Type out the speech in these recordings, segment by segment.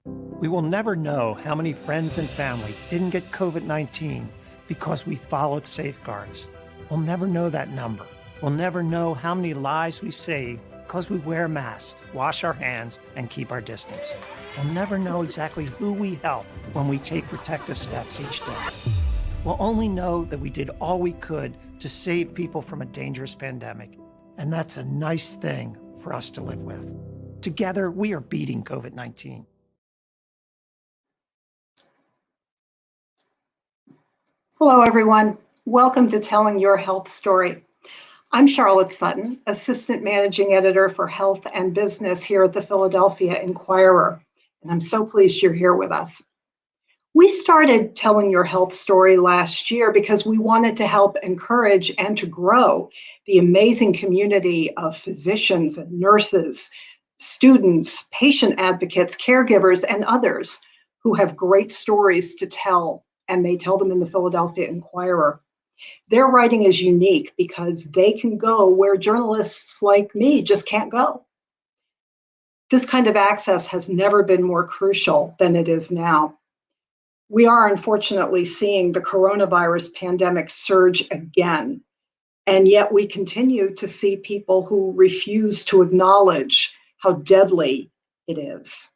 We will never know how many friends and family didn't get COVID-19 because we followed safeguards. We'll never know that number. We'll never know how many lives we save because we wear masks, wash our hands, and keep our distance. We'll never know exactly who we help when we take protective steps each day. We'll only know that we did all we could to save people from a dangerous pandemic. And that's a nice thing for us to live with. Together, we are beating COVID-19. Hello, everyone. Welcome to Telling Your Health Story. I'm Charlotte Sutton, Assistant Managing Editor for Health and Business here at the Philadelphia Inquirer, and I'm so pleased you're here with us. We started Telling Your Health Story last year because we wanted to help encourage and to grow the amazing community of physicians and nurses, students, patient advocates, caregivers, and others who have great stories to tell, and they tell them in the Philadelphia Inquirer. Their writing is unique because they can go where journalists like me just can't go. This kind of access has never been more crucial than it is now. We are unfortunately seeing the coronavirus pandemic surge again, and yet we continue to see people who refuse to acknowledge how deadly it is.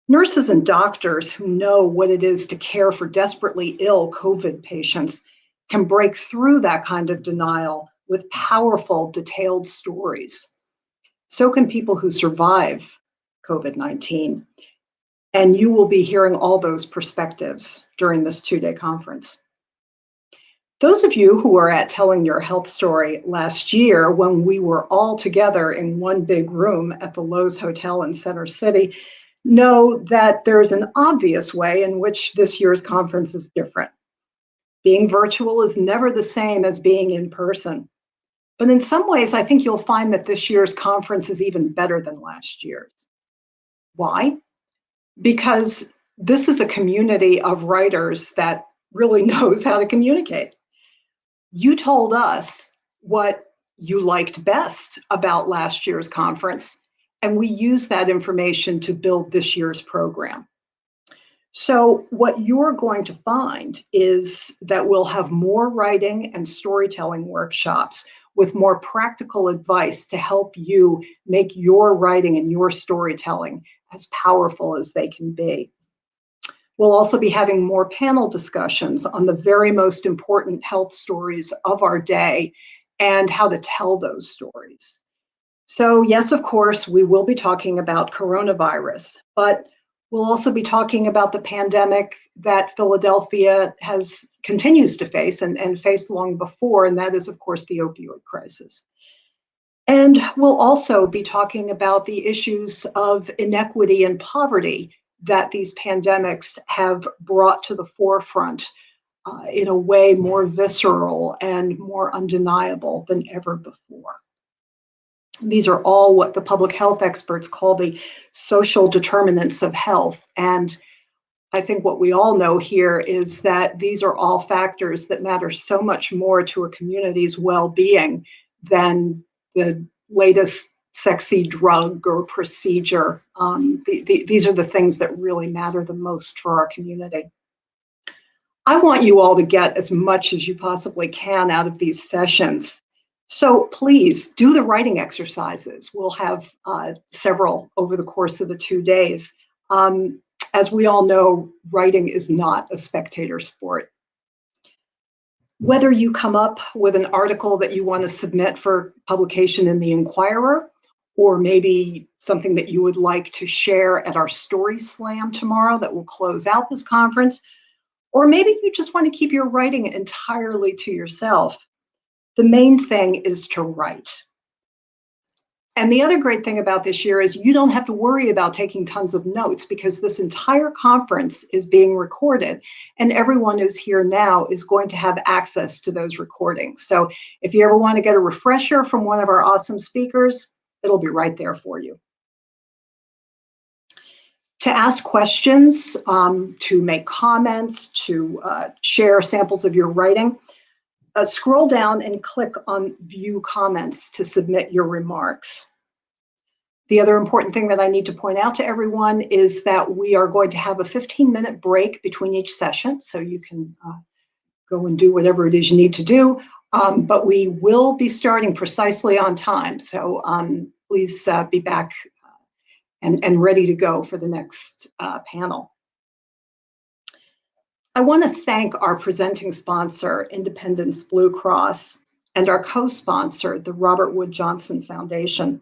Nurses and doctors who know what it is to care for desperately ill COVID patients can break through that kind of denial with powerful, detailed stories. So can people who survive COVID-19. And you will be hearing all those perspectives during this two-day conference. Those of you who were at Telling Your Health Story last year when we were all together in one big room at the Lowe's Hotel in Center City know that there's an obvious way in which this year's conference is different. Being virtual is never the same as being in person. But in some ways, I think you'll find that this year's conference is even better than last year's. Why? Because this is a community of writers that really knows how to communicate. You told us what you liked best about last year's conference, and we use that information to build this year's program. So what you're going to find is that we'll have more writing and storytelling workshops with more practical advice to help you make your writing and your storytelling as powerful as they can be. We'll also be having more panel discussions on the very most important health stories of our day and how to tell those stories. So yes, of course, we will be talking about coronavirus, but we'll also be talking about the pandemic that Philadelphia continues to face and faced long before, and that is, of course, the opioid crisis. And we'll also be talking about the issues of inequity and poverty that these pandemics have brought to the forefront in a way more visceral and more undeniable than ever before. These are all what the public health experts call the social determinants of health. And I think what we all know here is that these are all factors that matter so much more to a community's well-being than the latest sexy drug or procedure. These are the things that really matter the most for our community. I want you all to get as much as you possibly can out of these sessions. So please do the writing exercises. We'll have several over the course of the 2 days. As we all know, writing is not a spectator sport. Whether you come up with an article that you want to submit for publication in the Inquirer, or maybe something that you would like to share at our Story Slam tomorrow that will close out this conference, or maybe you just want to keep your writing entirely to yourself, the main thing is to write. And the other great thing about this year is you don't have to worry about taking tons of notes because this entire conference is being recorded and everyone who's here now is going to have access to those recordings. So if you ever want to get a refresher from one of our awesome speakers, it'll be right there for you. To ask questions, to make comments, to share samples of your writing, scroll down and click on View Comments to submit your remarks. The other important thing that I need to point out to everyone is that we are going to have a 15-minute break between each session, so you can go and do whatever it is you need to do. But we will be starting precisely on time, so please be back and ready to go for the next panel. I want to thank our presenting sponsor, Independence Blue Cross, and our co-sponsor, the Robert Wood Johnson Foundation.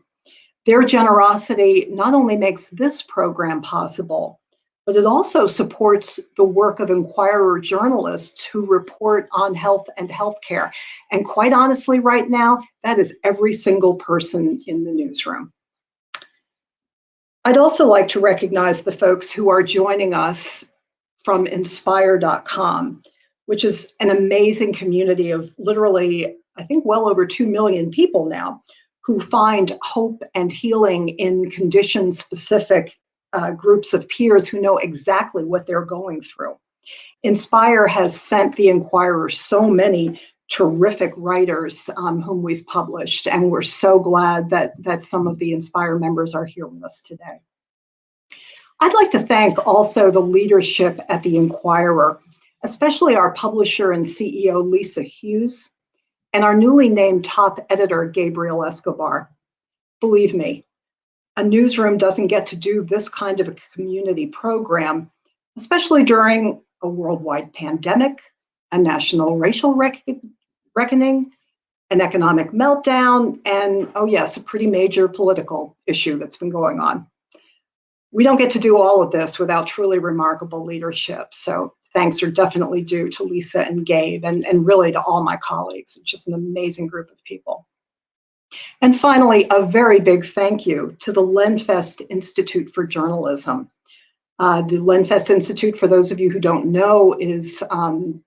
Their generosity not only makes this program possible, but it also supports the work of Inquirer journalists who report on health and healthcare. And quite honestly, right now, that is every single person in the newsroom. I'd also like to recognize the folks who are joining us from Inspire.com, which is an amazing community of literally, I think, well over 2 million people now who find hope and healing in condition-specific groups of peers who know exactly what they're going through. Inspire has sent the Inquirer so many terrific writers whom we've published, and we're so glad that some of the Inspire members are here with us today. I'd like to thank also the leadership at the Inquirer, especially our publisher and CEO, Lisa Hughes, and our newly named top editor, Gabriel Escobar. Believe me, a newsroom doesn't get to do this kind of a community program, especially during a worldwide pandemic, a national racial reckoning, an economic meltdown, and, oh yes, a pretty major political issue that's been going on. We don't get to do all of this without truly remarkable leadership. So thanks are definitely due to Lisa and Gabe and really to all my colleagues. It's just an amazing group of people. And finally, a very big thank you to the Lenfest Institute for Journalism. The Lenfest Institute, for those of you who don't know, is an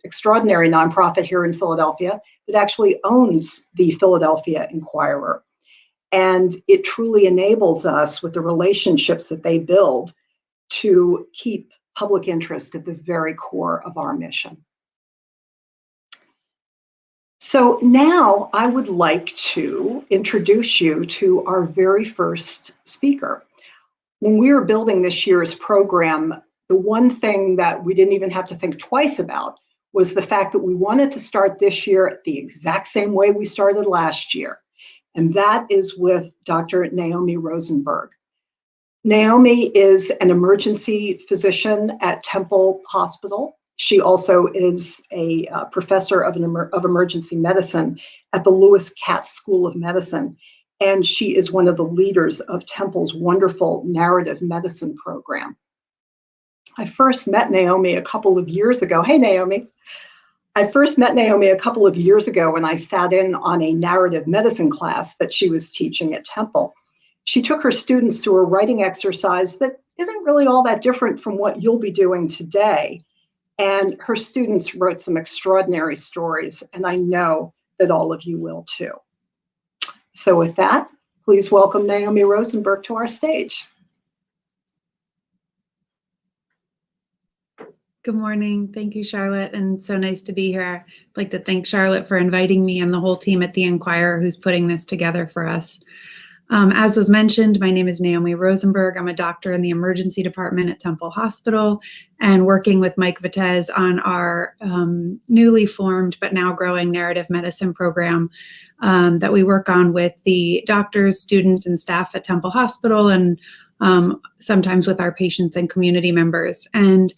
extraordinary nonprofit here in Philadelphia that actually owns the Philadelphia Inquirer. And it truly enables us, with the relationships that they build, to keep public interest at the very core of our mission. So now I would like to introduce you to our very first speaker. When we were building this year's program, the one thing that we didn't even have to think twice about was the fact that we wanted to start this year the exact same way we started last year. And that is with Dr. Naomi Rosenberg. Naomi is an emergency physician at Temple Hospital. She also is a professor of emergency medicine at the Lewis Katz School of Medicine. And she is one of the leaders of Temple's wonderful narrative medicine program. I first met Naomi a couple of years ago. Hey, Naomi. I first met Naomi a couple of years ago when I sat in on a narrative medicine class that she was teaching at Temple. She took her students through a writing exercise that isn't really all that different from what you'll be doing today. And her students wrote some extraordinary stories, and I know that all of you will too. So with that, please welcome Naomi Rosenberg to our stage. Good morning. Thank you, Charlotte, and so nice to be here. I'd like to thank Charlotte for inviting me and the whole team at the Inquirer who's putting this together for us. As was mentioned, my name is Naomi Rosenberg. I'm a doctor in the emergency department at Temple Hospital and working with Mike Vitez on our newly formed but now growing narrative medicine program that we work on with the doctors, students, and staff at Temple Hospital, and sometimes with our patients and community members. And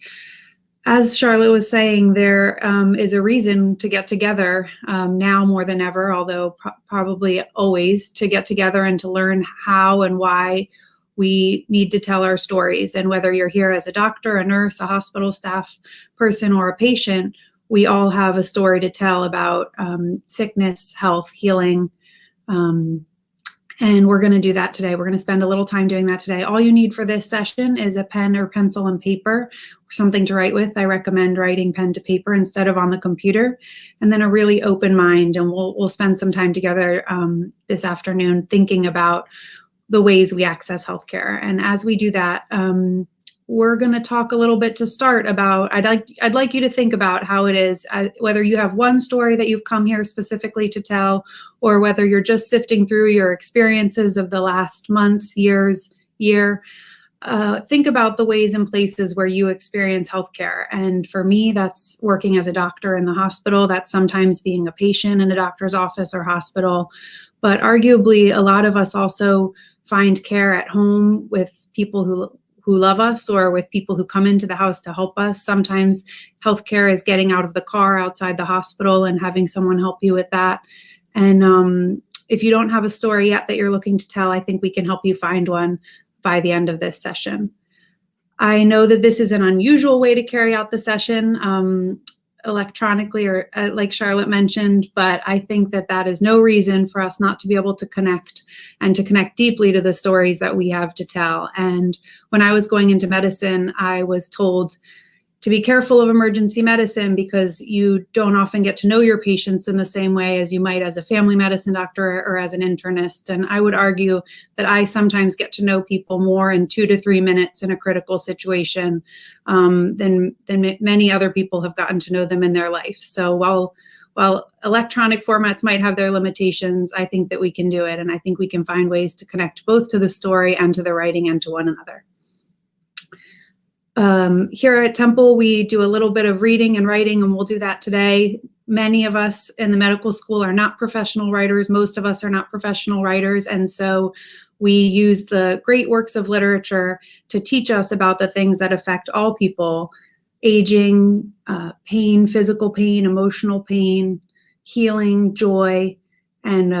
as Charlotte was saying, there is a reason to get together now more than ever, although probably always, to get together and to learn how and why we need to tell our stories. And whether you're here as a doctor, a nurse, a hospital staff person, or a patient, we all have a story to tell about sickness, health, healing. And we're going to do that today. We're going to spend a little time doing that today. All you need for this session is a pen or pencil and paper, or something to write with. I recommend writing pen to paper instead of on the computer, and then a really open mind. And we'll spend some time together this afternoon thinking about the ways we access healthcare. And as we do that, we're going to talk a little bit to start about, I'd like you to think about how it is, whether you have one story that you've come here specifically to tell, or whether you're just sifting through your experiences of the last months, years, year. Think about the ways and places where you experience healthcare. And for me, that's working as a doctor in the hospital. That's sometimes being a patient in a doctor's office or hospital. But arguably, a lot of us also find care at home with people who love us, or with people who come into the house to help us. Sometimes healthcare is getting out of the car outside the hospital and having someone help you with that. And if you don't have a story yet that you're looking to tell, I think we can help you find one by the end of this session. I know that this is an unusual way to carry out the session electronically, or like Charlotte mentioned, but I think that that is no reason for us not to be able to connect, and to connect deeply to the stories that we have to tell. And when I was going into medicine, I was told to be careful of emergency medicine because you don't often get to know your patients in the same way as you might as a family medicine doctor or as an internist. And I would argue that I sometimes get to know people more in 2 to 3 minutes in a critical situation than many other people have gotten to know them in their life. So while electronic formats might have their limitations, I think that we can do it. And I think we can find ways to connect both to the story and to the writing and to one another. Here at Temple, we do a little bit of reading and writing, and we'll do that today. Many of us in the medical school are not professional writers. Most of us are not professional writers. And so we use the great works of literature to teach us about the things that affect all people: aging, pain, physical pain, emotional pain, healing, joy. And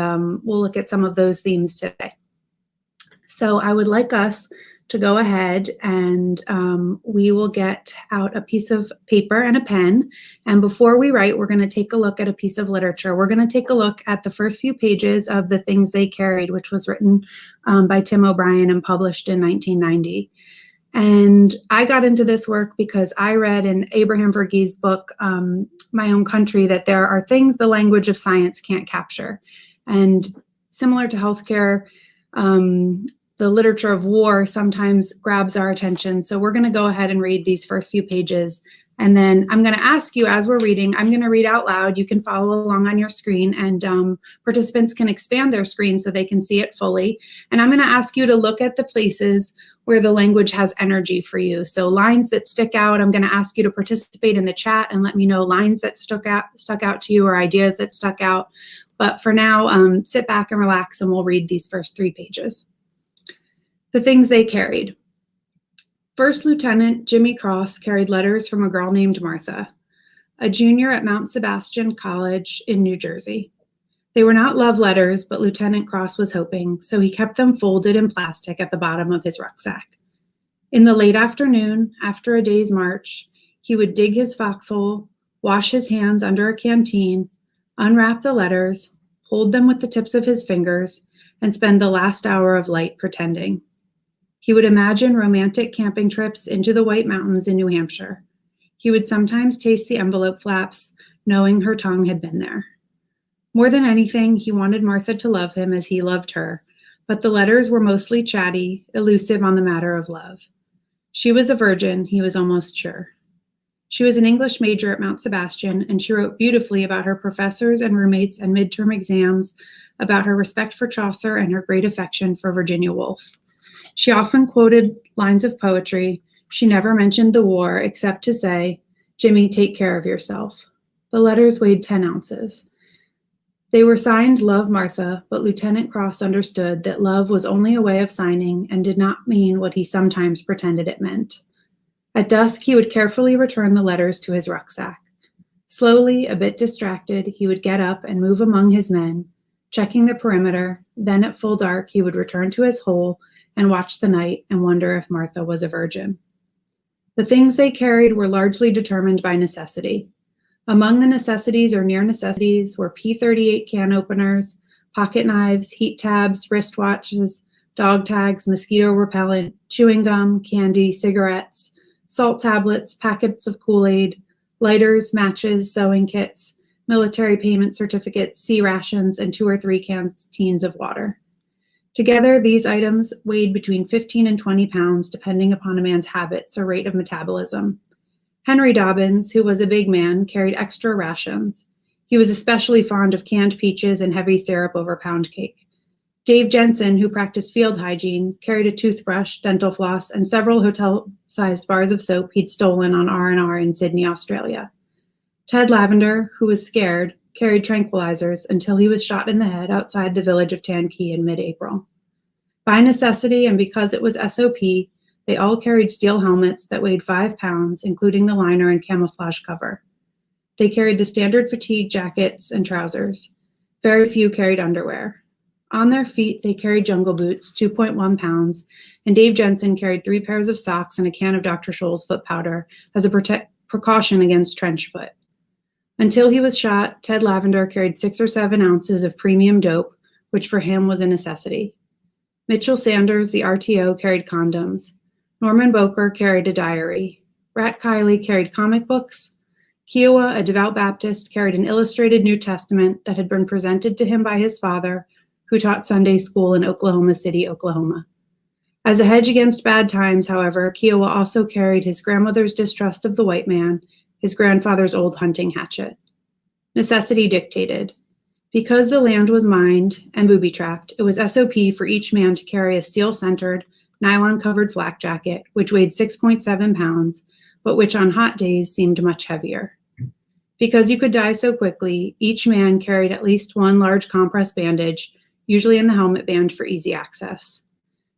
we'll look at some of those themes today. So I would like us to go ahead and we will get out a piece of paper and a pen. And before we write, we're going to take a look at a piece of literature. We're going to take a look at the first few pages of The Things They Carried, which was written by Tim O'Brien and published in 1990. And I got into this work because I read in Abraham Verghese' book, My Own Country, that there are things the language of science can't capture. And similar to healthcare, the literature of war sometimes grabs our attention. So we're going to go ahead and read these first few pages. And then I'm going to ask you, as we're reading, I'm going to read out loud. You can follow along on your screen, and participants can expand their screen so they can see it fully. And I'm going to ask you to look at the places where the language has energy for you. So lines that stick out, I'm going to ask you to participate in the chat and let me know lines that stuck out to you, or ideas that stuck out. But for now, sit back and relax, and we'll read these first 3 pages. The Things They Carried. First Lieutenant Jimmy Cross carried letters from a girl named Martha, a junior at Mount Sebastian College in New Jersey. They were not love letters, but Lieutenant Cross was hoping, so he kept them folded in plastic at the bottom of his rucksack. In the late afternoon, after a day's march, he would dig his foxhole, wash his hands under a canteen, unwrap the letters, hold them with the tips of his fingers, and spend the last hour of light pretending. He would imagine romantic camping trips into the White Mountains in New Hampshire. He would sometimes taste the envelope flaps, knowing her tongue had been there. More than anything, he wanted Martha to love him as he loved her, but the letters were mostly chatty, elusive on the matter of love. She was a virgin, he was almost sure. She was an English major at Mount Sebastian, and she wrote beautifully about her professors and roommates and midterm exams, about her respect for Chaucer and her great affection for Virginia Woolf. She often quoted lines of poetry. She never mentioned the war except to say, "Jimmy, take care of yourself." The letters weighed 10 ounces. They were signed Love Martha, but Lieutenant Cross understood that love was only a way of signing and did not mean what he sometimes pretended it meant. At dusk, he would carefully return the letters to his rucksack. Slowly, a bit distracted, he would get up and move among his men, checking the perimeter. Then at full dark, he would return to his hole and watch the night and wonder if Martha was a virgin. The things they carried were largely determined by necessity. Among the necessities or near necessities were P38 can openers, pocket knives, heat tabs, wristwatches, dog tags, mosquito repellent, chewing gum, candy, cigarettes, salt tablets, packets of Kool-Aid, lighters, matches, sewing kits, military payment certificates, sea rations, and 2 or 3 canteens of water. Together, these items weighed between 15 and 20 pounds, depending upon a man's habits or rate of metabolism. Henry Dobbins, who was a big man, carried extra rations. He was especially fond of canned peaches and heavy syrup over pound cake. Dave Jensen, who practiced field hygiene, carried a toothbrush, dental floss, and several hotel-sized bars of soap he'd stolen on R&R in Sydney, Australia. Ted Lavender, who was scared, carried tranquilizers until he was shot in the head outside the village of Tankey in mid-April. By necessity and because it was SOP, they all carried steel helmets that weighed 5 pounds, including the liner and camouflage cover. They carried the standard fatigue jackets and trousers. Very few carried underwear. On their feet, they carried jungle boots, 2.1 pounds, and Dave Jensen carried 3 pairs of socks and a can of Dr. Scholl's foot powder as a precaution against trench foot. Until he was shot, Ted Lavender carried 6 or 7 ounces of premium dope, which for him was a necessity. Mitchell Sanders, the RTO, carried condoms. Norman Boker carried a diary. Rat Kiley carried comic books. Kiowa, a devout Baptist, carried an illustrated New Testament that had been presented to him by his father, who taught Sunday school in Oklahoma City, Oklahoma. As a hedge against bad times, however, Kiowa also carried his grandmother's distrust of the white man, his grandfather's old hunting hatchet. Necessity dictated. Because the land was mined and booby-trapped, it was SOP for each man to carry a steel-centered, nylon-covered flak jacket, which weighed 6.7 pounds, but which on hot days seemed much heavier. Because you could die so quickly, each man carried at least one large compress bandage, usually in the helmet band for easy access.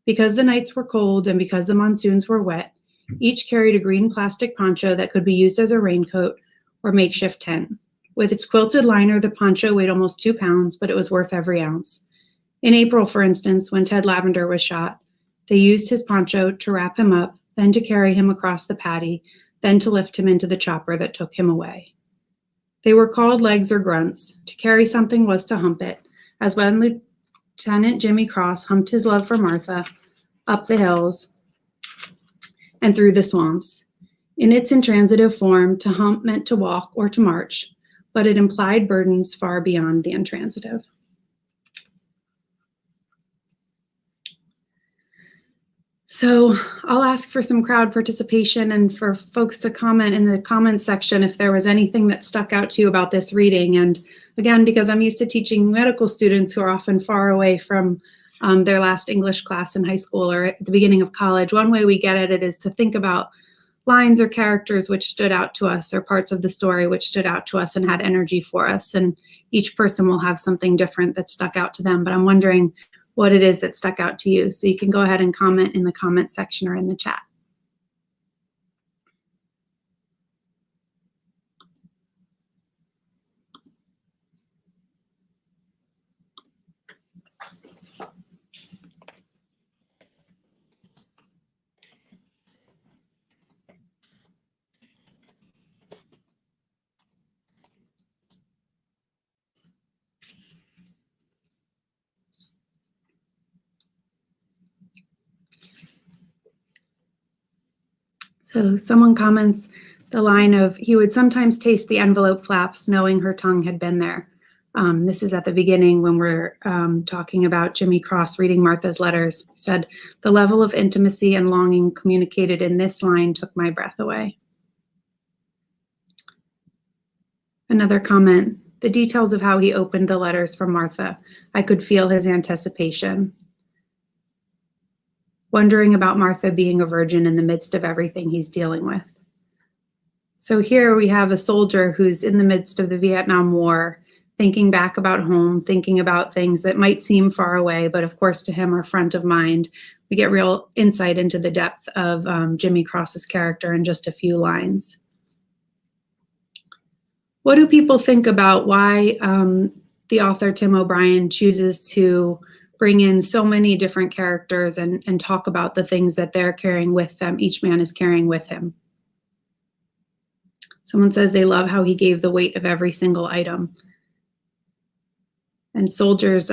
Because the nights were cold and because the monsoons were wet, each carried a green plastic poncho that could be used as a raincoat or makeshift tent. With its quilted liner, the poncho weighed almost 2 pounds, but it was worth every ounce. In April, for instance, when Ted Lavender was shot, they used his poncho to wrap him up, then to carry him across the paddy, then to lift him into the chopper that took him away. They were called legs or grunts. To carry something was to hump it, as when Lieutenant Jimmy Cross humped his love for Martha up the hills and through the swamps. In its intransitive form, to hump meant to walk or to march, but it implied burdens far beyond the intransitive. So I'll ask for some crowd participation and for folks to comment in the comments section if there was anything that stuck out to you about this reading. And again, because I'm used to teaching medical students who are often far away from their last English class in high school or at the beginning of college, one way we get at it is to think about lines or characters which stood out to us or parts of the story which stood out to us and had energy for us. And each person will have something different that stuck out to them. But I'm wondering what it is that stuck out to you. So you can go ahead and comment in the comment section or in the chat. So someone comments the line of, he would sometimes taste the envelope flaps knowing her tongue had been there. This is at the beginning when we're talking about Jimmy Cross reading Martha's letters. He said, the level of intimacy and longing communicated in this line took my breath away. Another comment, the details of how he opened the letters from Martha. I could feel his anticipation. Wondering about Martha being a virgin in the midst of everything he's dealing with. So here we have a soldier who's in the midst of the Vietnam War, thinking back about home, thinking about things that might seem far away, but of course to him are front of mind. We get real insight into the depth of Jimmy Cross's character in just a few lines. What do people think about why the author Tim O'Brien chooses to bring in so many different characters and talk about the things that they're carrying with them, each man is carrying with him? Someone says they love how he gave the weight of every single item. And soldiers,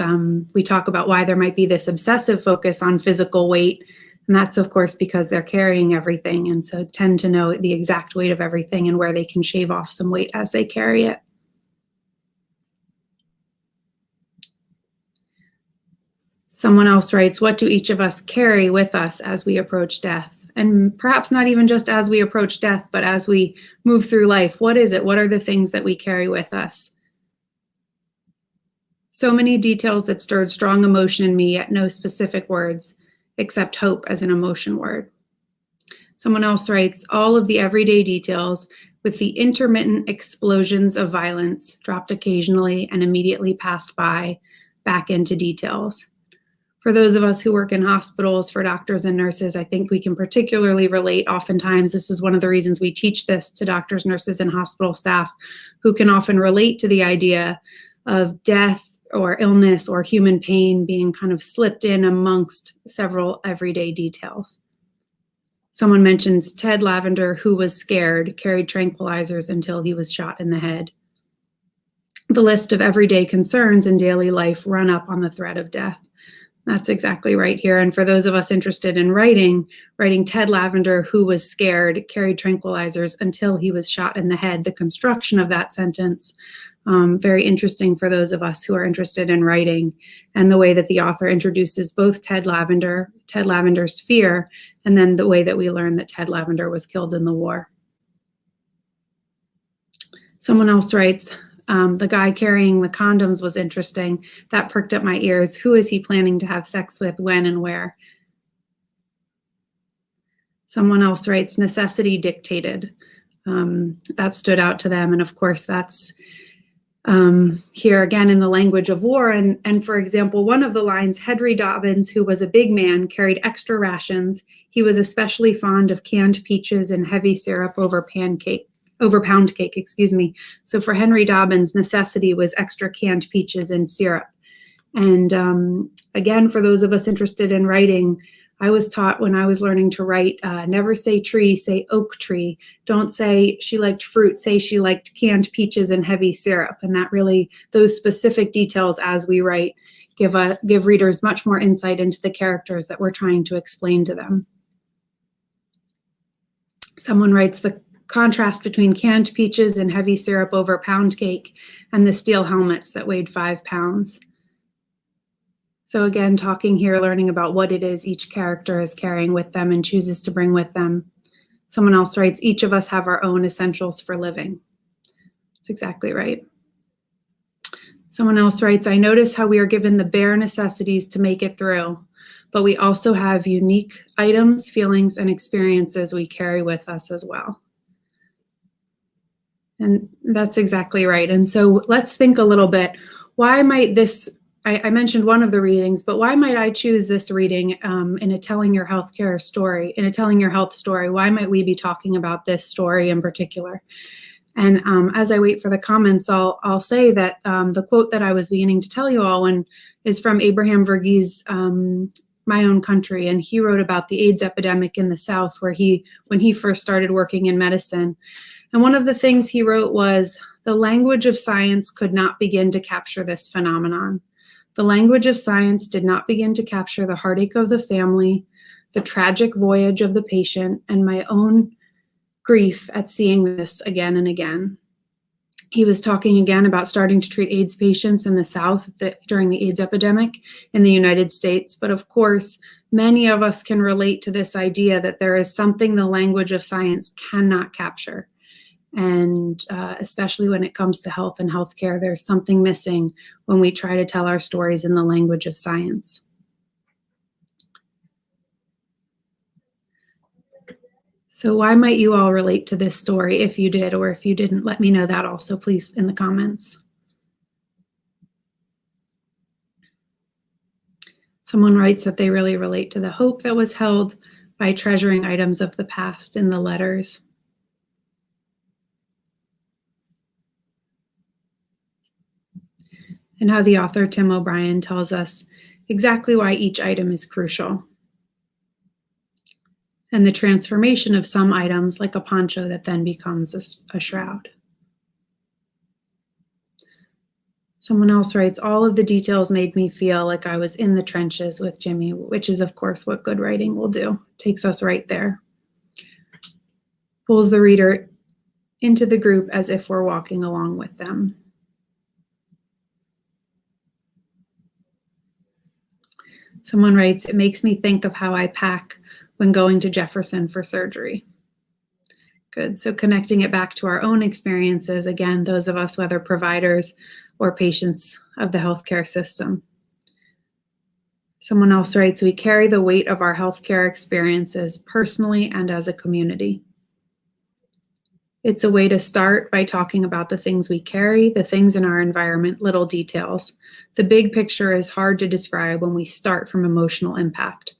we talk about why there might be this obsessive focus on physical weight. And that's, of course, because they're carrying everything and so tend to know the exact weight of everything and where they can shave off some weight as they carry it. Someone else writes, what do each of us carry with us as we approach death? And perhaps not even just as we approach death, but as we move through life. What is it? What are the things that we carry with us? So many details that stirred strong emotion in me, yet no specific words, except hope as an emotion word. Someone else writes, all of the everyday details with the intermittent explosions of violence dropped occasionally and immediately passed by back into details. For those of us who work in hospitals, for doctors and nurses, I think we can particularly relate. Oftentimes, this is one of the reasons we teach this to doctors, nurses, and hospital staff who can often relate to the idea of death or illness or human pain being kind of slipped in amongst several everyday details. Someone mentions Ted Lavender, who was scared, carried tranquilizers until he was shot in the head. The list of everyday concerns in daily life run up on the thread of death. That's exactly right here. And for those of us interested in writing Ted Lavender, who was scared, carried tranquilizers until he was shot in the head, the construction of that sentence, very interesting for those of us who are interested in writing, and the way that the author introduces both Ted Lavender's fear, and then the way that we learn that Ted Lavender was killed in the war. Someone else writes, the guy carrying the condoms was interesting. That perked up my ears. Who is he planning to have sex with, when, and where? Someone else writes, necessity dictated. That stood out to them. And of course, that's here again in the language of war. And for example, one of the lines, Henry Dobbins, who was a big man, carried extra rations. He was especially fond of canned peaches and heavy syrup over pound cake. So for Henry Dobbins, necessity was extra canned peaches and syrup. And again, for those of us interested in writing, I was taught when I was learning to write, never say tree, say oak tree. Don't say she liked fruit, say she liked canned peaches and heavy syrup. And that really, those specific details as we write, give readers much more insight into the characters that we're trying to explain to them. Someone writes, the contrast between canned peaches and heavy syrup over pound cake and the steel helmets that weighed 5 pounds. So again, talking here, learning about what it is each character is carrying with them and chooses to bring with them. Someone else writes, each of us have our own essentials for living. That's exactly right. Someone else writes, I notice how we are given the bare necessities to make it through, but we also have unique items, feelings, and experiences we carry with us as well. And that's exactly right. And so let's think a little bit, why might this, I mentioned one of the readings, but why might I choose this reading in a Telling Your Healthcare story, in a Telling Your Health story? Why might we be talking about this story in particular? And as I wait for the comments, I'll say that the quote that I was beginning to tell you all is from Abraham Verghese' My Own Country. And he wrote about the AIDS epidemic in the South, when he first started working in medicine. And one of the things he wrote was, the language of science could not begin to capture this phenomenon. The language of science did not begin to capture the heartache of the family, the tragic voyage of the patient, and my own grief at seeing this again and again. He was talking again about starting to treat AIDS patients in the South during the AIDS epidemic in the United States. But of course, many of us can relate to this idea that there is something the language of science cannot capture. And especially when it comes to health and healthcare, there's something missing when we try to tell our stories in the language of science. So why might you all relate to this story? If you did, or if you didn't, let me know that also, please, in the comments. Someone writes that they really relate to the hope that was held by treasuring items of the past in the letters. And how the author, Tim O'Brien, tells us exactly why each item is crucial. And the transformation of some items, like a poncho that then becomes a shroud. Someone else writes, all of the details made me feel like I was in the trenches with Jimmy, which is, of course, what good writing will do. Takes us right there. Pulls the reader into the group as if we're walking along with them. Someone writes, it makes me think of how I pack when going to Jefferson for surgery. Good. So connecting it back to our own experiences, again, those of us, whether providers or patients of the healthcare system. Someone else writes, we carry the weight of our healthcare experiences personally and as a community. It's a way to start by talking about the things we carry, the things in our environment, little details. The big picture is hard to describe when we start from emotional impact.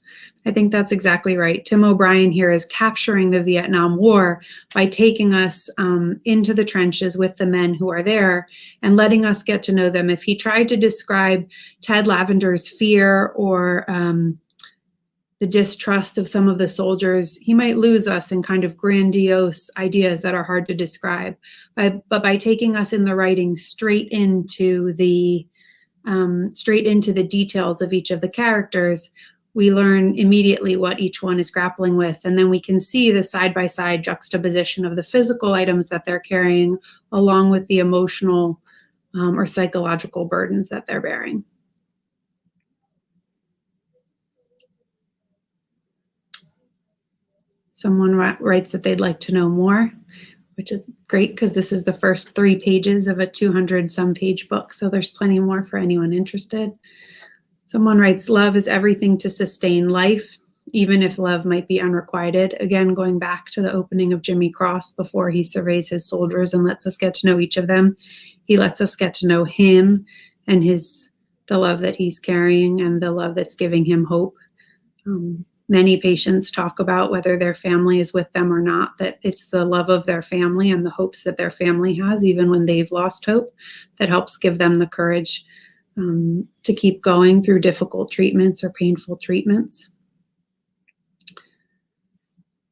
I think that's exactly right. Tim O'Brien here is capturing the Vietnam War by taking us into the trenches with the men who are there and letting us get to know them. If he tried to describe Ted Lavender's fear or the distrust of some of the soldiers, he might lose us in kind of grandiose ideas that are hard to describe. But by taking us in the writing straight into the details of each of the characters, we learn immediately what each one is grappling with. And then we can see the side-by-side juxtaposition of the physical items that they're carrying along with the emotional or psychological burdens that they're bearing. Someone writes that they'd like to know more, which is great because this is the first 3 pages of a 200-some page book, so there's plenty more for anyone interested. Someone writes, love is everything to sustain life, even if love might be unrequited. Again, going back to the opening of Jimmy Cross before he surveys his soldiers and lets us get to know each of them. He lets us get to know him and the love that he's carrying and the love that's giving him hope. Many patients talk about whether their family is with them or not, that it's the love of their family and the hopes that their family has, even when they've lost hope, that helps give them the courage to keep going through difficult treatments or painful treatments.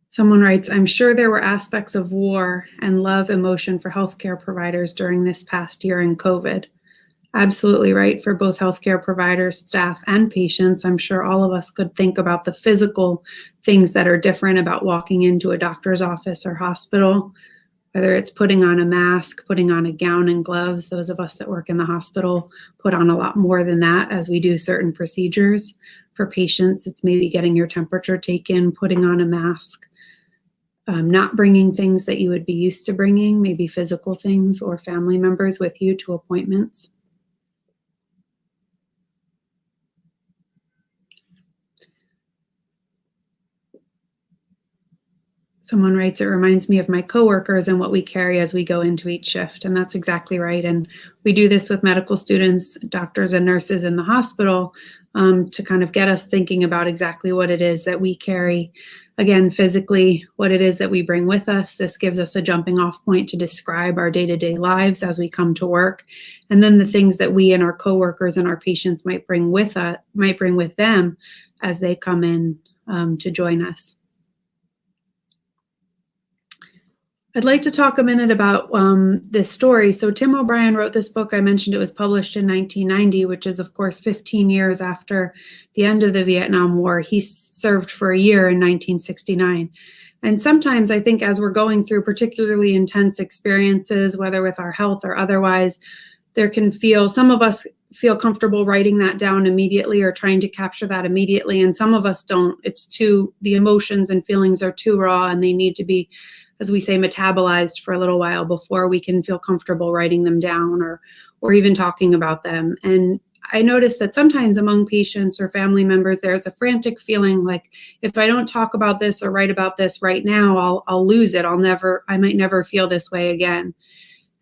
Someone writes, I'm sure there were aspects of war and love emotion for healthcare providers during this past year in COVID. Absolutely right. For both healthcare providers, staff, and patients, I'm sure all of us could think about the physical things that are different about walking into a doctor's office or hospital, whether it's putting on a mask, putting on a gown and gloves. Those of us that work in the hospital put on a lot more than that as we do certain procedures. For patients, it's maybe getting your temperature taken, putting on a mask, not bringing things that you would be used to bringing, maybe physical things or family members with you to appointments. Someone writes, it reminds me of my coworkers and what we carry as we go into each shift. And that's exactly right. And we do this with medical students, doctors and nurses in the hospital to kind of get us thinking about exactly what it is that we carry. Again, physically, what it is that we bring with us. This gives us a jumping off point to describe our day-to-day lives as we come to work. And then the things that we and our coworkers and our patients might bring with them as they come in to join us. I'd like to talk a minute about this story. So Tim O'Brien wrote this book. I mentioned it was published in 1990, which is, of course, 15 years after the end of the Vietnam War. He served for a year in 1969. And sometimes I think as we're going through particularly intense experiences, whether with our health or otherwise, some of us feel comfortable writing that down immediately or trying to capture that immediately. And some of us don't. The emotions and feelings are too raw and they need to be, as we say, metabolized for a little while before we can feel comfortable writing them down or even talking about them. And I noticed that sometimes among patients or family members, there's a frantic feeling like, if I don't talk about this or write about this right now, I'll lose it. I might never feel this way again.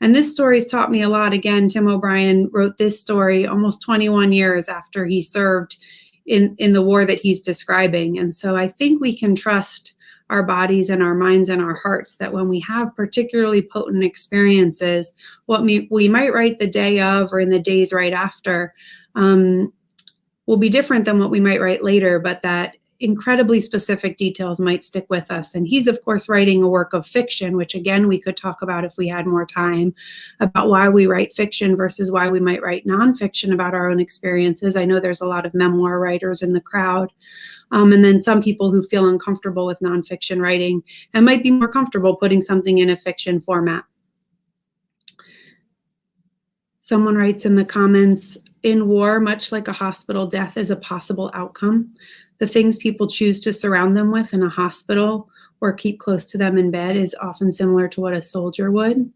And this story's taught me a lot. Again, Tim O'Brien wrote this story almost 21 years after he served in the war that he's describing. And so I think we can trust our bodies and our minds and our hearts that when we have particularly potent experiences, what we might write the day of or in the days right after will be different than what we might write later, but that incredibly specific details might stick with us. And he's, of course, writing a work of fiction, which again, we could talk about if we had more time, about why we write fiction versus why we might write nonfiction about our own experiences. I know there's a lot of memoir writers in the crowd. And then some people who feel uncomfortable with nonfiction writing and might be more comfortable putting something in a fiction format. Someone writes in the comments, In war, much like a hospital, death is a possible outcome. The things people choose to surround them with in a hospital or keep close to them in bed is often similar to what a soldier would.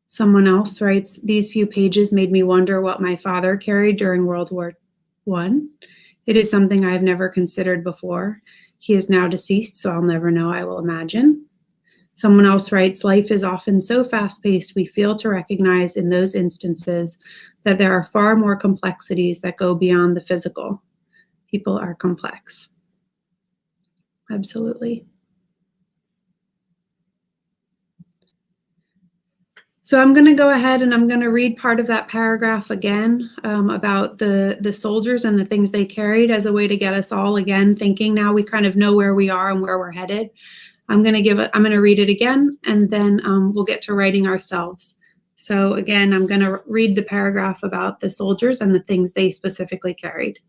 Someone else writes, these few pages made me wonder what my father carried during World War I. It is something I have never considered before. He is now deceased, so I'll never know, I will imagine. Someone else writes, life is often so fast-paced we fail to recognize in those instances that there are far more complexities that go beyond the physical. People are complex. Absolutely. So I'm going to go ahead and I'm going to read part of that paragraph again about the soldiers and the things they carried as a way to get us all again thinking. Now we kind of know where we are and where we're headed. I'm going to read it again, and then we'll get to writing ourselves. So again, I'm going to read the paragraph about the soldiers and the things they specifically carried.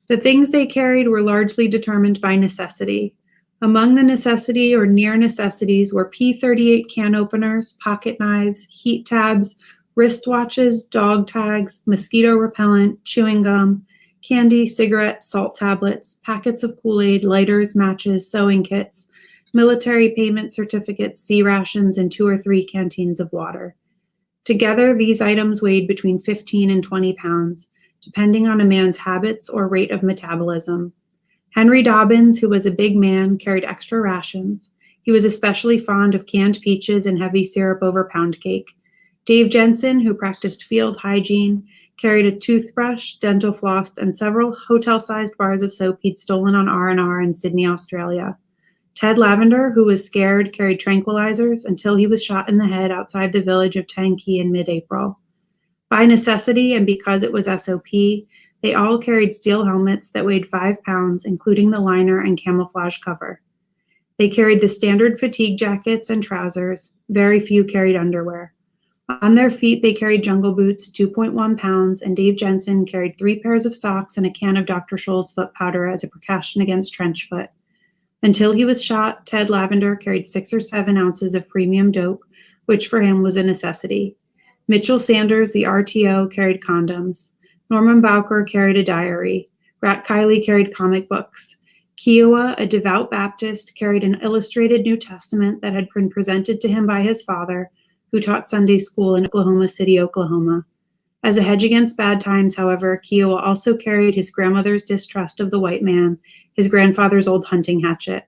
The things they carried were largely determined by necessity. Among the necessity or near necessities were P38 can openers, pocket knives, heat tabs, wristwatches, dog tags, mosquito repellent, chewing gum, candy, cigarettes, salt tablets, packets of Kool-Aid, lighters, matches, sewing kits, military payment certificates, sea rations, and 2 or 3 canteens of water. Together, these items weighed between 15 and 20 pounds, depending on a man's habits or rate of metabolism. Henry Dobbins, who was a big man, carried extra rations. He was especially fond of canned peaches and heavy syrup over pound cake. Dave Jensen, who practiced field hygiene, carried a toothbrush, dental floss, and several hotel-sized bars of soap he'd stolen on R&R in Sydney, Australia. Ted Lavender, who was scared, carried tranquilizers until he was shot in the head outside the village of Tankey in mid-April. By necessity and because it was SOP, they all carried steel helmets that weighed 5 pounds, including the liner and camouflage cover. They carried the standard fatigue jackets and trousers. Very few carried underwear. On their feet, they carried jungle boots, 2.1 pounds, and Dave Jensen carried 3 pairs of socks and a can of Dr. Scholl's foot powder as a precaution against trench foot. Until he was shot, Ted Lavender carried 6 or 7 ounces of premium dope, which for him was a necessity. Mitchell Sanders, the RTO, carried condoms. Norman Bowker carried a diary. Rat Kiley carried comic books. Kiowa, a devout Baptist, carried an illustrated New Testament that had been presented to him by his father, who taught Sunday school in Oklahoma City, Oklahoma. As a hedge against bad times, however, Kiowa also carried his grandmother's distrust of the white man, his grandfather's old hunting hatchet.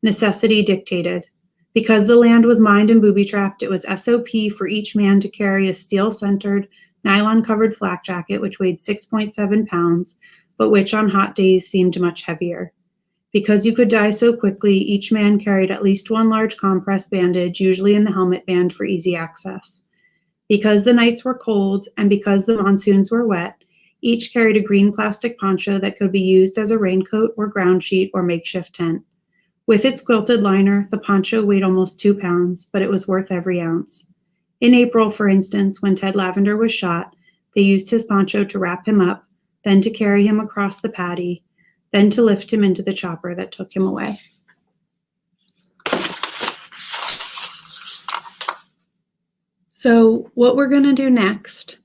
Necessity dictated. Because the land was mined and booby-trapped, it was SOP for each man to carry a steel-centered, nylon-covered flak jacket which weighed 6.7 pounds, but which on hot days seemed much heavier. Because you could die so quickly, each man carried at least 1 large compress bandage, usually in the helmet band for easy access. Because the nights were cold and because the monsoons were wet, each carried a green plastic poncho that could be used as a raincoat or ground sheet or makeshift tent. With its quilted liner, the poncho weighed almost 2 pounds, but it was worth every ounce. In April, for instance, when Ted Lavender was shot, they used his poncho to wrap him up, then to carry him across the paddy, then to lift him into the chopper that took him away. So what we're going to do next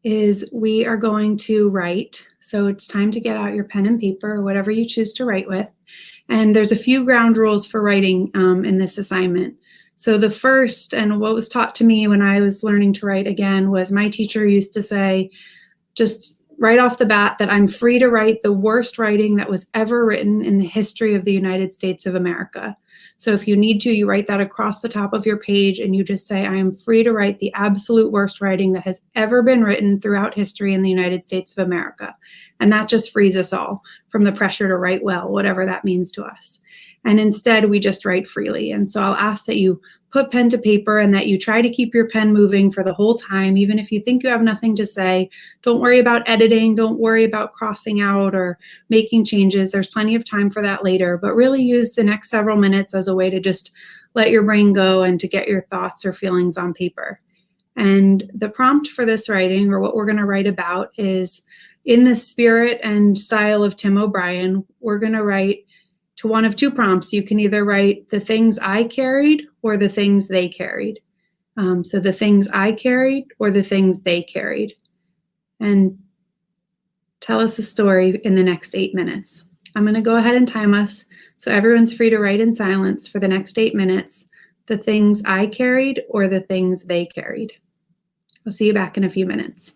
is we are going to write. So it's time to get out your pen and paper or whatever you choose to write with. And there's a few ground rules for writing in this assignment. So the first, and what was taught to me when I was learning to write again, was my teacher used to say, just right off the bat, that I'm free to write the worst writing that was ever written in the history of the United States of America. So if you need to, you write that across the top of your page and you just say, I am free to write the absolute worst writing that has ever been written throughout history in the United States of America. And that just frees us all from the pressure to write well, whatever that means to us. And instead, we just write freely. And so I'll ask that you put pen to paper and that you try to keep your pen moving for the whole time, even if you think you have nothing to say. Don't worry about editing. Don't worry about crossing out or making changes. There's plenty of time for that later, but really use the next several minutes as a way to just let your brain go and to get your thoughts or feelings on paper. And the prompt for this writing, or what we're going to write about, is in the spirit and style of Tim O'Brien. We're going to write to one of 2 prompts. You can either write the things I carried or the things they carried. So the things I carried or the things they carried. and tell us a story in the next 8 minutes. I'm going to go ahead and time us, so everyone's free to write in silence for the next 8 minutes the things I carried or the things they carried. I'll see you back in a few minutes.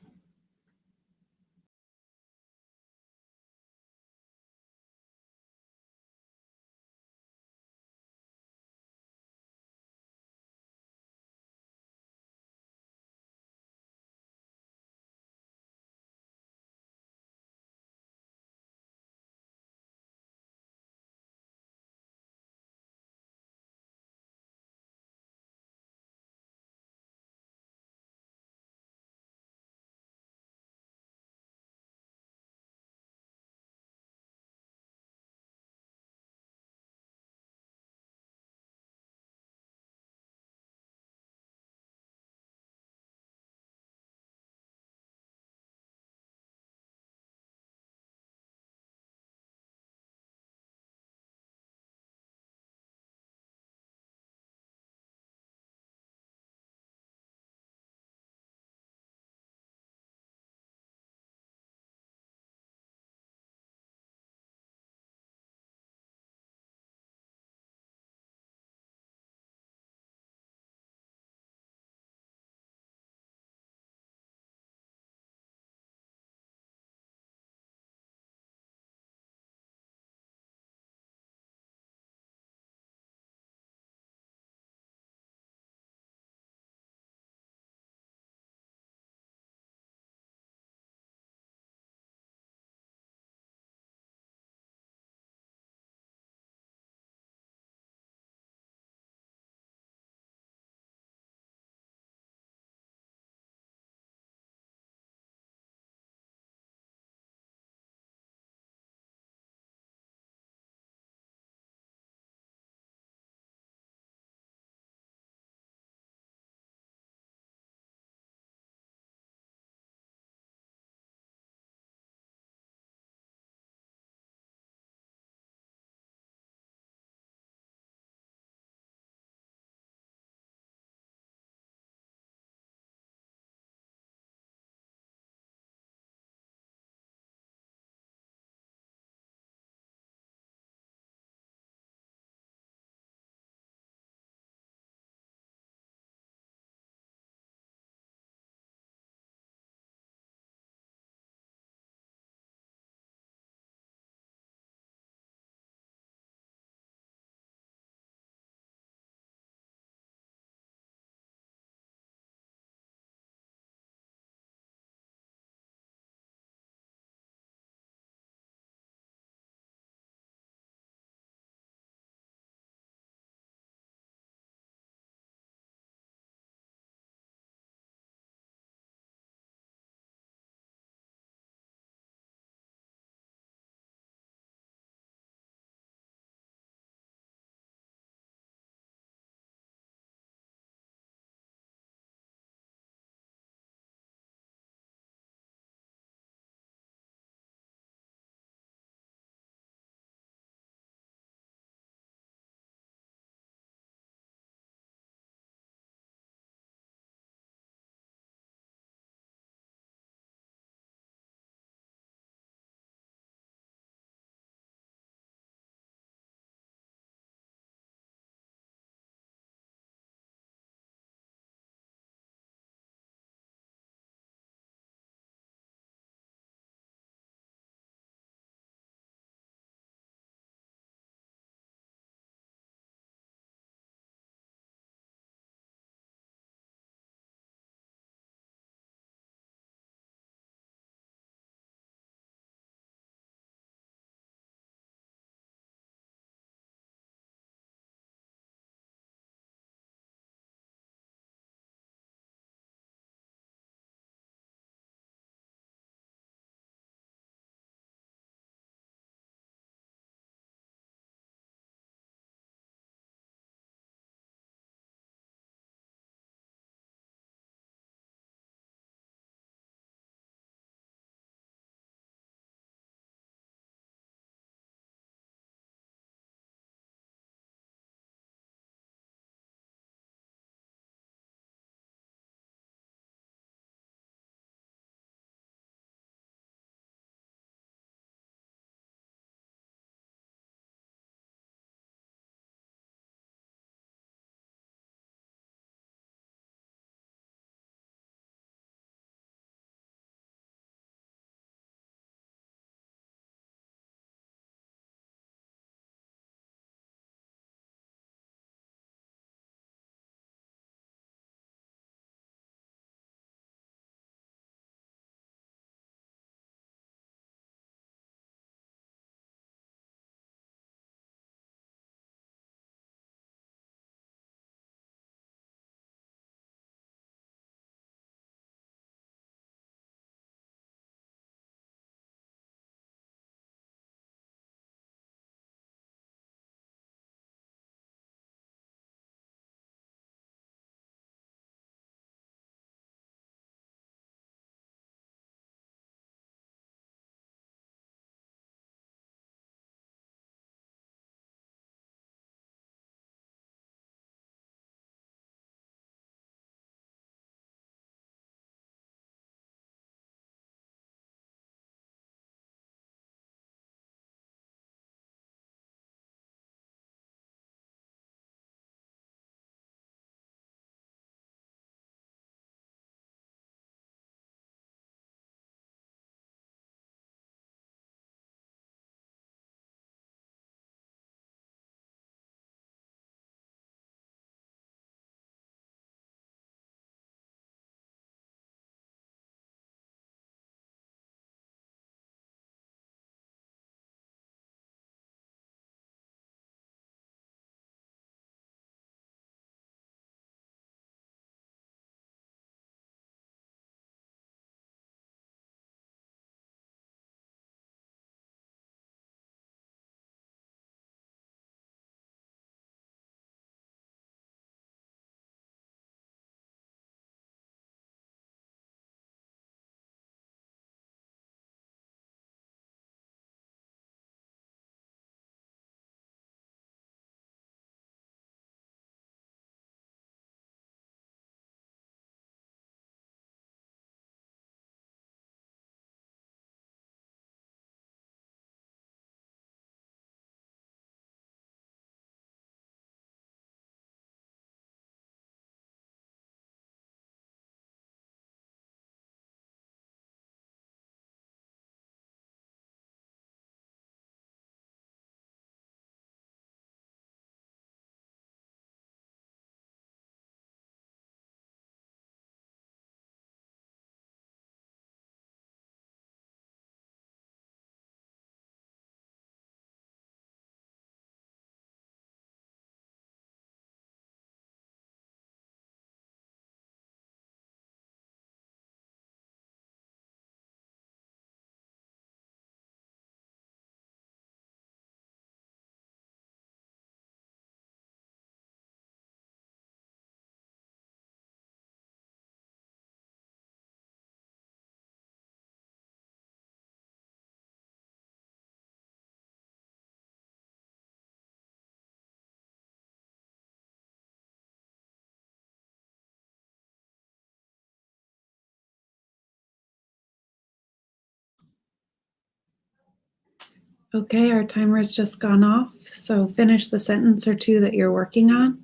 Okay, our timer's just gone off, so finish the sentence or two that you're working on,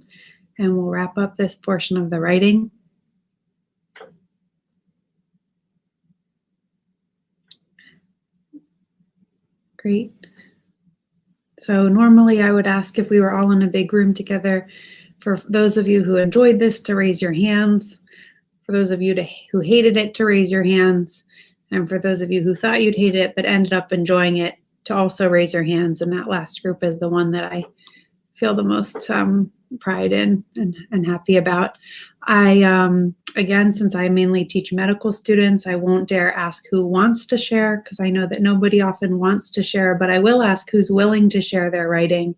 and we'll wrap up this portion of the writing. Great. So normally I would ask if we were all in a big room together, for those of you who enjoyed this to raise your hands, for those of you who hated it to raise your hands, and for those of you who thought you'd hate it but ended up enjoying it to also raise your hands. And that last group is the one that I feel the most pride in and happy about. Again, since I mainly teach medical students, I won't dare ask who wants to share, because I know that nobody often wants to share, but I will ask who's willing to share their writing.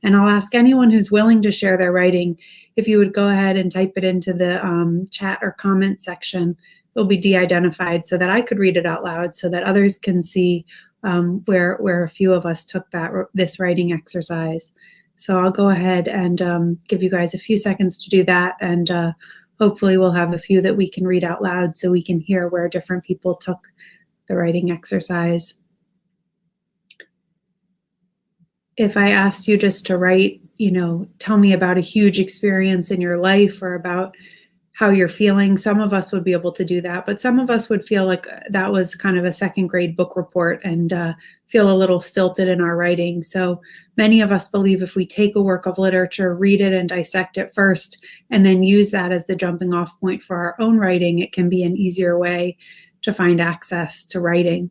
And I'll ask anyone who's willing to share their writing if you would go ahead and type it into the chat or comment section. It'll be de-identified so that I could read it out loud, so that others can see where a few of us took this writing exercise. So I'll go ahead and give you guys a few seconds to do that, and hopefully we'll have a few that we can read out loud so we can hear where different people took the writing exercise. If I asked you just to write, tell me about a huge experience in your life or about how you're feeling, some of us would be able to do that, but some of us would feel like that was kind of a second grade book report and feel a little stilted in our writing. So many of us believe if we take a work of literature, read it and dissect it first, and then use that as the jumping off point for our own writing, it can be an easier way to find access to writing.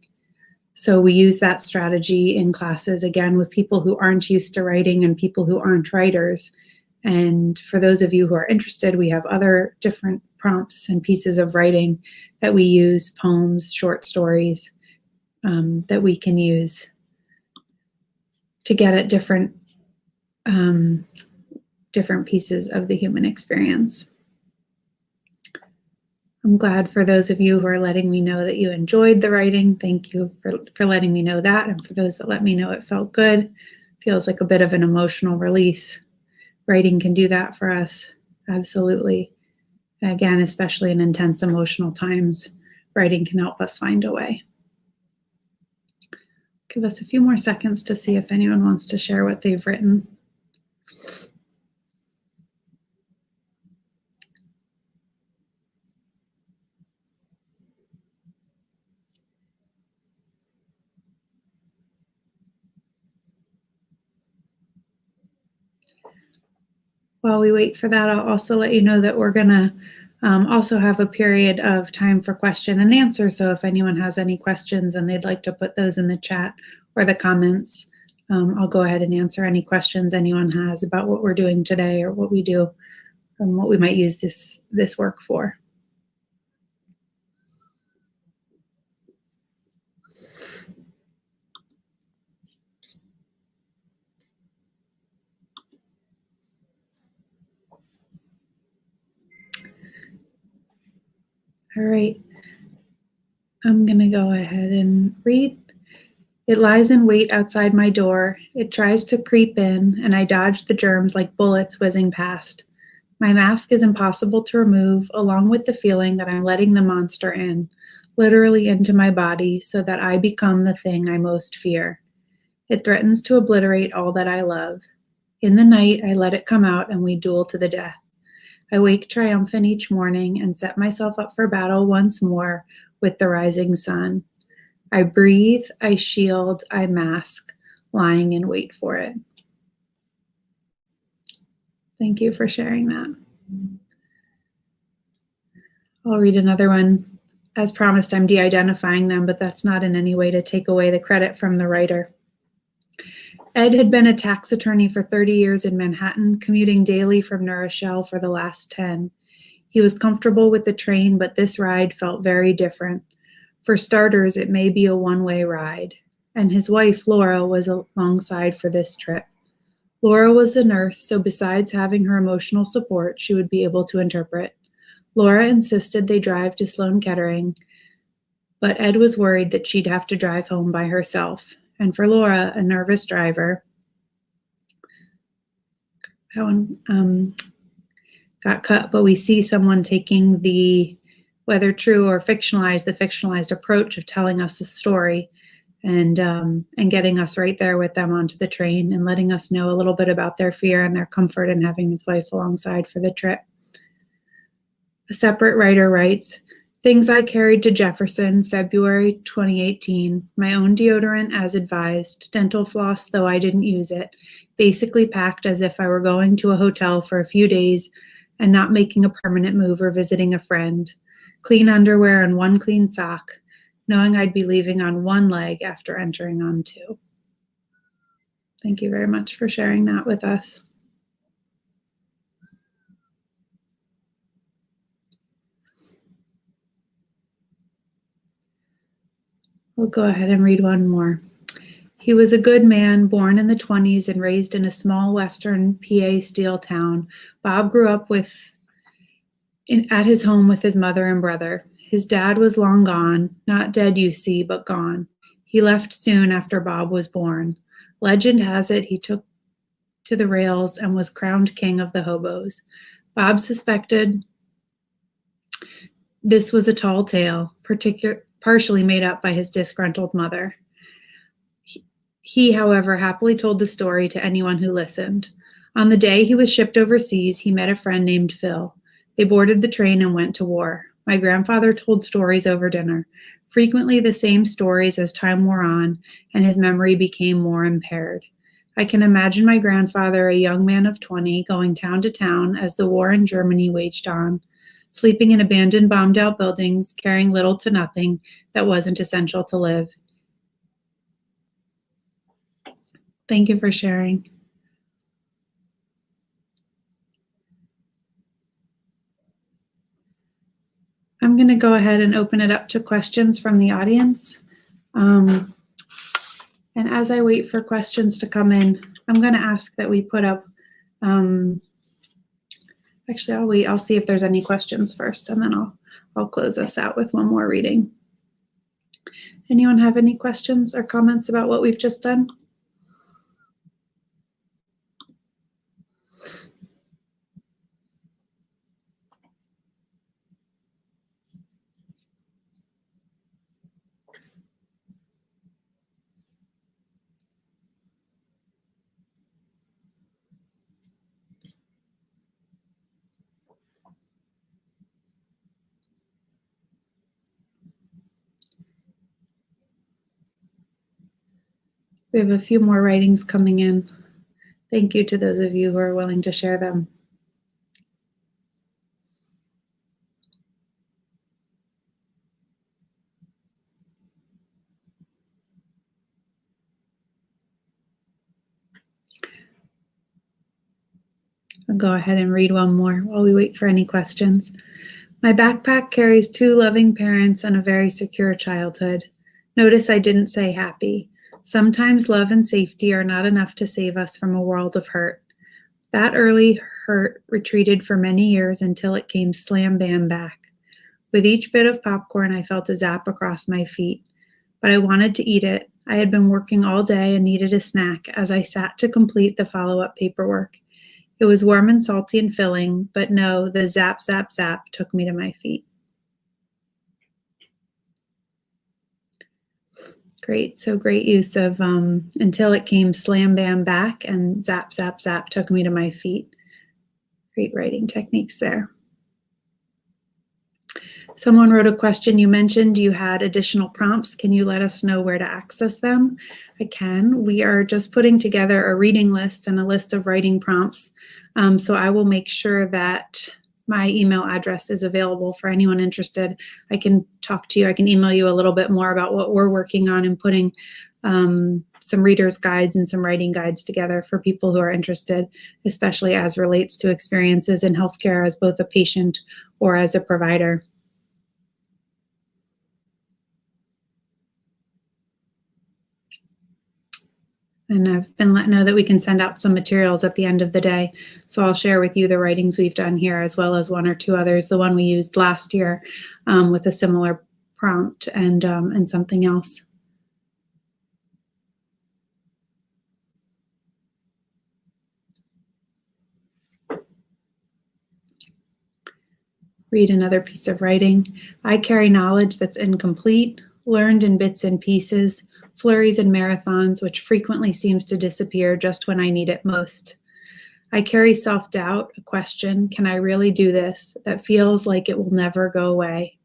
So we use that strategy in classes, again, with people who aren't used to writing and people who aren't writers. And for those of you who are interested, we have other different prompts and pieces of writing that we use, poems, short stories, that we can use to get at different pieces of the human experience. I'm glad for those of you who are letting me know that you enjoyed the writing. Thank you for letting me know that. And for those that let me know it felt good, feels like a bit of an emotional release. Writing can do that for us, absolutely. Again, especially in intense emotional times, writing can help us find a way. Give us a few more seconds to see if anyone wants to share what they've written. While we wait for that, I'll also let you know that we're going to also have a period of time for question and answer. So if anyone has any questions and they'd like to put those in the chat or the comments, I'll go ahead and answer any questions anyone has about what we're doing today or what we do and what we might use this work for. All right, I'm going to go ahead and read. It lies in wait outside my door. It tries to creep in, and I dodge the germs like bullets whizzing past. My mask is impossible to remove, along with the feeling that I'm letting the monster in, literally into my body, so that I become the thing I most fear. It threatens to obliterate all that I love. In the night, I let it come out, and we duel to the death. I wake triumphant each morning and set myself up for battle once more with the rising sun. I breathe, I shield, I mask, lying in wait for it. Thank you for sharing that. I'll read another one. As promised, I'm de-identifying them, but that's not in any way to take away the credit from the writer. Ed had been a tax attorney for 30 years in Manhattan, commuting daily from New Rochelle for the last 10. He was comfortable with the train, but this ride felt very different. For starters, it may be a one-way ride, and his wife, Laura, was alongside for this trip. Laura was a nurse, so besides having her emotional support, she would be able to interpret. Laura insisted they drive to Sloan Kettering, but Ed was worried that she'd have to drive home by herself. And for Laura, a nervous driver, that one got cut, but we see someone taking the, whether true or fictionalized, the fictionalized approach of telling us a story. and getting us right there with them onto the train and letting us know a little bit about their fear and their comfort in having his wife alongside for the trip. A separate writer writes, "Things I carried to Jefferson, February 2018. My own deodorant as advised, dental floss though I didn't use it, basically packed as if I were going to a hotel for a few days and not making a permanent move or visiting a friend. Clean underwear and one clean sock, knowing I'd be leaving on one leg after entering on two." Thank you very much for sharing that with us. We'll go ahead and read one more. "He was a good man, born in the 20s and raised in a small western PA steel town. Bob grew up at his home with his mother and brother. His dad was long gone, not dead you see, but gone. He left soon after Bob was born. Legend has it he took to the rails and was crowned king of the hobos. Bob suspected this was a tall tale, partially made up by his disgruntled mother. He, however, happily told the story to anyone who listened. On the day he was shipped overseas, he met a friend named Phil. They boarded the train and went to war. My grandfather told stories over dinner, frequently the same stories as time wore on, and his memory became more impaired. I can imagine my grandfather, a young man of 20, going town to town as the war in Germany waged on, sleeping in abandoned, bombed-out buildings, carrying little to nothing that wasn't essential to live. Thank you for sharing. I'm going to go ahead and open it up to questions from the audience. And as I wait for questions to come in, I'm going to ask that we put up, actually, I'll wait. I'll see if there's any questions first, and then I'll close us out with one more reading. Anyone have any questions or comments about what we've just done? We have a few more writings coming in. Thank you to those of you who are willing to share them. I'll go ahead and read one more while we wait for any questions. My backpack carries 2 loving parents and a very secure childhood. Notice I didn't say happy. Sometimes love and safety are not enough to save us from a world of hurt. That early hurt retreated for many years until it came slam bam back. With each bit of popcorn, I felt a zap across my feet, but I wanted to eat it. I had been working all day and needed a snack as I sat to complete the follow-up paperwork. It was warm and salty and filling, but no, the zap, zap, zap took me to my feet. Great, so great use of until it came slam bam back and zap, zap, zap took me to my feet. Great writing techniques there. Someone wrote a question. You mentioned you had additional prompts. Can you let us know where to access them? I can. We are just putting together a reading list and a list of writing prompts. So I will make sure that my email address is available for anyone interested. I can talk to you. I can email you a little bit more about what we're working on and putting some reader's guides and some writing guides together for people who are interested, especially as relates to experiences in healthcare as both a patient or as a provider. And I've been let know that we can send out some materials at the end of the day. So I'll share with you the writings we've done here, as well as 1 or 2 others. The one we used last year with a similar prompt and something else. Read another piece of writing. I carry knowledge that's incomplete, learned in bits and pieces, flurries and marathons, which frequently seems to disappear just when I need it most. I carry self-doubt, a question, can I really do this, that feels like it will never go away.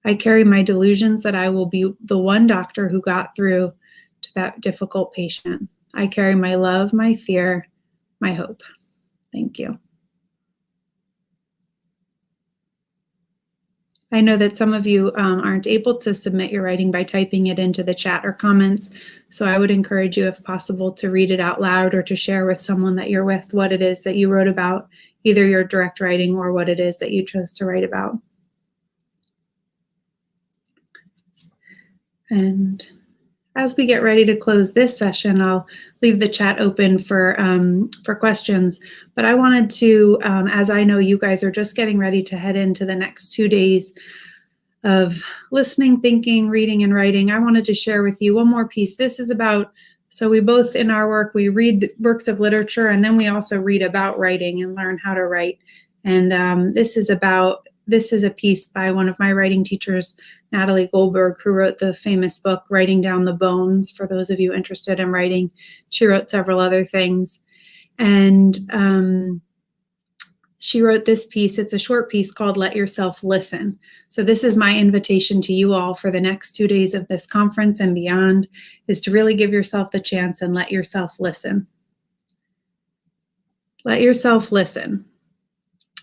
I carry my delusions that I will be the one doctor who got through to that difficult patient. I carry my love, my fear, my hope. Thank you. I know that some of you aren't able to submit your writing by typing it into the chat or comments, so I would encourage you, if possible, to read it out loud or to share with someone that you're with what it is that you wrote about, either your direct writing or what it is that you chose to write about. And as we get ready to close this session, I'll leave the chat open for questions. But I wanted to, as I know you guys are just getting ready to head into the next 2 days of listening, thinking, reading, and writing, I wanted to share with you one more piece. This is about, so we both in our work, we read works of literature, and then we also read about writing and learn how to write. And this is a piece by one of my writing teachers, Natalie Goldberg, who wrote the famous book, Writing Down the Bones, for those of you interested in writing. She wrote several other things. And she wrote this piece. It's a short piece called Let Yourself Listen. So this is my invitation to you all for the next 2 days of this conference and beyond, is to really give yourself the chance and let yourself listen. Let yourself listen.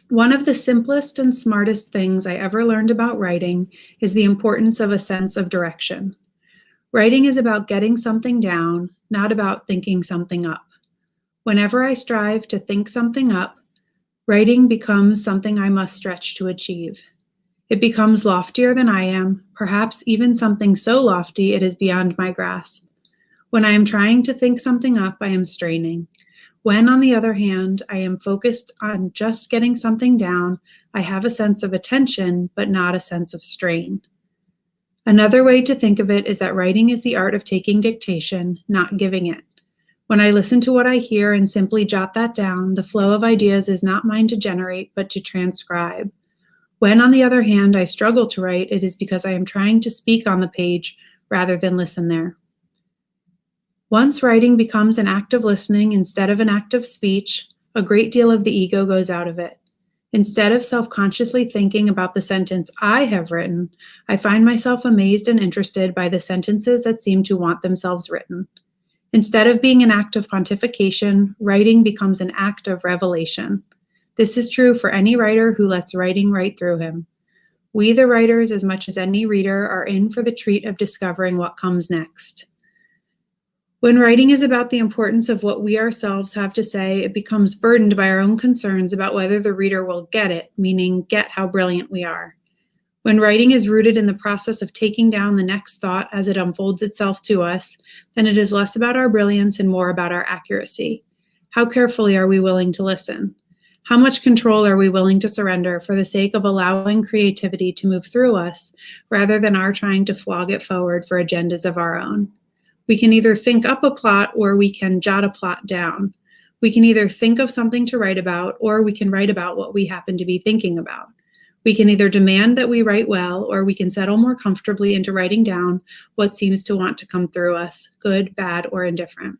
One of the simplest and smartest things I ever learned about writing is the importance of a sense of direction. Writing is about getting something down, not about thinking something up. Whenever I strive to think something up, writing becomes something I must stretch to achieve. It becomes loftier than I am, perhaps even something so lofty it is beyond my grasp. When I am trying to think something up, I am straining. When, on the other hand, I am focused on just getting something down, I have a sense of attention, but not a sense of strain. Another way to think of it is that writing is the art of taking dictation, not giving it. When I listen to what I hear and simply jot that down, the flow of ideas is not mine to generate, but to transcribe. When, on the other hand, I struggle to write, it is because I am trying to speak on the page rather than listen there. Once writing becomes an act of listening instead of an act of speech, a great deal of the ego goes out of it. Instead of self-consciously thinking about the sentence I have written, I find myself amazed and interested by the sentences that seem to want themselves written. Instead of being an act of pontification, writing becomes an act of revelation. This is true for any writer who lets writing write through him. We, the writers, as much as any reader, are in for the treat of discovering what comes next. When writing is about the importance of what we ourselves have to say, it becomes burdened by our own concerns about whether the reader will get it, meaning get how brilliant we are. When writing is rooted in the process of taking down the next thought as it unfolds itself to us, then it is less about our brilliance and more about our accuracy. How carefully are we willing to listen? How much control are we willing to surrender for the sake of allowing creativity to move through us, rather than our trying to flog it forward for agendas of our own? We can either think up a plot or we can jot a plot down. We can either think of something to write about or we can write about what we happen to be thinking about. We can either demand that we write well or we can settle more comfortably into writing down what seems to want to come through us, good, bad, or indifferent.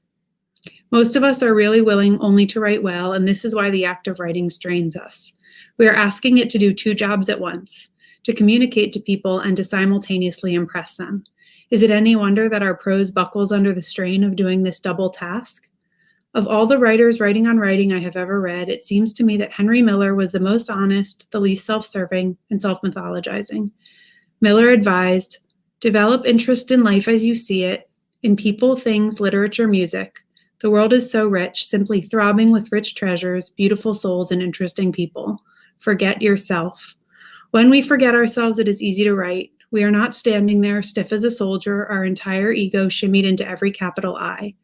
Most of us are really willing only to write well, and this is why the act of writing strains us. We are asking it to do 2 jobs at once, to communicate to people and to simultaneously impress them. Is it any wonder that our prose buckles under the strain of doing this double task? Of all the writers writing on writing I have ever read, it seems to me that Henry Miller was the most honest, the least self-serving, and self-mythologizing. Miller advised, develop interest in life as you see it, in people, things, literature, music. The world is so rich, simply throbbing with rich treasures, beautiful souls, and interesting people. Forget yourself. When we forget ourselves, it is easy to write. We are not standing there stiff as a soldier, our entire ego shimmied into every capital I.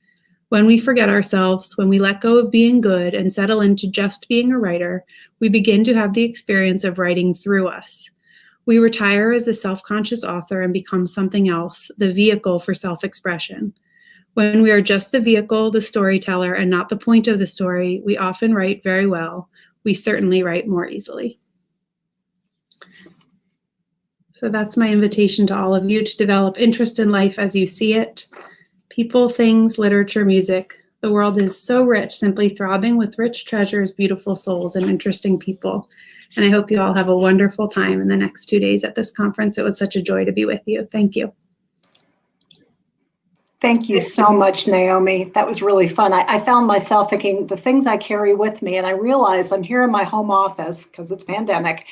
When we forget ourselves, when we let go of being good and settle into just being a writer, we begin to have the experience of writing through us. We retire as the self-conscious author and become something else, the vehicle for self-expression. When we are just the vehicle, the storyteller, and not the point of the story, we often write very well. We certainly write more easily. So that's my invitation to all of you to develop interest in life as you see it. People, things, literature, music. The world is so rich, simply throbbing with rich treasures, beautiful souls, and interesting people. And I hope you all have a wonderful time in the next 2 days at this conference. It was such a joy to be with you. Thank you. Thank you so much, Naomi. That was really fun. I found myself thinking the things I carry with me, and I realize I'm here in my home office because it's pandemic,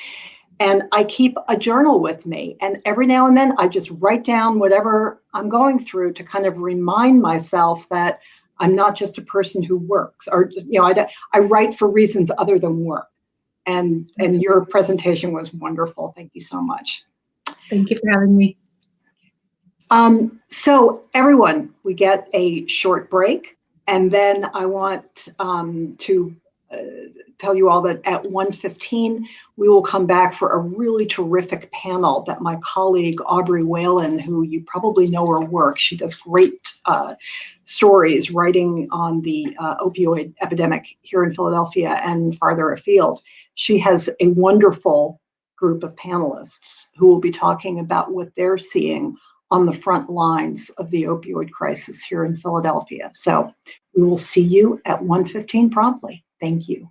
and I keep a journal with me. And every now and then I just write down whatever I'm going through to kind of remind myself that I'm not just a person who works, or, I write for reasons other than work. And your presentation was wonderful. Thank you so much. Thank you for having me. So everyone, we get a short break, and then I want to tell you all that at 1:15, we will come back for a really terrific panel that my colleague Aubrey Whalen, who you probably know her work, she does great stories writing on the opioid epidemic here in Philadelphia and farther afield. She has a wonderful group of panelists who will be talking about what they're seeing on the front lines of the opioid crisis here in Philadelphia. So we will see you at 1:15 promptly. Thank you.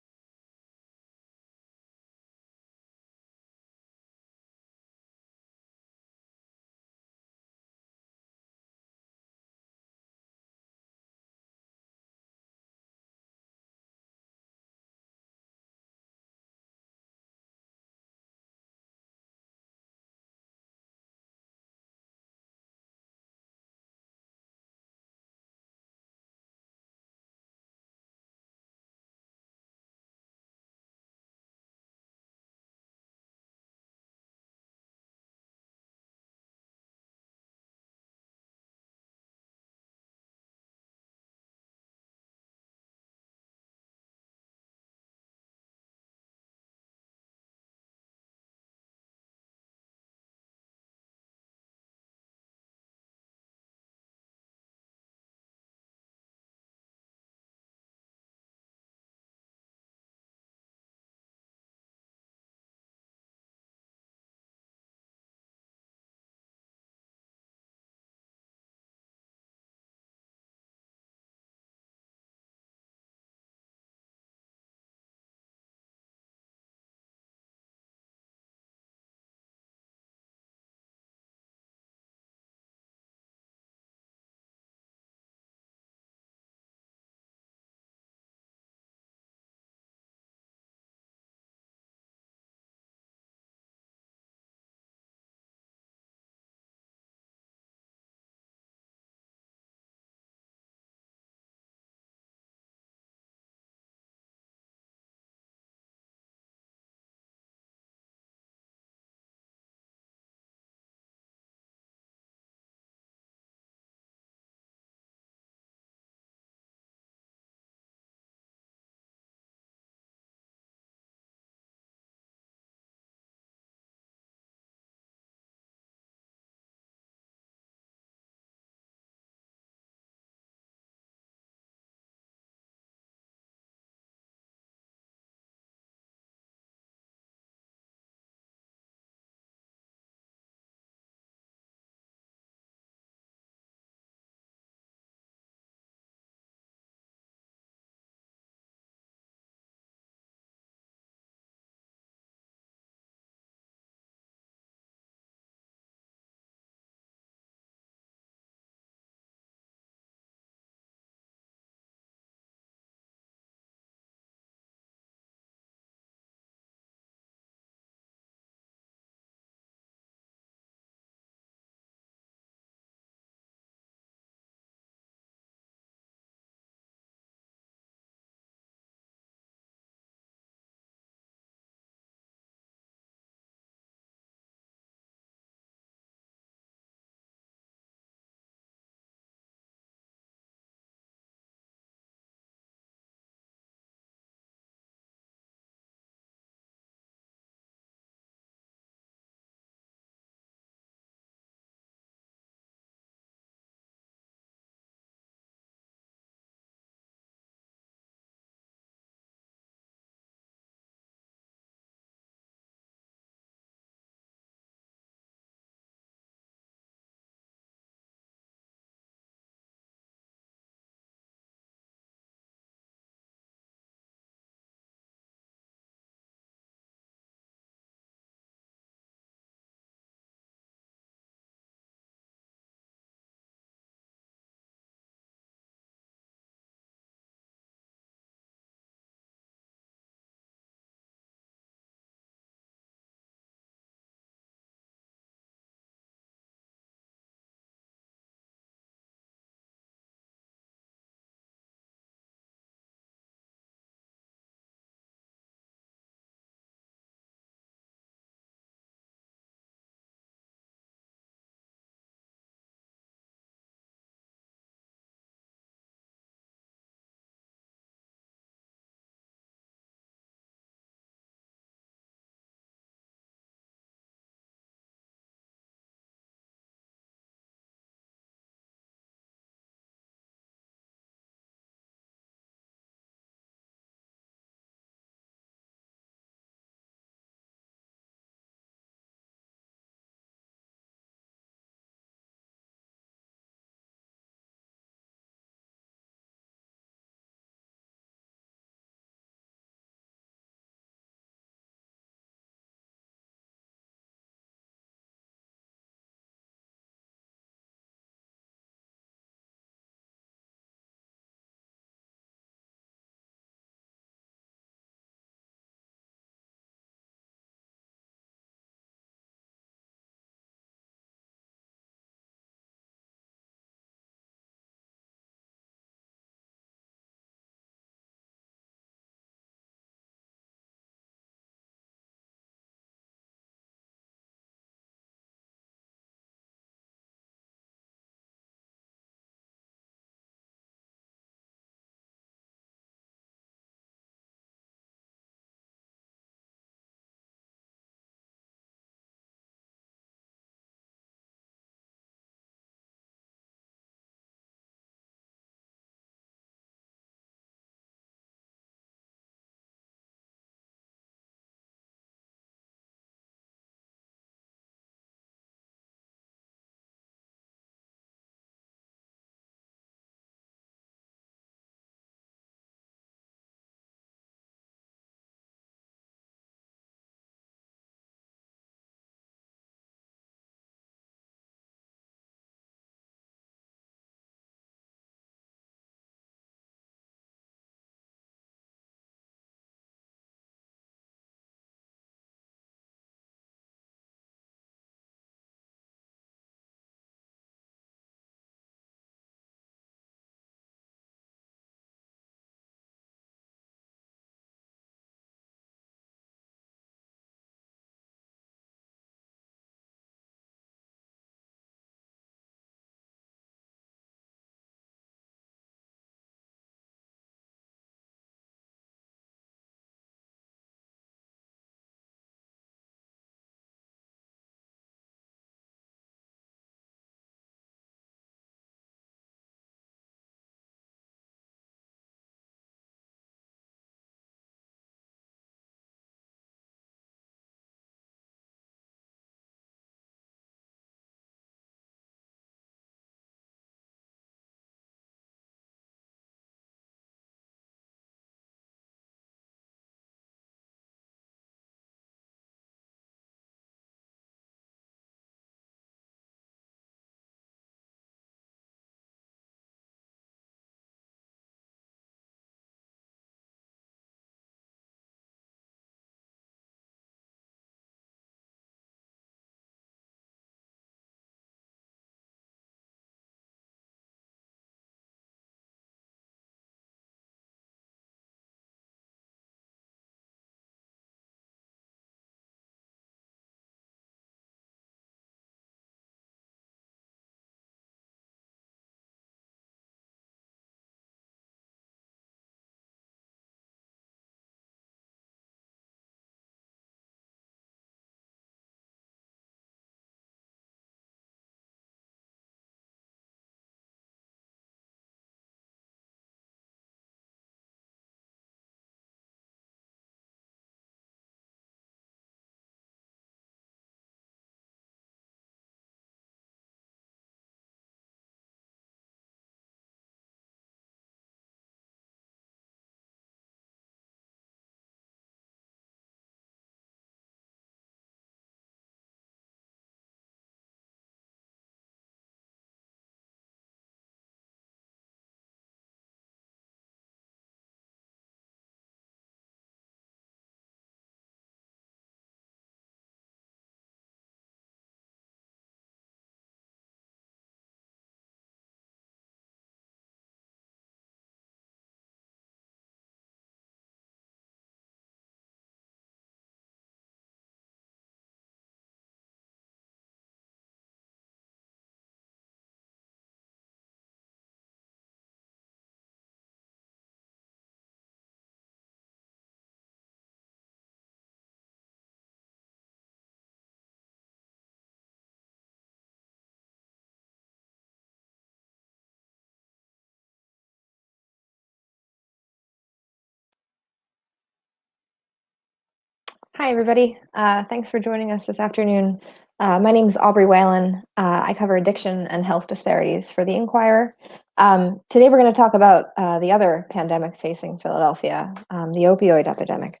Hi, everybody. Thanks for joining us this afternoon. My name is Aubrey Whalen. I cover addiction and health disparities for the Inquirer. Today, we're going to talk about the other pandemic facing Philadelphia, the opioid epidemic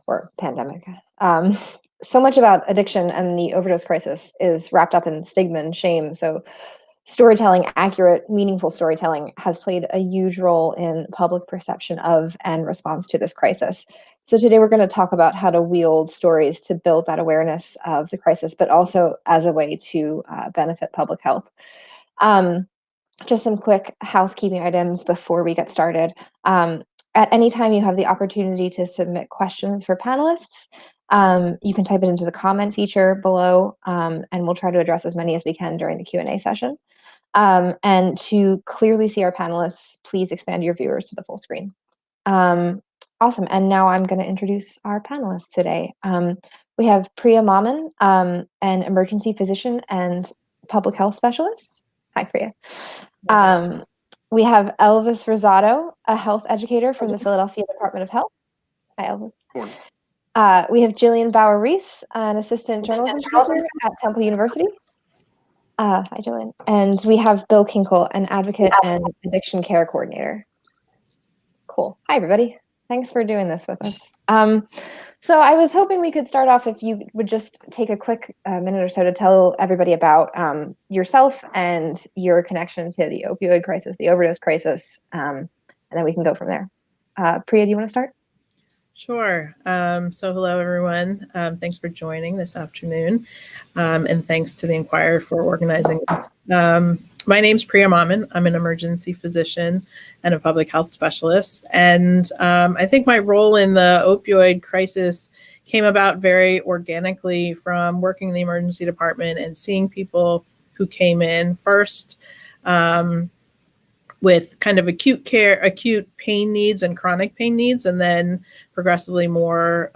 or pandemic. So much about addiction and the overdose crisis is wrapped up in stigma and shame. So storytelling, accurate, meaningful storytelling, has played a huge role in public perception of and response to this crisis. So today we're going to talk about how to wield stories to build that awareness of the crisis, but also as a way to benefit public health. Just some quick housekeeping items before we get started. At any time you have the opportunity to submit questions for panelists, you can type it into the comment feature below, and we'll try to address as many as we can during the Q&A session. And to clearly see our panelists, please expand your viewers to the full screen. Awesome, and now I'm going to introduce our panelists today. We have Priya Maman, an emergency physician and public health specialist. Hi, Priya. We have Elvis Rosado, a health educator from the Philadelphia Department of Health. Hi, Elvis. We have Jillian Bauer-Reese, an assistant journalism professor at Temple University. Hi, Jillian. And we have Bill Kinkle, an advocate and addiction care coordinator. Cool. Hi, everybody. Thanks for doing this with us. So I was hoping we could start off if you would just take a quick minute or so to tell everybody about yourself and your connection to the opioid crisis, the overdose crisis, and then we can go from there. Priya, do you want to start? Sure. So hello, everyone. Thanks for joining this afternoon. And thanks to the Inquirer for organizing this. My name's Priya Maman. I'm an emergency physician and a public health specialist. And I think my role in the opioid crisis came about very organically from working in the emergency department and seeing people who came in first with kind of acute pain needs and chronic pain needs, and then progressively more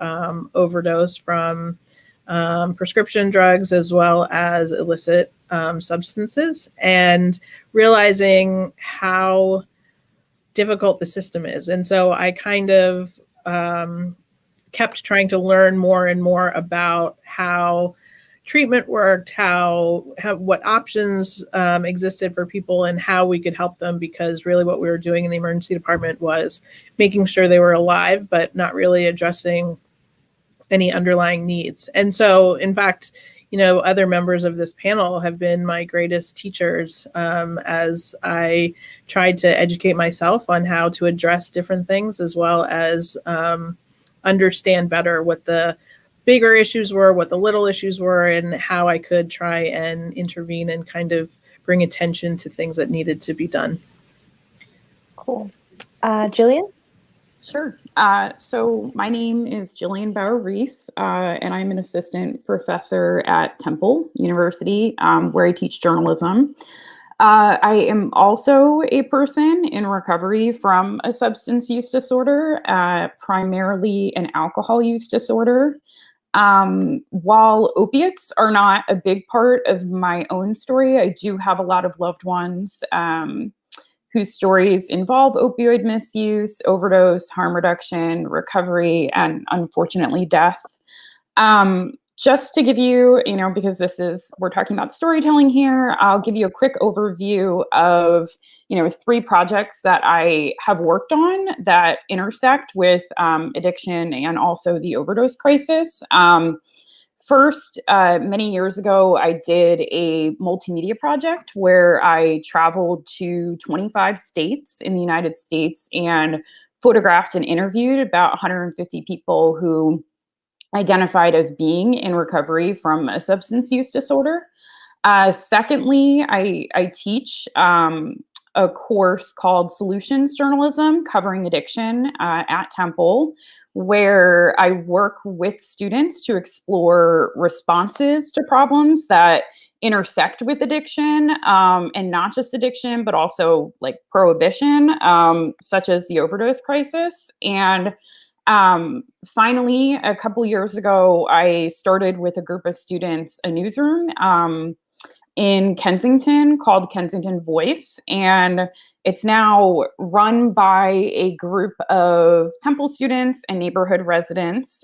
overdose from prescription drugs as well as illicit substances, and realizing how difficult the system is. And so I kind of kept trying to learn more and more about how treatment worked, what options existed for people and how we could help them, because really what we were doing in the emergency department was making sure they were alive, but not really addressing any underlying needs. And so, in fact, other members of this panel have been my greatest teachers as I tried to educate myself on how to address different things, as well as understand better what the bigger issues were, what the little issues were, and how I could try and intervene and kind of bring attention to things that needed to be done. Cool. Jillian? Sure. So my name is Jillian Bauer-Reese, and I'm an assistant professor at Temple University, where I teach journalism. I am also a person in recovery from a substance use disorder, primarily an alcohol use disorder. While opiates are not a big part of my own story, I do have a lot of loved ones whose stories involve opioid misuse, overdose, harm reduction, recovery, and unfortunately death. Just to give you, because we're talking about storytelling here, I'll give you a quick overview of, 3 projects that I have worked on that intersect with addiction and also the overdose crisis. First, many years ago, I did a multimedia project where I traveled to 25 states in the United States and photographed and interviewed about 150 people who identified as being in recovery from a substance use disorder. Secondly, I teach a course called Solutions Journalism covering addiction at Temple, where I work with students to explore responses to problems that intersect with addiction, and not just addiction, but also like prohibition, such as the overdose crisis. And finally, a couple years ago, I started with a group of students a newsroom in Kensington called Kensington Voice. And it's now run by a group of Temple students and neighborhood residents.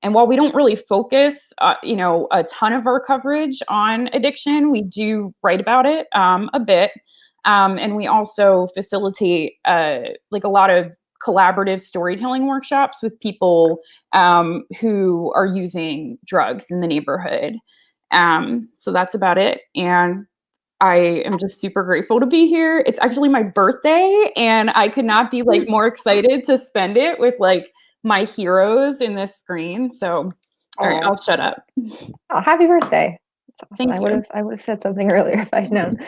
And while we don't really focus, a ton of our coverage on addiction, we do write about it a bit. And we also facilitate like a lot of collaborative storytelling workshops with people who are using drugs in the neighborhood. So that's about it. And I am just super grateful to be here. It's actually my birthday, and I could not be like more excited to spend it with like my heroes in this screen. So, all right, I'll shut up. Oh, happy birthday. That's awesome. Thank you. I would have said something earlier if I'd known.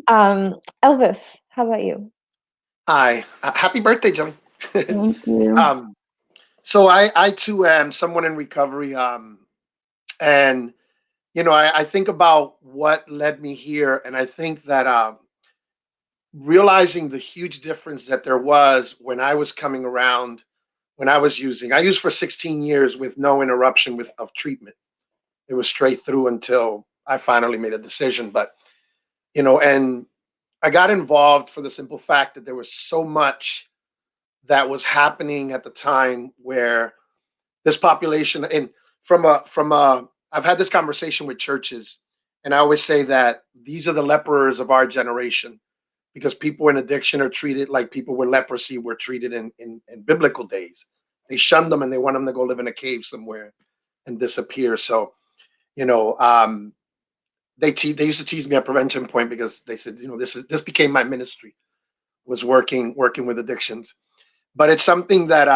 Elvis, how about you? Hi, happy birthday, Jillian. Thank you. So I too am someone in recovery, and I think about what led me here, and I think that realizing the huge difference that there was when I was coming around, when I used for 16 years with no interruption of treatment. It was straight through until I finally made a decision. But and I got involved for the simple fact that there was so much that was happening at the time where this population, and I've had this conversation with churches, and I always say that these are the leperers of our generation, because people in addiction are treated like people with leprosy were treated in biblical days. They shunned them and they want them to go live in a cave somewhere and disappear. So they used to tease me at Prevention Point because they said, this became my ministry, was working with addictions. But it's something that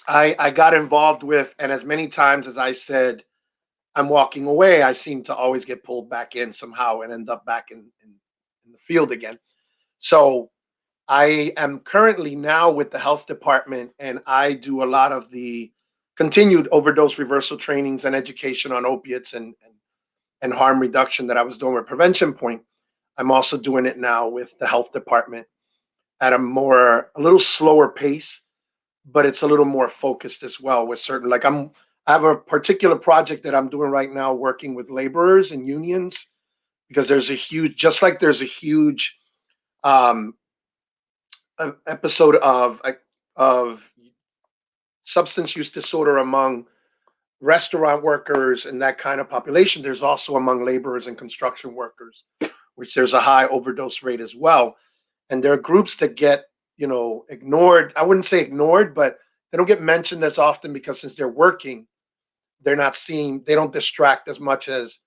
I got involved with, and as many times as I said I'm walking away, I seem to always get pulled back in somehow and end up back in the field again. So I am currently now with the health department, and I do a lot of the continued overdose reversal trainings and education on opiates and harm reduction that I was doing with Prevention Point. I'm also doing it now with the health department at a little slower pace, but it's a little more focused as well with certain, like I have a particular project that I'm doing right now working with laborers and unions, because there's a huge episode of substance use disorder among restaurant workers and that kind of population. There's also among laborers and construction workers, which there's a high overdose rate as well. And there are groups that get, ignored. I wouldn't say ignored, but they don't get mentioned as often because since they're working, they're not seen. They don't distract as much as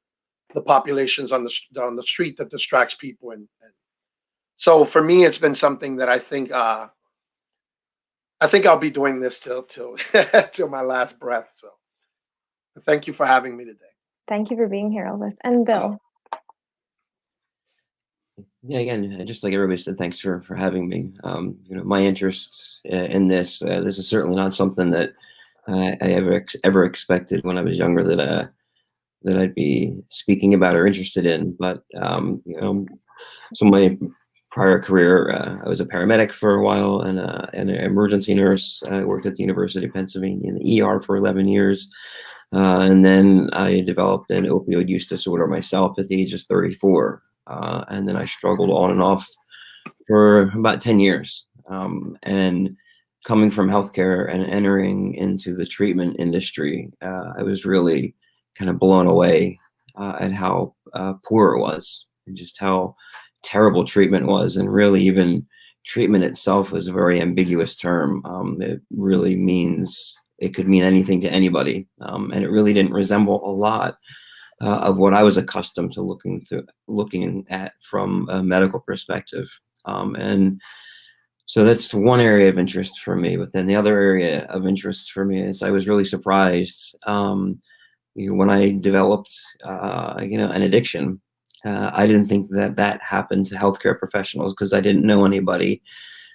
the populations on the street that distracts people. And so for me, it's been something that I think I'll be doing this till till my last breath. So thank you for having me today. Thank you for being here, Elvis. And Bill. Yeah, again, just like everybody said, thanks for having me. My interest in this is certainly not something that I ever expected when I was younger that I'd be speaking about or interested in. But so my prior career, I was a paramedic for a while and an emergency nurse. I worked at the University of Pennsylvania in the ER for 11 years. And then I developed an opioid use disorder myself at the age of 34. And then I struggled on and off for about 10 years. And coming from healthcare and entering into the treatment industry, I was really kind of blown away at how poor it was and just how terrible treatment was. And really even treatment itself was a very ambiguous term. It really it could mean anything to anybody. And it really didn't resemble a lot of what I was accustomed to looking at from a medical perspective. And so that's one area of interest for me. But then the other area of interest for me is I was really surprised when I developed an addiction. I didn't think that happened to healthcare professionals because I didn't know anybody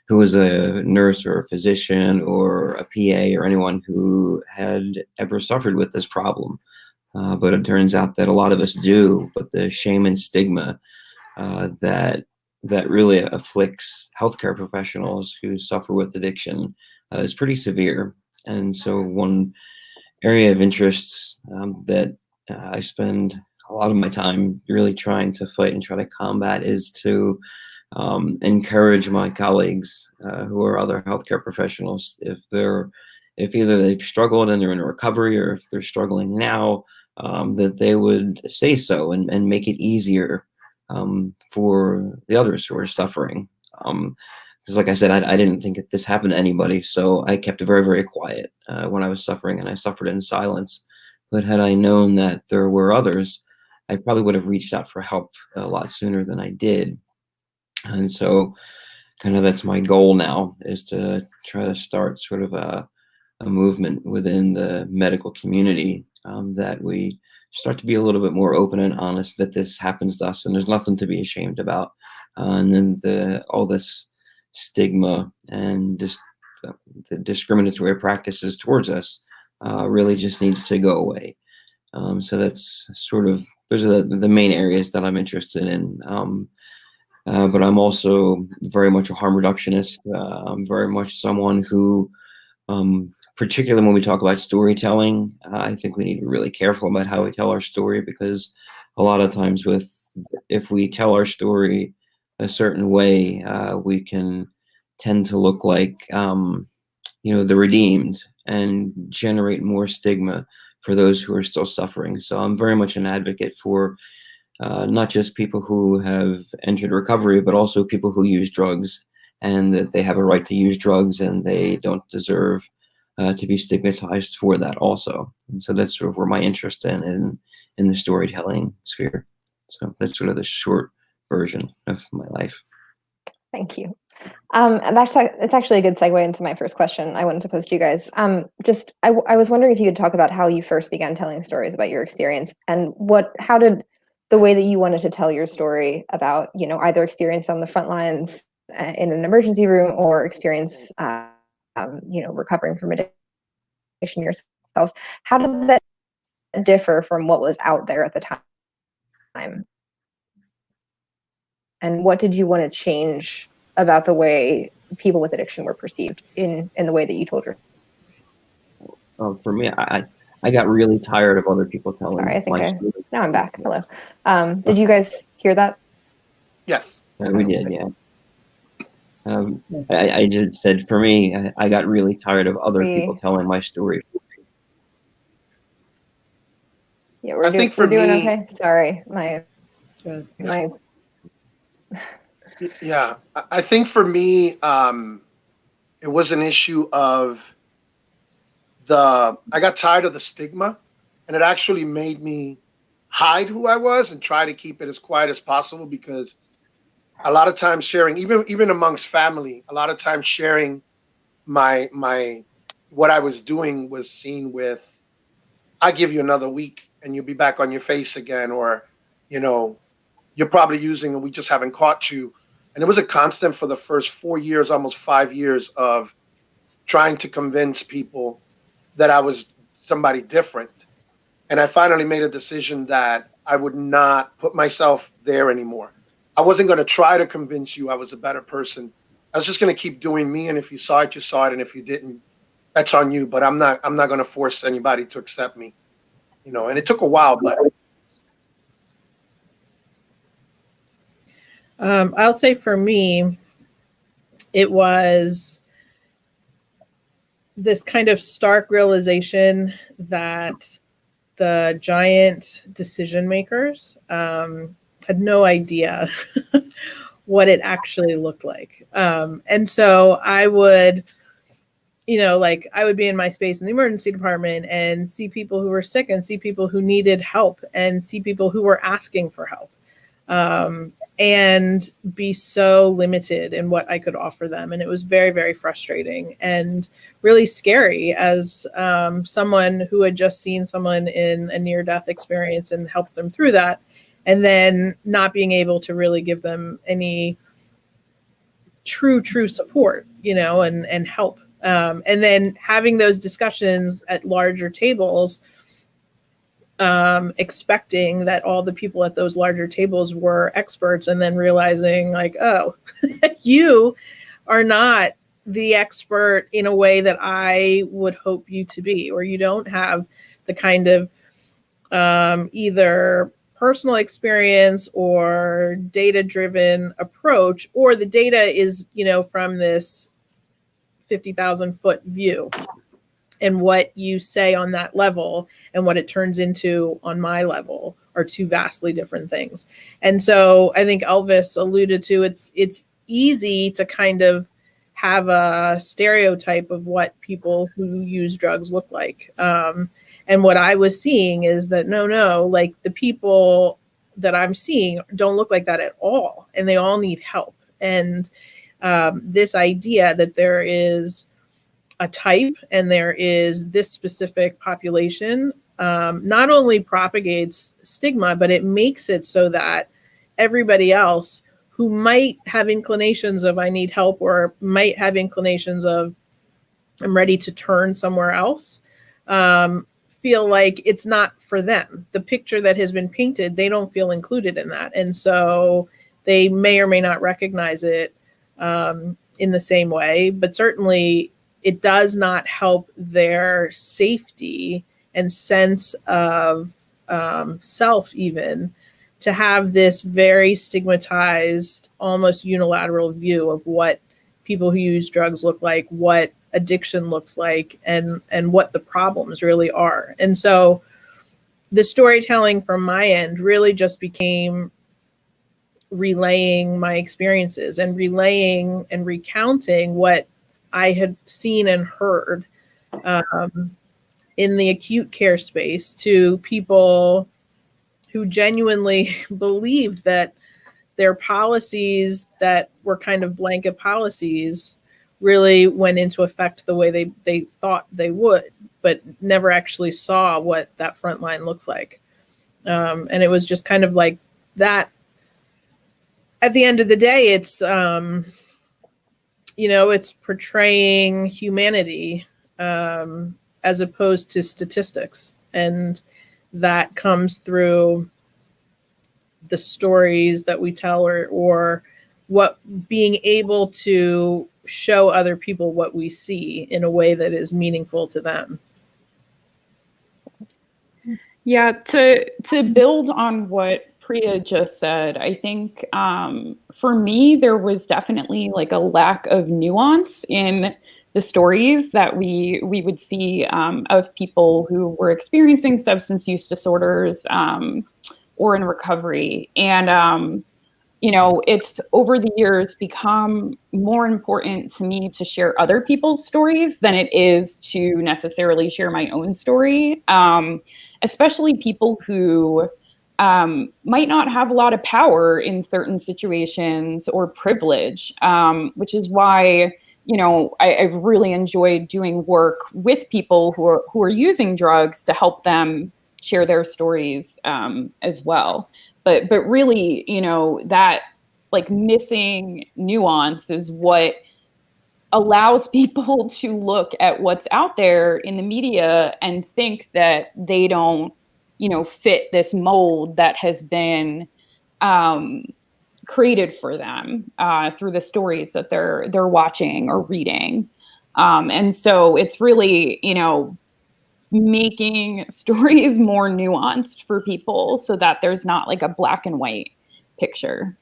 who was a nurse or a physician or a PA or anyone who had ever suffered with this problem. But it turns out that a lot of us do, but the shame and stigma that really afflicts healthcare professionals who suffer with addiction is pretty severe. And so one area of interest that I spend a lot of my time really trying to fight and try to combat is to encourage my colleagues who are other healthcare professionals, if they're if either they've struggled and they're in recovery, or if they're struggling now, that they would say so and make it easier for the others who are suffering. Because like I said, I didn't think that this happened to anybody, so I kept it very, very quiet when I was suffering, and I suffered in silence. But had I known that there were others, I probably would have reached out for help a lot sooner than I did. And so kind of that's my goal now, is to try to start sort of a movement within the medical community, that we start to be a little bit more open and honest that this happens to us and there's nothing to be ashamed about. And then all this stigma and just the discriminatory practices towards us really just needs to go away. So that's sort of, those are the main areas that I'm interested in. But I'm also very much a harm reductionist. I'm very much someone who, particularly when we talk about storytelling, I think we need to be really careful about how we tell our story, because a lot of times if we tell our story a certain way, we can tend to look like, the redeemed, and generate more stigma for those who are still suffering. So I'm very much an advocate for not just people who have entered recovery, but also people who use drugs, and that they have a right to use drugs and they don't deserve to be stigmatized for that also. And so that's sort of where my interest in the storytelling sphere. So that's sort of the short version of my life. Thank you. And it's actually a good segue into my first question I wanted to pose to you guys. I was wondering if you could talk about how you first began telling stories about your experience, and how did the way that you wanted to tell your story about, either experience on the front lines in an emergency room, or experience, recovering from addiction yourselves. How did that differ from what was out there at the time? And what did you want to change about the way people with addiction were perceived in the way that you told your? For me, I got really tired of other people telling. Sorry, I think now I'm back. Hello. Did you guys hear that? Yes. We did, yeah. I just said, for me, I got really tired of other people telling my story. Yeah, we're doing okay. Sorry, my. Yeah, I think for me, it was an issue of I got tired of the stigma, and it actually made me hide who I was and try to keep it as quiet as possible, because a lot of times sharing, even amongst family, a lot of times sharing my what I was doing was seen with, I give you another week and you'll be back on your face again, or you're probably using and we just haven't caught you. And it was a constant for the first 4 years, almost 5 years, of trying to convince people that I was somebody different. And I finally made a decision that I would not put myself there anymore. I wasn't going to try to convince you I was a better person. I was just going to keep doing me. And if you saw it, you saw it. And if you didn't, that's on you. But I'm not going to force anybody to accept me, and it took a while, but. I'll say for me, it was this kind of stark realization that the giant decision makers had no idea what it actually looked like. And so I would, I would be in my space in the emergency department and see people who were sick and see people who needed help and see people who were asking for help. And be so limited in what I could offer them. And it was very, very frustrating and really scary as someone who had just seen someone in a near-death experience and helped them through that, and then not being able to really give them any true support, and help. And then having those discussions at larger tables, expecting that all the people at those larger tables were experts, and then realizing like, oh, you are not the expert in a way that I would hope you to be, or you don't have the kind of either personal experience or data-driven approach, or the data is, from this 50,000 foot view. and what you say on that level and what it turns into on my level are two vastly different things. And so I think Elvis alluded to, it's easy to kind of have a stereotype of what people who use drugs look like. And what I was seeing is that no, like the people that I'm seeing don't look like that at all, and they all need help. And this idea that there is a type and there is this specific population not only propagates stigma, but it makes it so that everybody else who might have inclinations of I need help, or might have inclinations of I'm ready to turn somewhere else, feel like it's not for them. The picture that has been painted, they don't feel included in that. And so they may or may not recognize it in the same way, but certainly it does not help their safety and sense of self, even, to have this very stigmatized, almost unilateral view of what people who use drugs look like, what addiction looks like, and what the problems really are. And so the storytelling from my end really just became relaying my experiences and relaying and recounting what I had seen and heard in the acute care space to people who genuinely believed that their policies that were kind of blanket policies really went into effect the way they thought they would, but never actually saw what that front line looks like. And it was just kind of like that. At the end of the day, it's, it's portraying humanity as opposed to statistics. And that comes through the stories that we tell, or what being able to show other people what we see in a way that is meaningful to them. Yeah, to build on what Priya just said, I think for me, there was definitely like a lack of nuance in the stories that we would see of people who were experiencing substance use disorders or in recovery. And it's over the years become more important to me to share other people's stories than it is to necessarily share my own story, especially people who might not have a lot of power in certain situations or privilege, which is why I've really enjoyed doing work with people who are using drugs to help them share their stories as well. But really, that like missing nuance is what allows people to look at what's out there in the media and think that they don't, fit this mold that has been created for them through the stories that they're watching or reading. And so it's really, making stories more nuanced for people so that there's not like a black and white picture.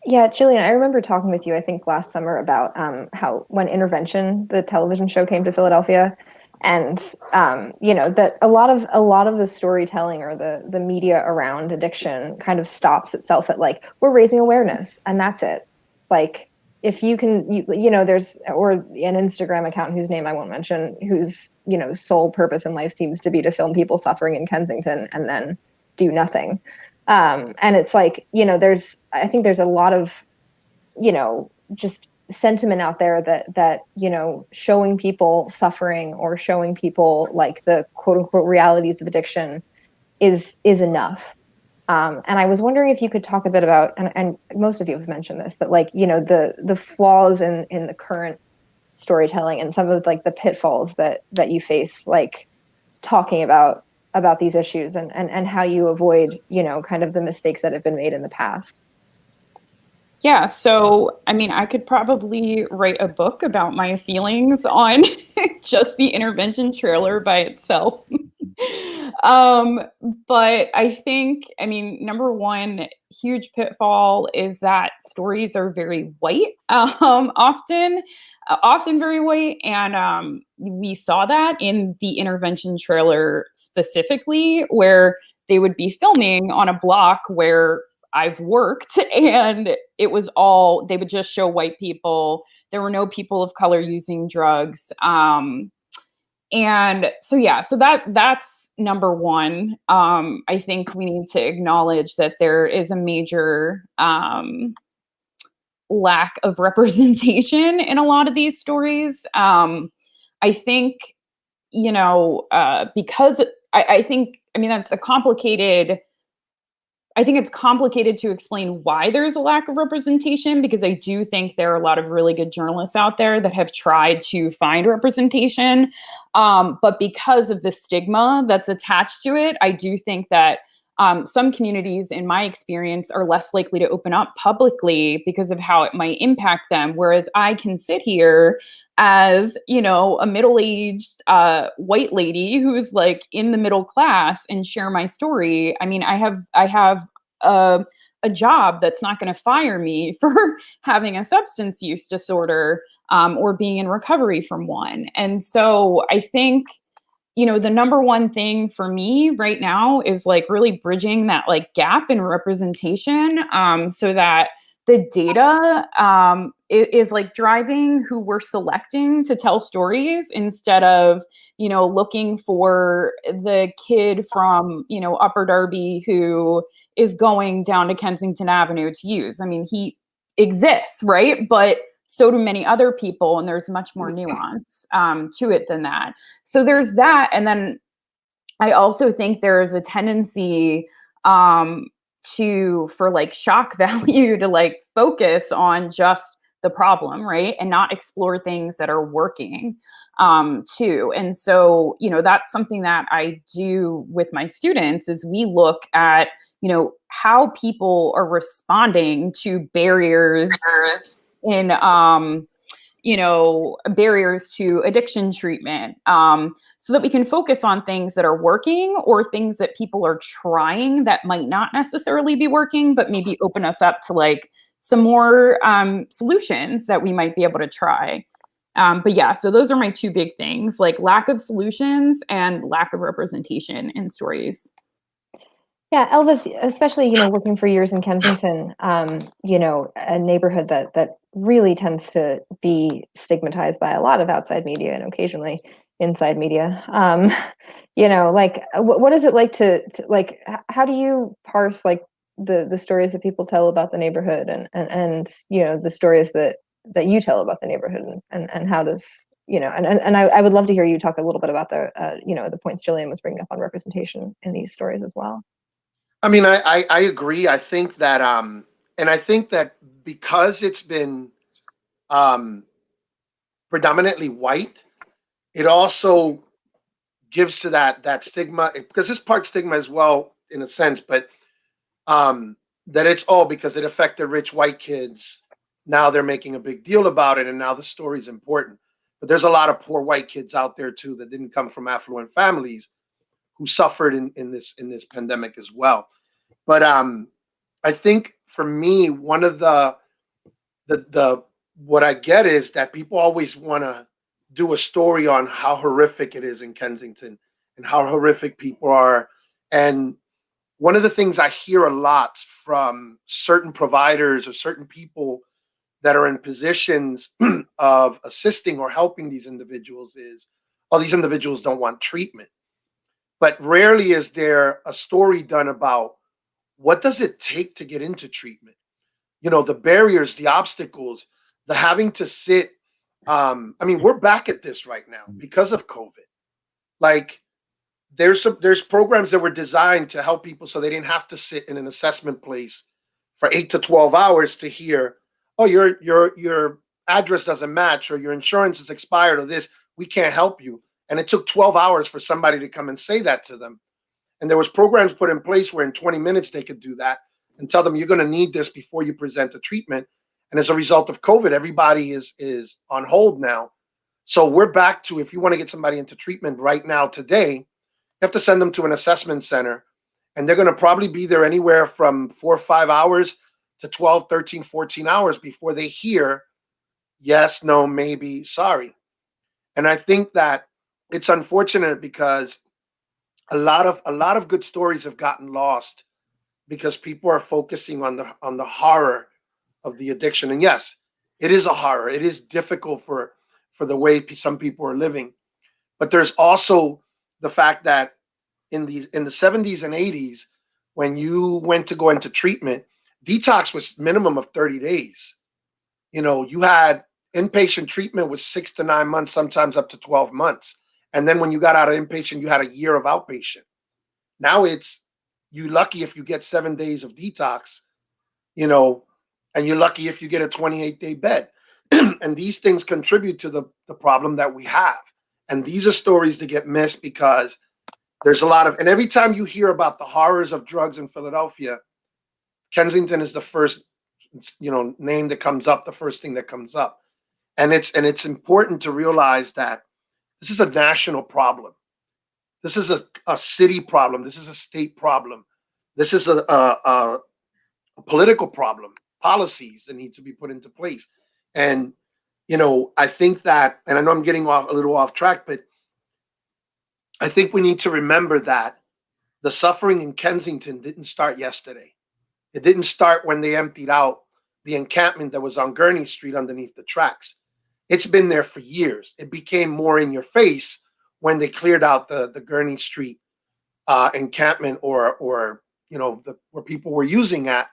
Yeah, Jillian, I remember talking with you, I think last summer, about how when Intervention, the television show, came to Philadelphia, and that a lot of the storytelling or the media around addiction kind of stops itself at like, we're raising awareness and that's it. Like, if you can, there's or an Instagram account whose name I won't mention, whose sole purpose in life seems to be to film people suffering in Kensington and then do nothing. And it's like, I think there's a lot of, just sentiment out there that showing people suffering or showing people like the quote unquote realities of addiction is enough. And I was wondering if you could talk a bit about, and most of you have mentioned this, that like, the flaws in the current storytelling and some of like the pitfalls that you face, like talking about these issues and how you avoid, kind of the mistakes that have been made in the past. Yeah, so I mean, I could probably write a book about my feelings on just the intervention trailer by itself. um, but I think, I mean, number one huge pitfall is that stories are very white, often very white, and we saw that in the intervention trailer specifically, where they would be filming on a block where I've worked, and it was all, they would just show white people. There were no people of color using drugs. And so, yeah, so that's number one. I think we need to acknowledge that there is a major lack of representation in a lot of these stories. I think, because I think, I mean, that's a complicated, I think it's complicated to explain why there's a lack of representation, because I do think there are a lot of really good journalists out there that have tried to find representation. But because of the stigma that's attached to it, I do think that some communities, in my experience, are less likely to open up publicly because of how it might impact them. Whereas I can sit here as, a middle-aged white lady who's like in the middle class and share my story. I mean, I have a job that's not going to fire me for having a substance use disorder, or being in recovery from one. And so I think, the number one thing for me right now is like really bridging that like gap in representation, so that the data is like driving who we're selecting to tell stories, instead of, looking for the kid from, Upper Darby who is going down to Kensington Avenue to use. I mean, he exists, right? But so do many other people, and there's much more nuance to it than that. So there's that. And then I also think there is a tendency for like shock value to like focus on just the problem, right? And not explore things that are working too. And so, that's something that I do with my students, is we look at, how people are responding to barriers in barriers to addiction treatment, so that we can focus on things that are working, or things that people are trying that might not necessarily be working, but maybe open us up to like some more solutions that we might be able to try. But yeah, so those are my two big things, like lack of solutions and lack of representation in stories. Yeah, Elvis, especially, working for years in Kensington, a neighborhood that really tends to be stigmatized by a lot of outside media and occasionally inside media. Like, what is it like to like, how do you parse like the stories that people tell about the neighborhood, and the stories that you tell about the neighborhood, and how does, and I would love to hear you talk a little bit about the points Jillian was bringing up on representation in these stories as well. I mean, I agree. I think that and I think that because it's been predominantly white, it also gives to that stigma, because it's part stigma as well in a sense, but that it's all because it affected rich white kids. Now they're making a big deal about it, and now the story's important. But there's a lot of poor white kids out there too that didn't come from affluent families who suffered in this pandemic as well. But I think for me, one of the what I get is that people always want to do a story on how horrific it is in Kensington and how horrific people are. And one of the things I hear a lot from certain providers or certain people that are in positions of assisting or helping these individuals is, oh, these individuals don't want treatment. But rarely is there a story done about what does it take to get into treatment? The barriers, the obstacles, the having to sit. I mean, we're back at this right now because of COVID. Like, there's programs that were designed to help people so they didn't have to sit in an assessment place for 8 to 12 hours to hear, oh, your address doesn't match, or your insurance is expired, or this, we can't help you. And it took 12 hours for somebody to come and say that to them. And there was programs put in place where in 20 minutes they could do that. and tell them you're going to need this before you present a treatment. And as a result of COVID, everybody is on hold now. So we're back to, if you want to get somebody into treatment right now today, you have to send them to an assessment center, and they're going to probably be there anywhere from 4 or 5 hours to 12, 13, 14 hours before they hear yes, no, maybe, sorry. And I think that it's unfortunate because a lot of good stories have gotten lost because people are focusing on the horror of the addiction. And yes, it is a horror. It is difficult for the way some people are living. But there's also the fact that in the 70s and 80s, when you went to go into treatment, detox was minimum of 30 days. You had inpatient treatment was 6 to 9 months, sometimes up to 12 months. And then when you got out of inpatient, you had a year of outpatient. Now it's you lucky if you get 7 days of detox, and you're lucky if you get a 28-day bed. And these things contribute to the problem that we have. And these are stories that get missed because there's a lot of, and every time you hear about the horrors of drugs in Philadelphia, Kensington is the first, name that comes up, the first thing that comes up. And it's important to realize that this is a national problem. This is a city problem. This is a state problem. This is a political problem, policies that need to be put into place. And, I think that, and I know I'm getting a little off track, but I think we need to remember that the suffering in Kensington didn't start yesterday. It didn't start when they emptied out the encampment that was on Gurney Street underneath the tracks. It's been there for years. It became more in your face when they cleared out the Gurney Street encampment or where people were using at,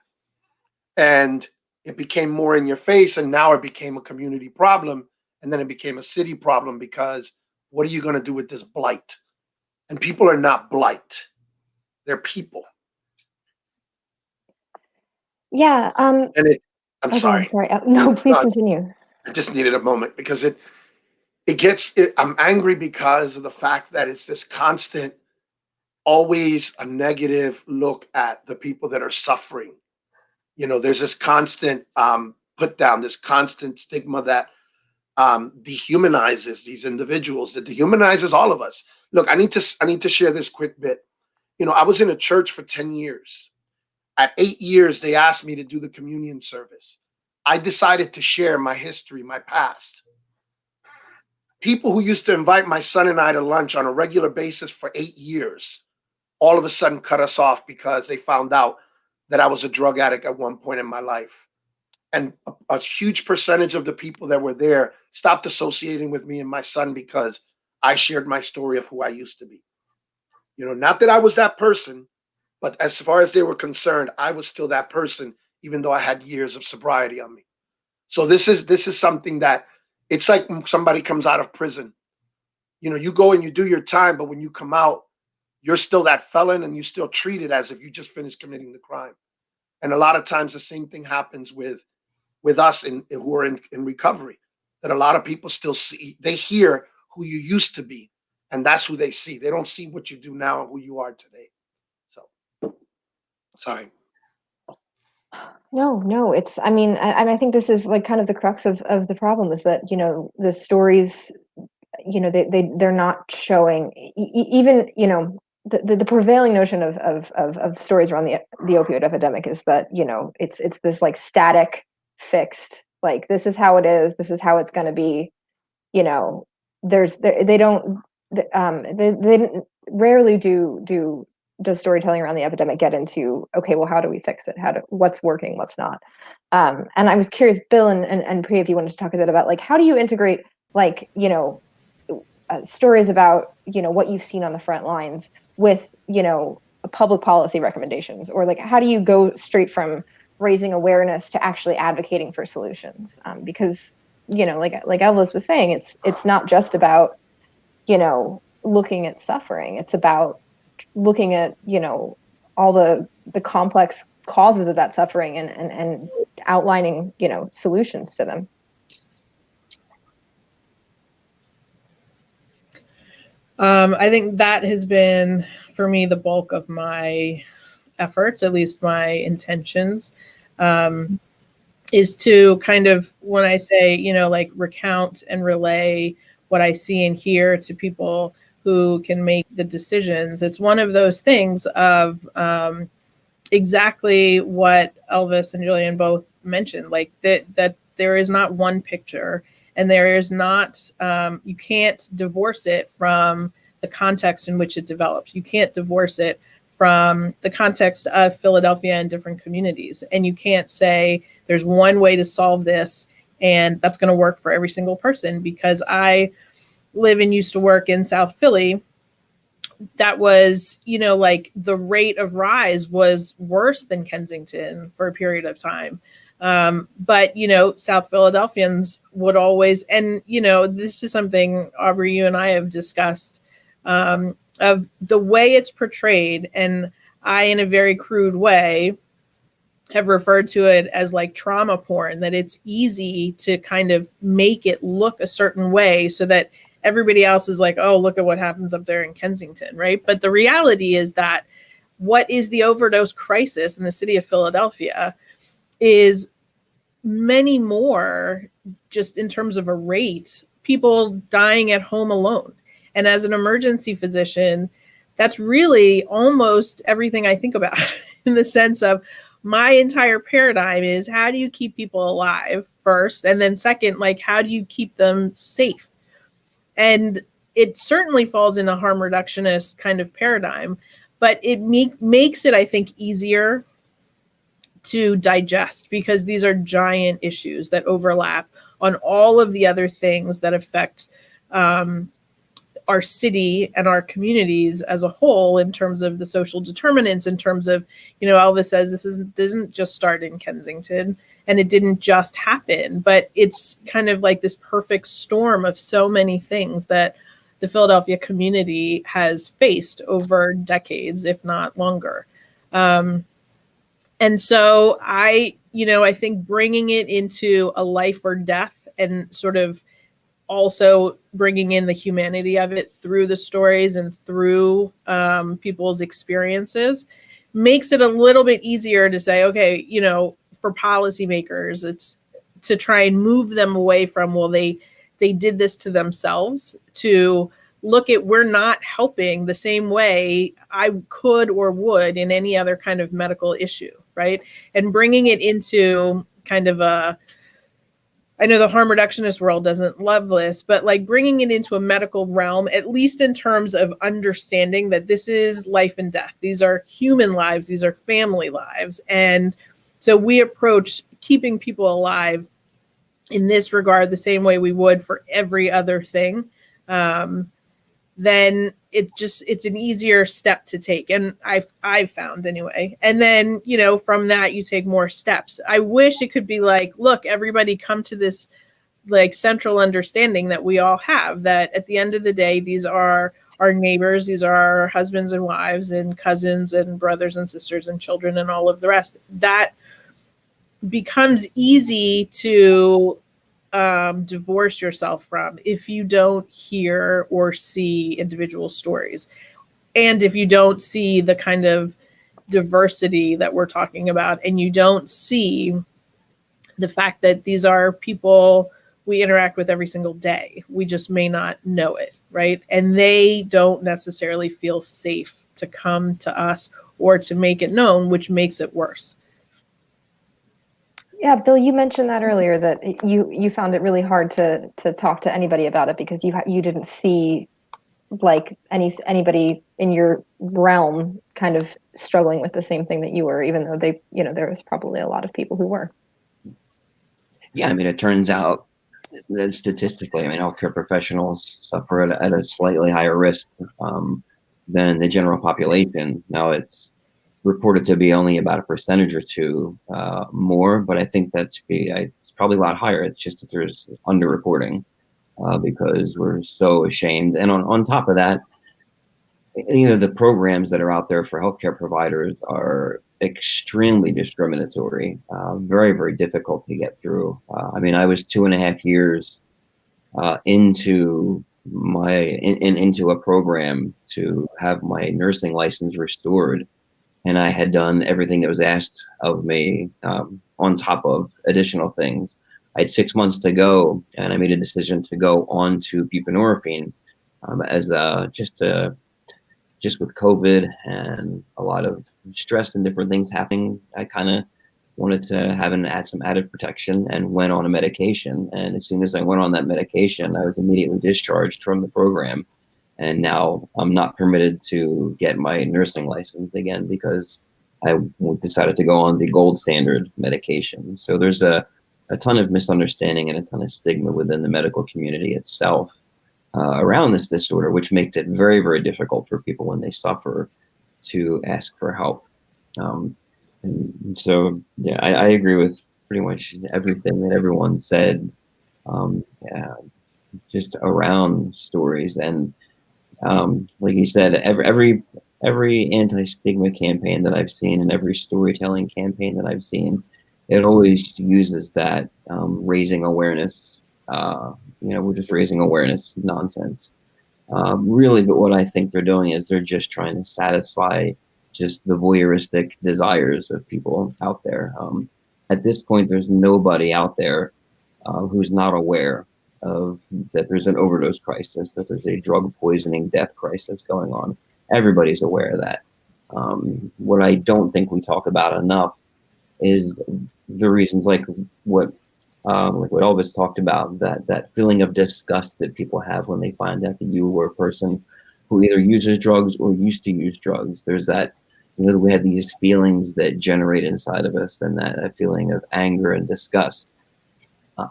and it became more in your face, and now it became a community problem, and then it became a city problem because what are you going to do with this blight? And people are not blight; they're people. Yeah. And I'm Okay, sorry. I'm sorry. No, please No, continue. I just needed a moment because I'm angry because of the fact that it's this constant, always a negative look at the people that are suffering. There's this constant put down, this constant stigma that dehumanizes these individuals, that dehumanizes all of us. Look, I need to share this quick bit. I was in a church for 10 years. At 8 years, they asked me to do the communion service. I decided to share my history, my past. People who used to invite my son and I to lunch on a regular basis for 8 years, all of a sudden cut us off because they found out that I was a drug addict at one point in my life. And a huge percentage of the people that were there stopped associating with me and my son because I shared my story of who I used to be. Not that I was that person, but as far as they were concerned, I was still that person, even though I had years of sobriety on me. So this is something that it's like somebody comes out of prison. You go and you do your time, but when you come out, you're still that felon and you still treat it as if you just finished committing the crime. And a lot of times the same thing happens with us who are in recovery, that a lot of people still see, they hear who you used to be, and that's who they see. They don't see what you do now and who you are today. So, sorry. No, I mean, and I think this is like kind of the crux of the problem is that, the stories, they're not showing even, the prevailing notion of stories around the opioid epidemic is that, it's this like static, fixed, like this is how it is, this is how it's going to be, they don't, they rarely does storytelling around the epidemic get into, okay, well, how do we fix it? What's working, what's not? And I was curious, Bill and Priya, if you wanted to talk a bit about like, how do you integrate like, stories about, what you've seen on the front lines with, public policy recommendations, or like, how do you go straight from raising awareness to actually advocating for solutions? Because, like Elvis was saying, it's not just about, looking at suffering. It's about looking at, all the complex causes of that suffering and outlining, solutions to them. I think that has been, for me, the bulk of my efforts, at least my intentions, is to kind of, when I say, like recount and relay what I see and hear to people who can make the decisions. It's one of those things of exactly what Elvis and Julian both mentioned, like that there is not one picture, and there is not, you can't divorce it from the context in which it develops. You can't divorce it from the context of Philadelphia and different communities. And you can't say there's one way to solve this and that's going to work for every single person, because I live and used to work in South Philly. That was, like the rate of rise was worse than Kensington for a period of time. But, South Philadelphians would always, and, this is something, Aubrey, you and I have discussed, of the way it's portrayed. And I, in a very crude way, have referred to it as like trauma porn, that it's easy to kind of make it look a certain way so that everybody else is like, oh, look at what happens up there in Kensington, right? But the reality is that what is the overdose crisis in the city of Philadelphia is many more, just in terms of a rate, people dying at home alone. And as an emergency physician, that's really almost everything I think about in the sense of my entire paradigm is, how do you keep people alive first? And then second, like, how do you keep them safe? And it certainly falls in a harm reductionist kind of paradigm, but it makes it, I think, easier to digest, because these are giant issues that overlap on all of the other things that affect our city and our communities as a whole, in terms of the social determinants, in terms of, Elvis says this doesn't just start in Kensington, and it didn't just happen, but it's kind of like this perfect storm of so many things that the Philadelphia community has faced over decades, if not longer. And so I think bringing it into a life or death, and sort of also bringing in the humanity of it through the stories and through people's experiences, makes it a little bit easier to say, okay, for policymakers, it's to try and move them away from, well, they did this to themselves, to look at, we're not helping the same way I could or would in any other kind of medical issue, right? And bringing it into kind of I know the harm reductionist world doesn't love this, but like bringing it into a medical realm, at least in terms of understanding that this is life and death. These are human lives. These are family lives. And so we approach keeping people alive in this regard the same way we would for every other thing. Then it's an easier step to take. And I've found anyway. And then, from that, you take more steps. I wish it could be like, look, everybody come to this like central understanding that we all have, that at the end of the day, these are our neighbors, these are our husbands and wives and cousins and brothers and sisters and children and all of the rest. That becomes easy to divorce yourself from if you don't hear or see individual stories, and if you don't see the kind of diversity that we're talking about, and you don't see the fact that these are people we interact with every single day. We just may not know it, right? And they don't necessarily feel safe to come to us or to make it known, which makes it worse. Yeah, Bill, you mentioned that earlier, that you found it really hard to talk to anybody about it because you didn't see like anybody in your realm kind of struggling with the same thing that you were, even though there was probably a lot of people who were. Yeah, I mean, it turns out that statistically, healthcare professionals suffer at a slightly higher risk than the general population. Now, it's reported to be only about a percentage or two more, but I think it's probably a lot higher. It's just that there's underreporting because we're so ashamed. And on top of that, the programs that are out there for healthcare providers are extremely discriminatory, very, very difficult to get through. I was 2.5 years into into a program to have my nursing license restored. and I had done everything that was asked of me on top of additional things. I had 6 months to go, and I made a decision to go on to buprenorphine as just with COVID and a lot of stress and different things happening. I kind of wanted to add some added protection and went on a medication. And as soon as I went on that medication, I was immediately discharged from the program. And now I'm not permitted to get my nursing license again because I decided to go on the gold standard medication. So there's a ton of misunderstanding and a ton of stigma within the medical community itself around this disorder, which makes it very, very difficult for people when they suffer to ask for help. And so, yeah, I agree with pretty much everything that everyone said, yeah, just around stories. And like you said, every anti-stigma campaign that I've seen and every storytelling campaign that I've seen, it always uses that raising awareness. We're just raising awareness nonsense. Really, but what I think they're doing is they're just trying to satisfy just the voyeuristic desires of people out there. At this point, there's nobody out there who's not aware of that there's an overdose crisis, that there's a drug poisoning death crisis going on. Everybody's aware of that. What I don't think we talk about enough is the reasons like what Elvis talked about, that feeling of disgust that people have when they find out that you were a person who either uses drugs or used to use drugs. There's that, we have these feelings that generate inside of us, and that feeling of anger and disgust.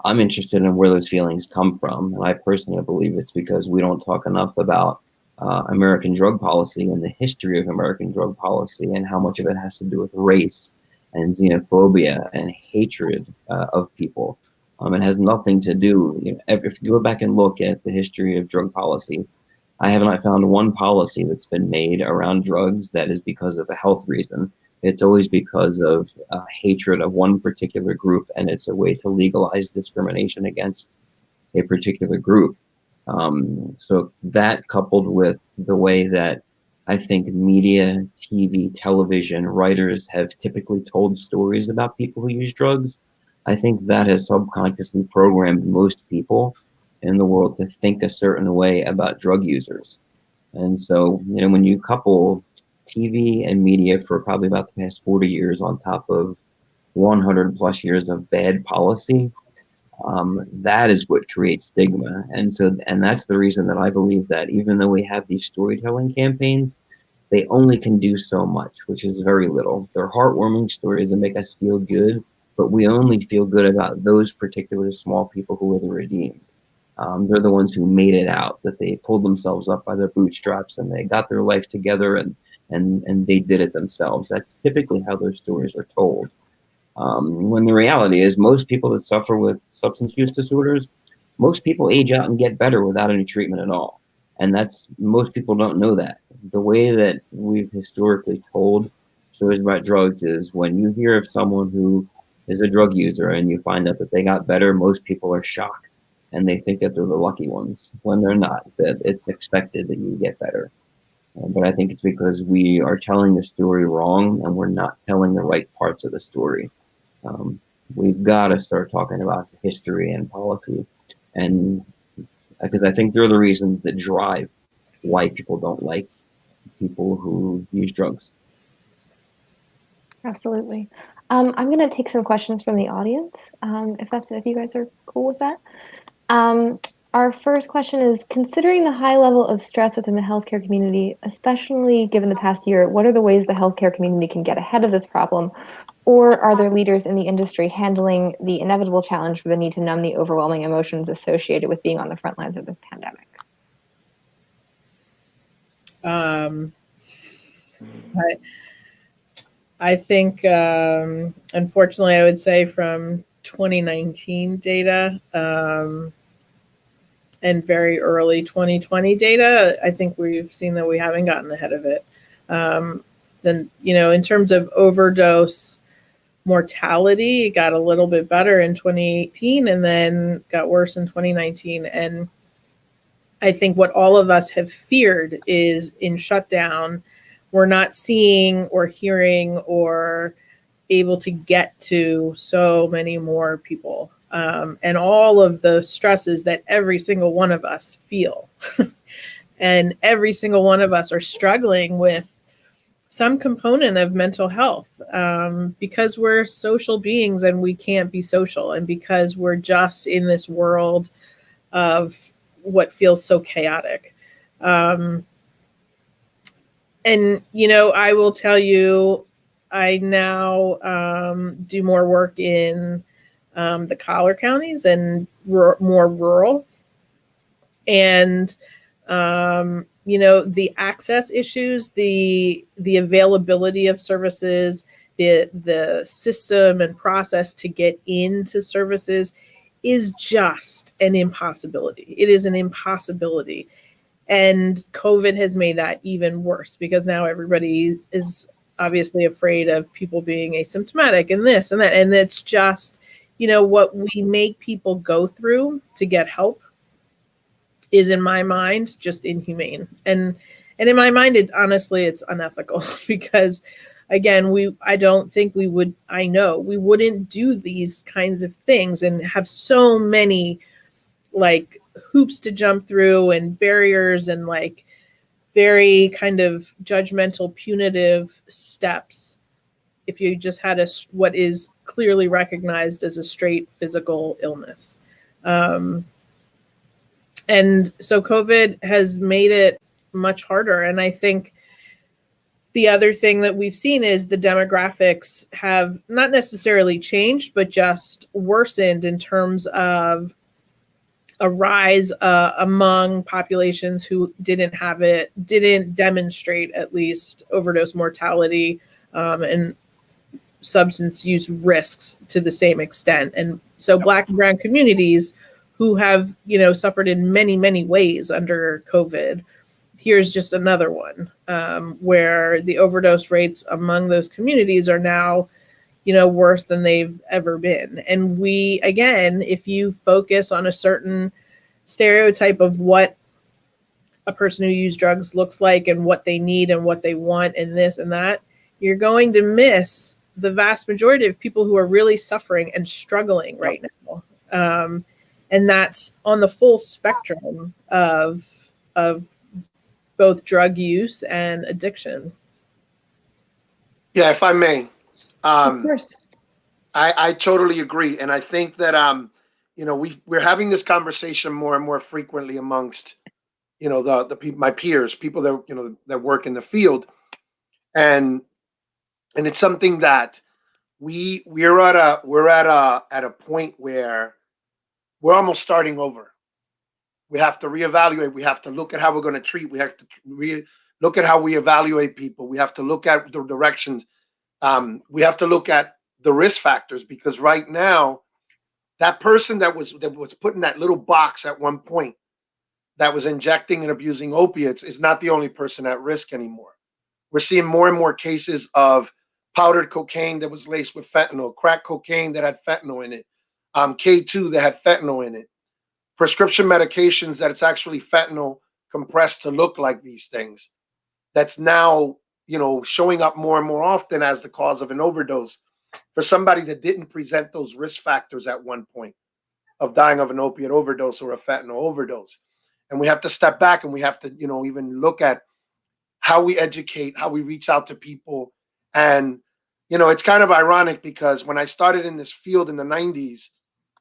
I'm interested in where those feelings come from. And I personally believe it's because we don't talk enough about American drug policy and the history of American drug policy and how much of it has to do with race and xenophobia and hatred of people. It has nothing to do, if you go back and look at the history of drug policy, I have not found one policy that's been made around drugs that is because of a health reason. It's always because of hatred of one particular group, and it's a way to legalize discrimination against a particular group. So that, coupled with the way that I think media, TV, television, writers have typically told stories about people who use drugs, I think that has subconsciously programmed most people in the world to think a certain way about drug users. And so, when you couple TV and media for probably about the past 40 years on top of 100 plus years of bad policy, that is what creates stigma. And that's the reason that I believe that even though we have these storytelling campaigns, they only can do so much, which is very little. They're heartwarming stories that make us feel good, but we only feel good about those particular small people who are the redeemed. They're the ones who made it out, that they pulled themselves up by their bootstraps and they got their life together and they did it themselves. That's typically how those stories are told. When the reality is most people that suffer with substance use disorders, most people age out and get better without any treatment at all. And most people don't know that. The way that we've historically told stories about drugs is when you hear of someone who is a drug user and you find out that they got better, most people are shocked and they think that they're the lucky ones when they're not, that it's expected that you get better. But I think it's because we are telling the story wrong and we're not telling the right parts of the story. We've got to start talking about history and policy, and because I think they're the reasons that drive why people don't like people who use drugs. Absolutely. I'm going to take some questions from the audience, if you guys are cool with that. Our first question is, considering the high level of stress within the healthcare community, especially given the past year, what are the ways the healthcare community can get ahead of this problem? Or are there leaders in the industry handling the inevitable challenge for the need to numb the overwhelming emotions associated with being on the front lines of this pandemic? I think, unfortunately, I would say from 2019 data and very early 2020 data, I think we've seen that we haven't gotten ahead of it. Then, in terms of overdose mortality, it got a little bit better in 2018 and then got worse in 2019. And I think what all of us have feared is in shutdown, we're not seeing or hearing or able to get to so many more people, and all of the stresses that every single one of us feel. And every single one of us are struggling with some component of mental health, because we're social beings and we can't be social, and because we're just in this world of what feels so chaotic. And, I will tell you, I now do more work in the collar counties and more rural. And the access issues, the availability of services, the system and process to get into services is just an impossibility. It is an impossibility. And COVID has made that even worse, because now everybody is obviously afraid of people being asymptomatic and this and that. And it's just, what we make people go through to get help is, in my mind, just inhumane. And in my mind, it's unethical, because again, I know we wouldn't do these kinds of things and have so many like hoops to jump through and barriers and like very kind of judgmental, punitive steps if you just had what is clearly recognized as a straight physical illness. And so COVID has made it much harder. And I think the other thing that we've seen is the demographics have not necessarily changed, but just worsened in terms of a rise among populations who didn't demonstrate at least overdose mortality and substance use risks to the same extent. And so Black and brown communities who have, suffered in many, many ways under COVID, here's just another one where the overdose rates among those communities are now, worse than they've ever been. And we, again, if you focus on a certain stereotype of what a person who used drugs looks like and what they need and what they want and this and that, you're going to miss the vast majority of people who are really suffering and struggling right now. And that's on the full spectrum of both drug use and addiction. Yeah, if I may. Of course. I totally agree. And I think that, we're having this conversation more and more frequently amongst, the people, my peers, people that, that work in the field. And it's something that we're at a point where we're almost starting over. We have to reevaluate. We have to look at how we're going to treat. We have to look at how we evaluate people. We have to look at the directions. We have to look at the risk factors, because right now, that person that was put in that little box at one point, that was injecting and abusing opiates, is not the only person at risk anymore. We're seeing more and more cases of powdered cocaine that was laced with fentanyl, crack cocaine that had fentanyl in it, K2 that had fentanyl in it, prescription medications that it's actually fentanyl compressed to look like these things. That's now, showing up more and more often as the cause of an overdose for somebody that didn't present those risk factors at one point of dying of an opiate overdose or a fentanyl overdose. And we have to step back and we have to, even look at how we educate, how we reach out to people. And, it's kind of ironic, because when I started in this field in the 90s,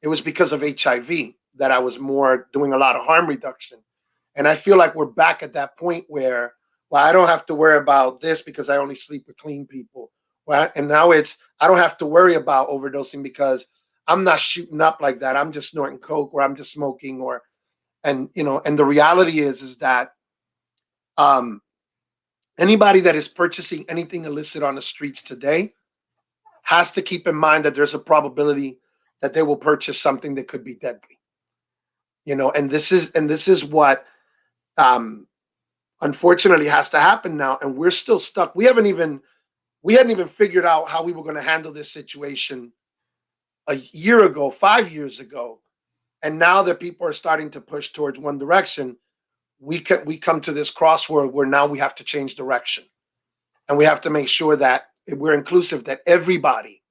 it was because of HIV that I was more doing a lot of harm reduction. And I feel like we're back at that point where, well, I don't have to worry about this because I only sleep with clean people. Well, and now I don't have to worry about overdosing because I'm not shooting up like that. I'm just snorting coke, or I'm just smoking, and the reality is that anybody that is purchasing anything illicit on the streets today has to keep in mind that there's a probability that they will purchase something that could be deadly. And this is what unfortunately has to happen now, and we're still stuck. We hadn't even figured out how we were going to handle this situation a year ago, 5 years ago, and now that people are starting to push towards one direction, we come to this crossroad where now we have to change direction. and we have to make sure that we're inclusive, that everybody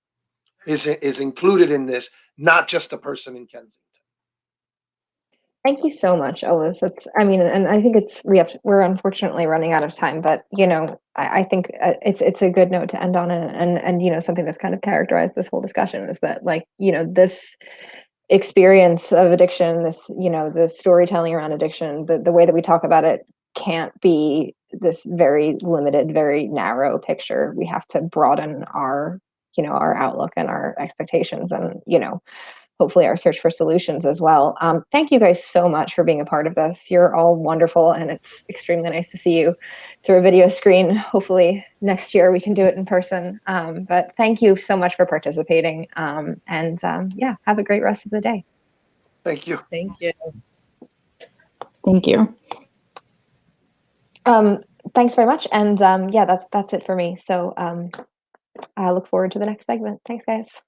is included in this, not just a person in Kensington. Thank you so much, Elvis. I mean, and I think we're unfortunately running out of time, but I think it's a good note to end on, and something that's kind of characterized this whole discussion is that, like, this experience of addiction, the storytelling around addiction, the way that we talk about it can't be this very limited, very narrow picture. We have to broaden our outlook and our expectations, and hopefully our search for solutions as well. Thank you guys so much for being a part of this. You're all wonderful, and it's extremely nice to see you through a video screen. Hopefully next year we can do it in person. But thank you so much for participating. Yeah, have a great rest of the day. Thank you. Thank you. Thank you. Thanks very much. And yeah, that's it for me. So I look forward to the next segment. Thanks, guys.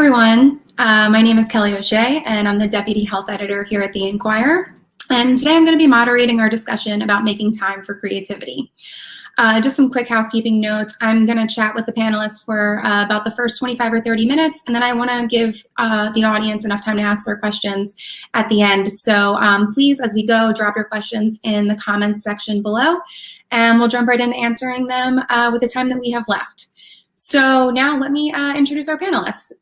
everyone. My name is Kelly O'Shea, and I'm the Deputy Health Editor here at the Inquirer. And today I'm going to be moderating our discussion about making time for creativity. Just some quick housekeeping notes. I'm going to chat with the panelists for about the first 25 or 30 minutes, and then I want to give the audience enough time to ask their questions at the end. So please, as we go, drop your questions in the comments section below, and we'll jump right into answering them with the time that we have left. So now let me introduce our panelists.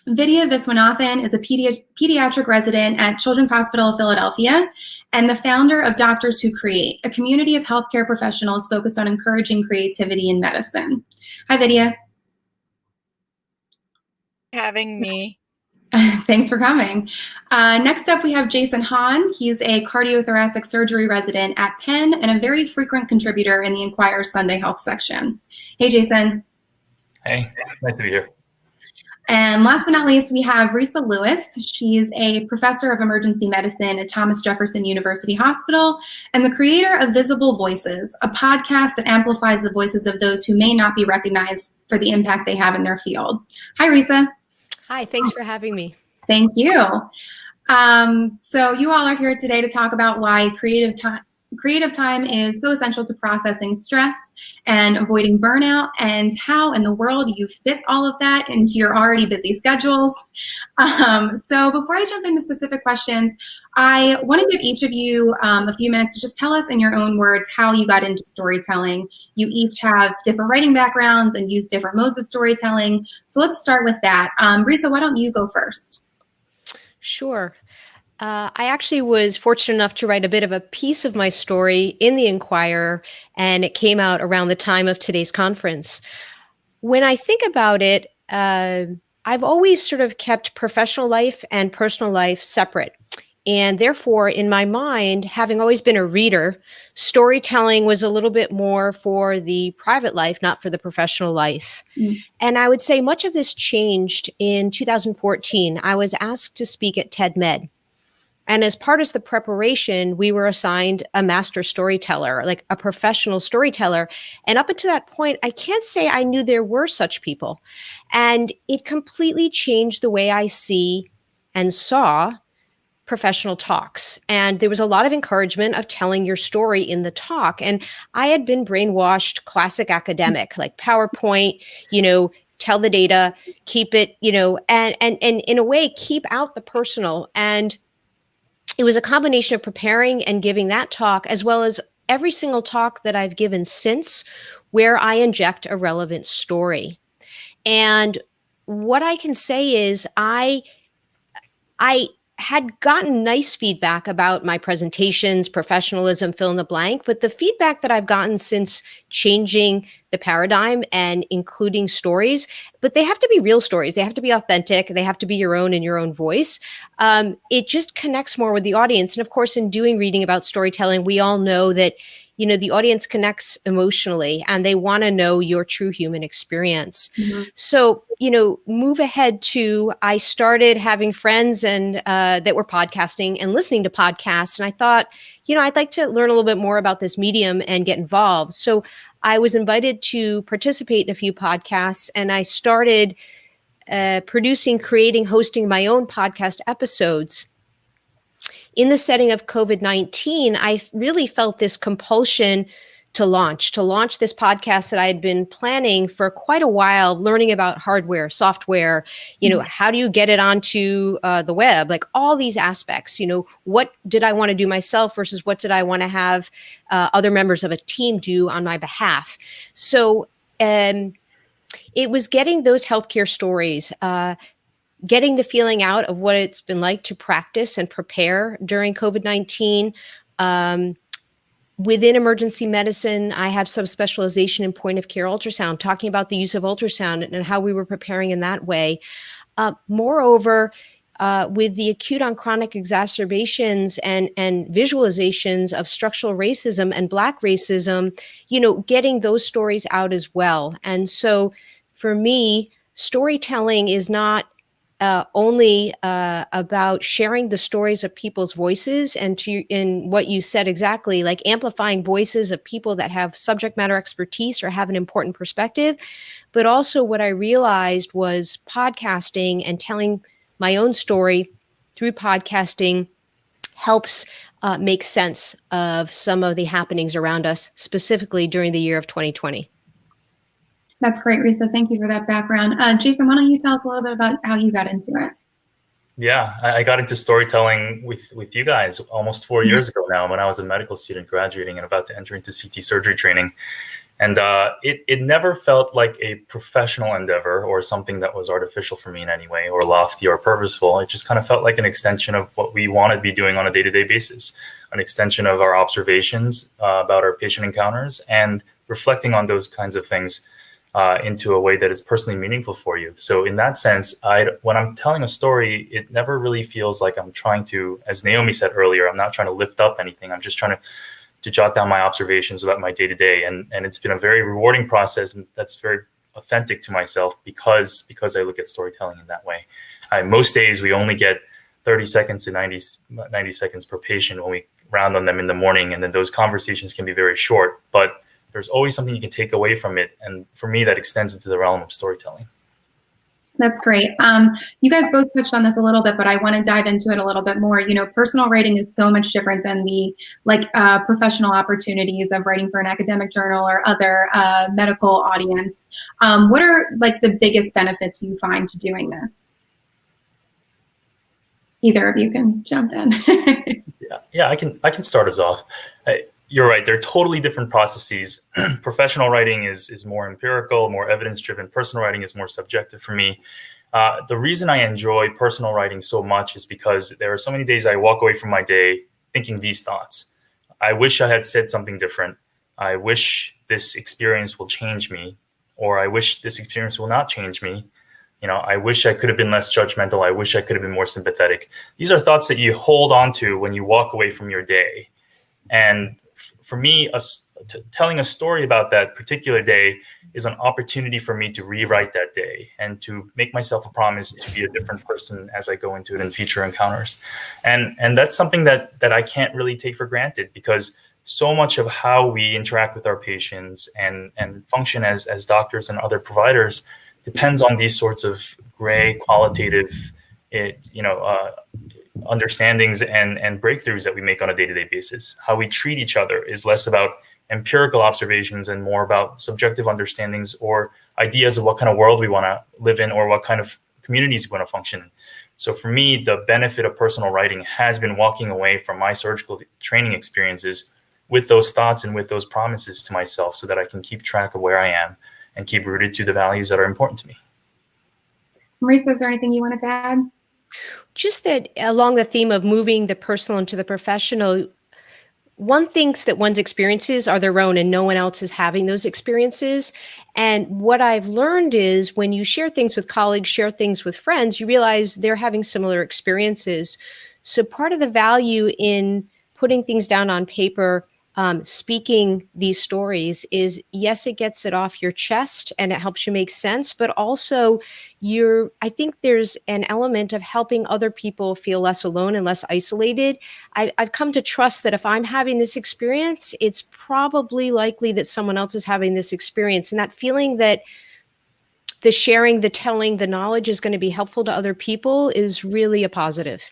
Vidya Viswanathan is a pediatric resident at Children's Hospital of Philadelphia and the founder of Doctors Who Create, a community of healthcare professionals focused on encouraging creativity in medicine. Hi, Vidya. Having me. Thanks for coming. Next up, we have Jason Hahn. He's a cardiothoracic surgery resident at Penn and a very frequent contributor in the Inquirer Sunday Health section. Hey, Jason. Hey, nice to be here. And last but not least, we have Risa Lewis. She's a professor of emergency medicine at Thomas Jefferson University Hospital and the creator of Visible Voices, a podcast that amplifies the voices of those who may not be recognized for the impact they have in their field. Hi, Risa. Hi, thanks for having me. Thank you. So you all are here today to talk about why creative time is so essential to processing stress and avoiding burnout, and how in the world you fit all of that into your already busy schedules. So before I jump into specific questions, I want to give each of you a few minutes to just tell us in your own words how you got into storytelling. You each have different writing backgrounds and use different modes of storytelling. So let's start with that. Risa, why don't you go first? Sure. I actually was fortunate enough to write a bit of a piece of my story in the Inquirer, and it came out around the time of today's conference. When I think about it, I've always sort of kept professional life and personal life separate. And therefore, in my mind, having always been a reader, storytelling was a little bit more for the private life, not for the professional life. And I would say much of this changed in 2014. I was asked to speak at TED Med. And as part of the preparation, we were assigned a master storyteller, like a professional storyteller. And up until that point, I can't say I knew there were such people. And it completely changed the way I see and saw professional talks. And there was a lot of encouragement of telling your story in the talk. And I had been brainwashed classic academic, like PowerPoint, tell the data, keep it, and in a way, keep out the personal. And it was a combination of preparing and giving that talk, as well as every single talk that I've given since, where I inject a relevant story. And what I can say is I had gotten nice feedback about my presentations, professionalism, fill in the blank, but the feedback that I've gotten since changing the paradigm and including stories, but they have to be real stories. They have to be authentic. They have to be your own in your own voice. It just connects more with the audience. And of course, in doing reading about storytelling, we all know that the audience connects emotionally and they want to know your true human experience. Mm-hmm. So, move ahead to, I started having friends and that were podcasting and listening to podcasts. And I thought, I'd like to learn a little bit more about this medium and get involved. So I was invited to participate in a few podcasts, and I started producing, creating, hosting my own podcast episodes. In the setting of COVID-19, I really felt this compulsion to launch this podcast that I had been planning for quite a while, learning about hardware, software, how do you get it onto the web, like all these aspects, what did I want to do myself versus what did I want to have other members of a team do on my behalf. So it was getting those healthcare stories, getting the feeling out of what it's been like to practice and prepare during COVID-19. Within emergency medicine, I have some specialization in point of care ultrasound, talking about the use of ultrasound and how we were preparing in that way. Moreover, with the acute on chronic exacerbations and visualizations of structural racism and Black racism, getting those stories out as well. And so for me, storytelling is not only about sharing the stories of people's voices, and in what you said exactly, like amplifying voices of people that have subject matter expertise or have an important perspective. But also what I realized was podcasting and telling my own story through podcasting helps make sense of some of the happenings around us, specifically during the year of 2020. That's great, Risa. Thank you for that background. Jason, why don't you tell us a little bit about how you got into it? Yeah, I got into storytelling with you guys almost 4 years ago now, when I was a medical student graduating and about to enter into CT surgery training. And it never felt like a professional endeavor or something that was artificial for me in any way, or lofty or purposeful. It just kind of felt like an extension of what we want to be doing on a day-to-day basis, an extension of our observations about our patient encounters, and reflecting on those kinds of things into a way that is personally meaningful for you. So in that sense, when I'm telling a story, it never really feels like I'm trying to, as Naomi said earlier, I'm not trying to lift up anything. I'm just trying to jot down my observations about my day-to-day. And it's been a very rewarding process, and that's very authentic to myself because I look at storytelling in that way. Most days we only get 30 seconds to 90 seconds per patient when we round on them in the morning. And then those conversations can be very short, but there's always something you can take away from it. And for me, that extends into the realm of storytelling. That's great. You guys both touched on this a little bit, but I want to dive into it a little bit more. You know, personal writing is so much different than the professional opportunities of writing for an academic journal or other medical audience. What are the biggest benefits you find to doing this? Either of you can jump in. Yeah, I can start us off. You're right. They're totally different processes. Professional writing is more empirical, more evidence-driven. Personal writing is more subjective for me. The reason I enjoy personal writing so much is because there are so many days I walk away from my day thinking these thoughts. I wish I had said something different. I wish this experience will change me, or I wish this experience will not change me. You know, I wish I could have been less judgmental. I wish I could have been more sympathetic. These are thoughts that you hold on to when you walk away from your day. And for me, telling a story about that particular day is an opportunity for me to rewrite that day and to make myself a promise to be a different person as I go into it in future encounters. And that's something that I can't really take for granted, because so much of how we interact with our patients and function as doctors and other providers depends on these sorts of gray qualitative understandings and breakthroughs that we make on a day-to-day basis. How we treat each other is less about empirical observations and more about subjective understandings or ideas of what kind of world we want to live in or what kind of communities we want to function in. So for me, the benefit of personal writing has been walking away from my surgical training experiences with those thoughts and with those promises to myself, so that I can keep track of where I am and keep rooted to the values that are important to me. Marisa, is there anything you wanted to add? Just that along the theme of moving the personal into the professional, one thinks that one's experiences are their own and no one else is having those experiences. And what I've learned is when you share things with colleagues, share things with friends, you realize they're having similar experiences. So part of the value in putting things down on paper, speaking these stories is, yes, it gets it off your chest and it helps you make sense, but also I think there's an element of helping other people feel less alone and less isolated. I've come to trust that if I'm having this experience, it's probably likely that someone else is having this experience. And that feeling that the sharing, the telling, the knowledge is going to be helpful to other people is really a positive.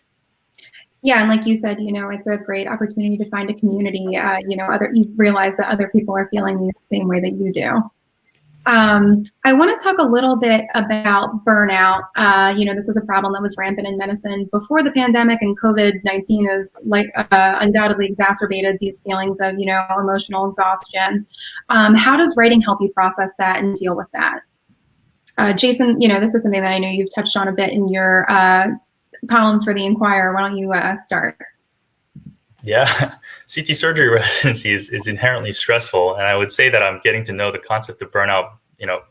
Yeah, and like you said, it's a great opportunity to find a community. You realize that other people are feeling the same way that you do. I want to talk a little bit about burnout. This was a problem that was rampant in medicine before the pandemic, and COVID-19 has undoubtedly exacerbated these feelings of, emotional exhaustion. How does writing help you process that and deal with that? Jason, this is something that I know you've touched on a bit in your columns for the Inquirer. Why don't you start? Yeah, CT surgery residency is inherently stressful, and I would say that I'm getting to know the concept of burnout,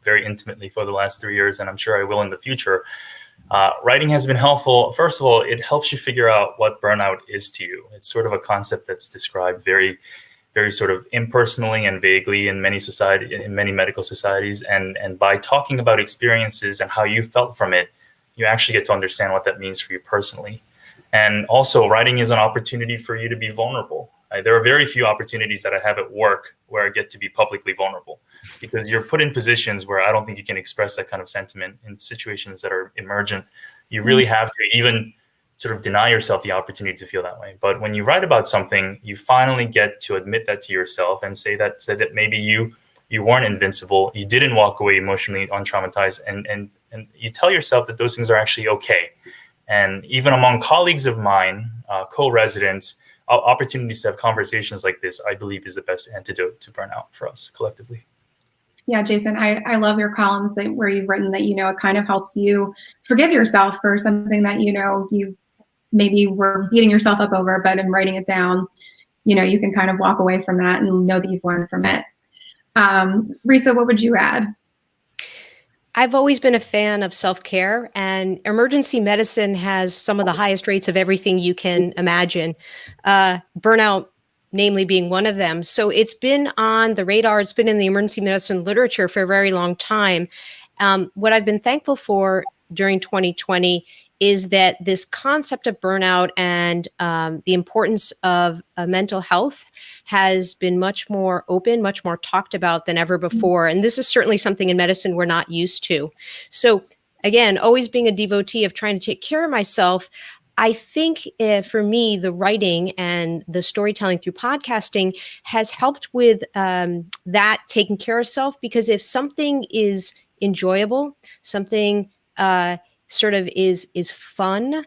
very intimately for the last 3 years, and I'm sure I will in the future. Writing has been helpful. First of all, it helps you figure out what burnout is to you. It's sort of a concept that's described very, very sort of impersonally and vaguely in many medical societies, and by talking about experiences and how you felt from it, you actually get to understand what that means for you personally. And also, writing is an opportunity for you to be vulnerable. There are very few opportunities that I have at work where I get to be publicly vulnerable, because you're put in positions where I don't think you can express that kind of sentiment in situations that are emergent. You really have to even sort of deny yourself the opportunity to feel that way. But when you write about something, you finally get to admit that to yourself and say that maybe you weren't invincible, you didn't walk away emotionally untraumatized, and you tell yourself that those things are actually okay. And even among colleagues of mine, co-residents, opportunities to have conversations like this, I believe, is the best antidote to burnout for us collectively. Yeah, Jason, I love your columns where you've written that, it kind of helps you forgive yourself for something that, you maybe were beating yourself up over, but in writing it down, you can kind of walk away from that and know that you've learned from it. Risa, what would you add? I've always been a fan of self-care, and emergency medicine has some of the highest rates of everything you can imagine, burnout namely being one of them. So it's been on the radar. It's been in the emergency medicine literature for a very long time. What I've been thankful for during 2020 is that this concept of burnout and the importance of mental health has been much more open, much more talked about than ever before. And this is certainly something in medicine we're not used to. So again, always being a devotee of trying to take care of myself, I think for me, the writing and the storytelling through podcasting has helped with that taking care of self, because if something is enjoyable, something sort of is fun,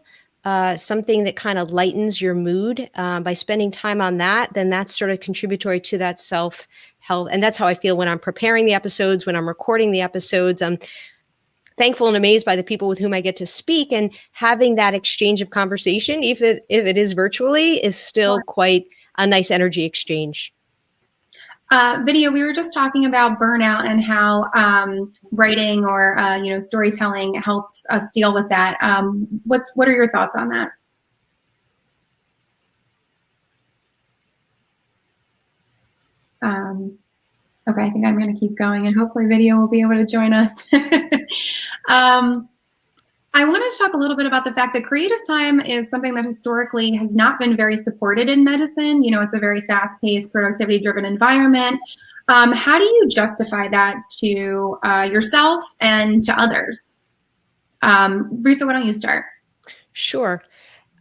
something that kind of lightens your mood by spending time on that, then that's sort of contributory to that self-help. And that's how I feel when I'm preparing the episodes, when I'm recording the episodes. I'm thankful and amazed by the people with whom I get to speak, and having that exchange of conversation, if it is virtually, is still quite a nice energy exchange. Video, we were just talking about burnout and how writing or storytelling helps us deal with that. What are your thoughts on that? Okay, I think I'm going to keep going, and hopefully Video will be able to join us. I wanted to talk a little bit about the fact that creative time is something that historically has not been very supported in medicine. It's a very fast-paced, productivity-driven environment. How do you justify that to yourself and to others? Risa, why don't you start? Sure.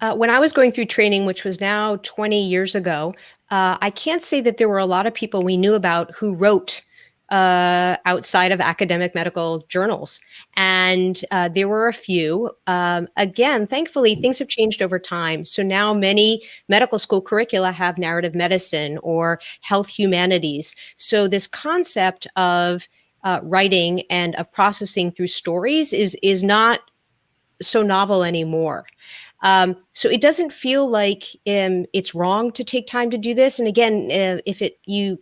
When I was going through training, which was now 20 years ago, I can't say that there were a lot of people we knew about who wrote outside of academic medical journals. And there were a few. Again, thankfully, things have changed over time. So now many medical school curricula have narrative medicine or health humanities. So this concept of writing and of processing through stories is not so novel anymore. So it doesn't feel like it's wrong to take time to do this. And again, if you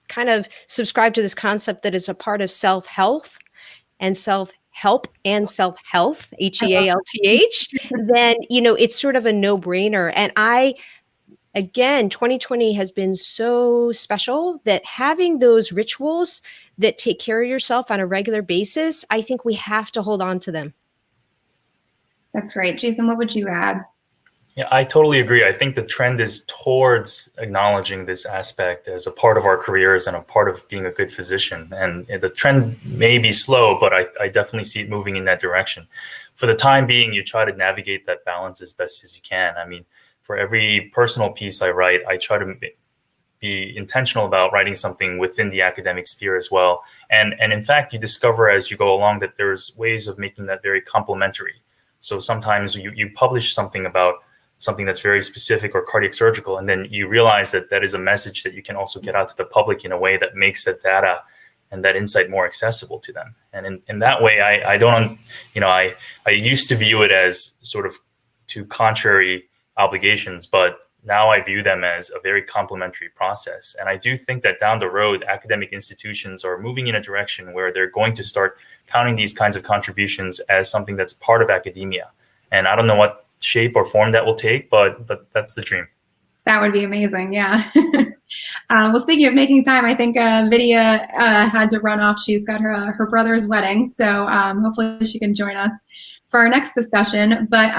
kind of subscribe to this concept that is a part of self-health and self-help and self-health, HEALTH, then, it's sort of a no-brainer. And again, 2020 has been so special that having those rituals that take care of yourself on a regular basis, I think we have to hold on to them. That's great. Jason, what would you add? Yeah, I totally agree. I think the trend is towards acknowledging this aspect as a part of our careers and a part of being a good physician. And the trend may be slow, but I definitely see it moving in that direction. For the time being, you try to navigate that balance as best as you can. I mean, for every personal piece I write, I try to be intentional about writing something within the academic sphere as well. And in fact, you discover as you go along that there's ways of making that very complementary. So sometimes you publish something about something that's very specific or cardiac surgical, and then you realize that that is a message that you can also get out to the public in a way that makes that data and that insight more accessible to them. And in that way, I used to view it as sort of two contrary obligations, but now I view them as a very complementary process. And I do think that down the road, academic institutions are moving in a direction where they're going to start counting these kinds of contributions as something that's part of academia. And I don't know what shape or form that will take, but that's the dream. That would be amazing. Yeah. Well, speaking of making time, I think Vidya had to run off. She's got her brother's wedding, so hopefully she can join us for our next discussion. But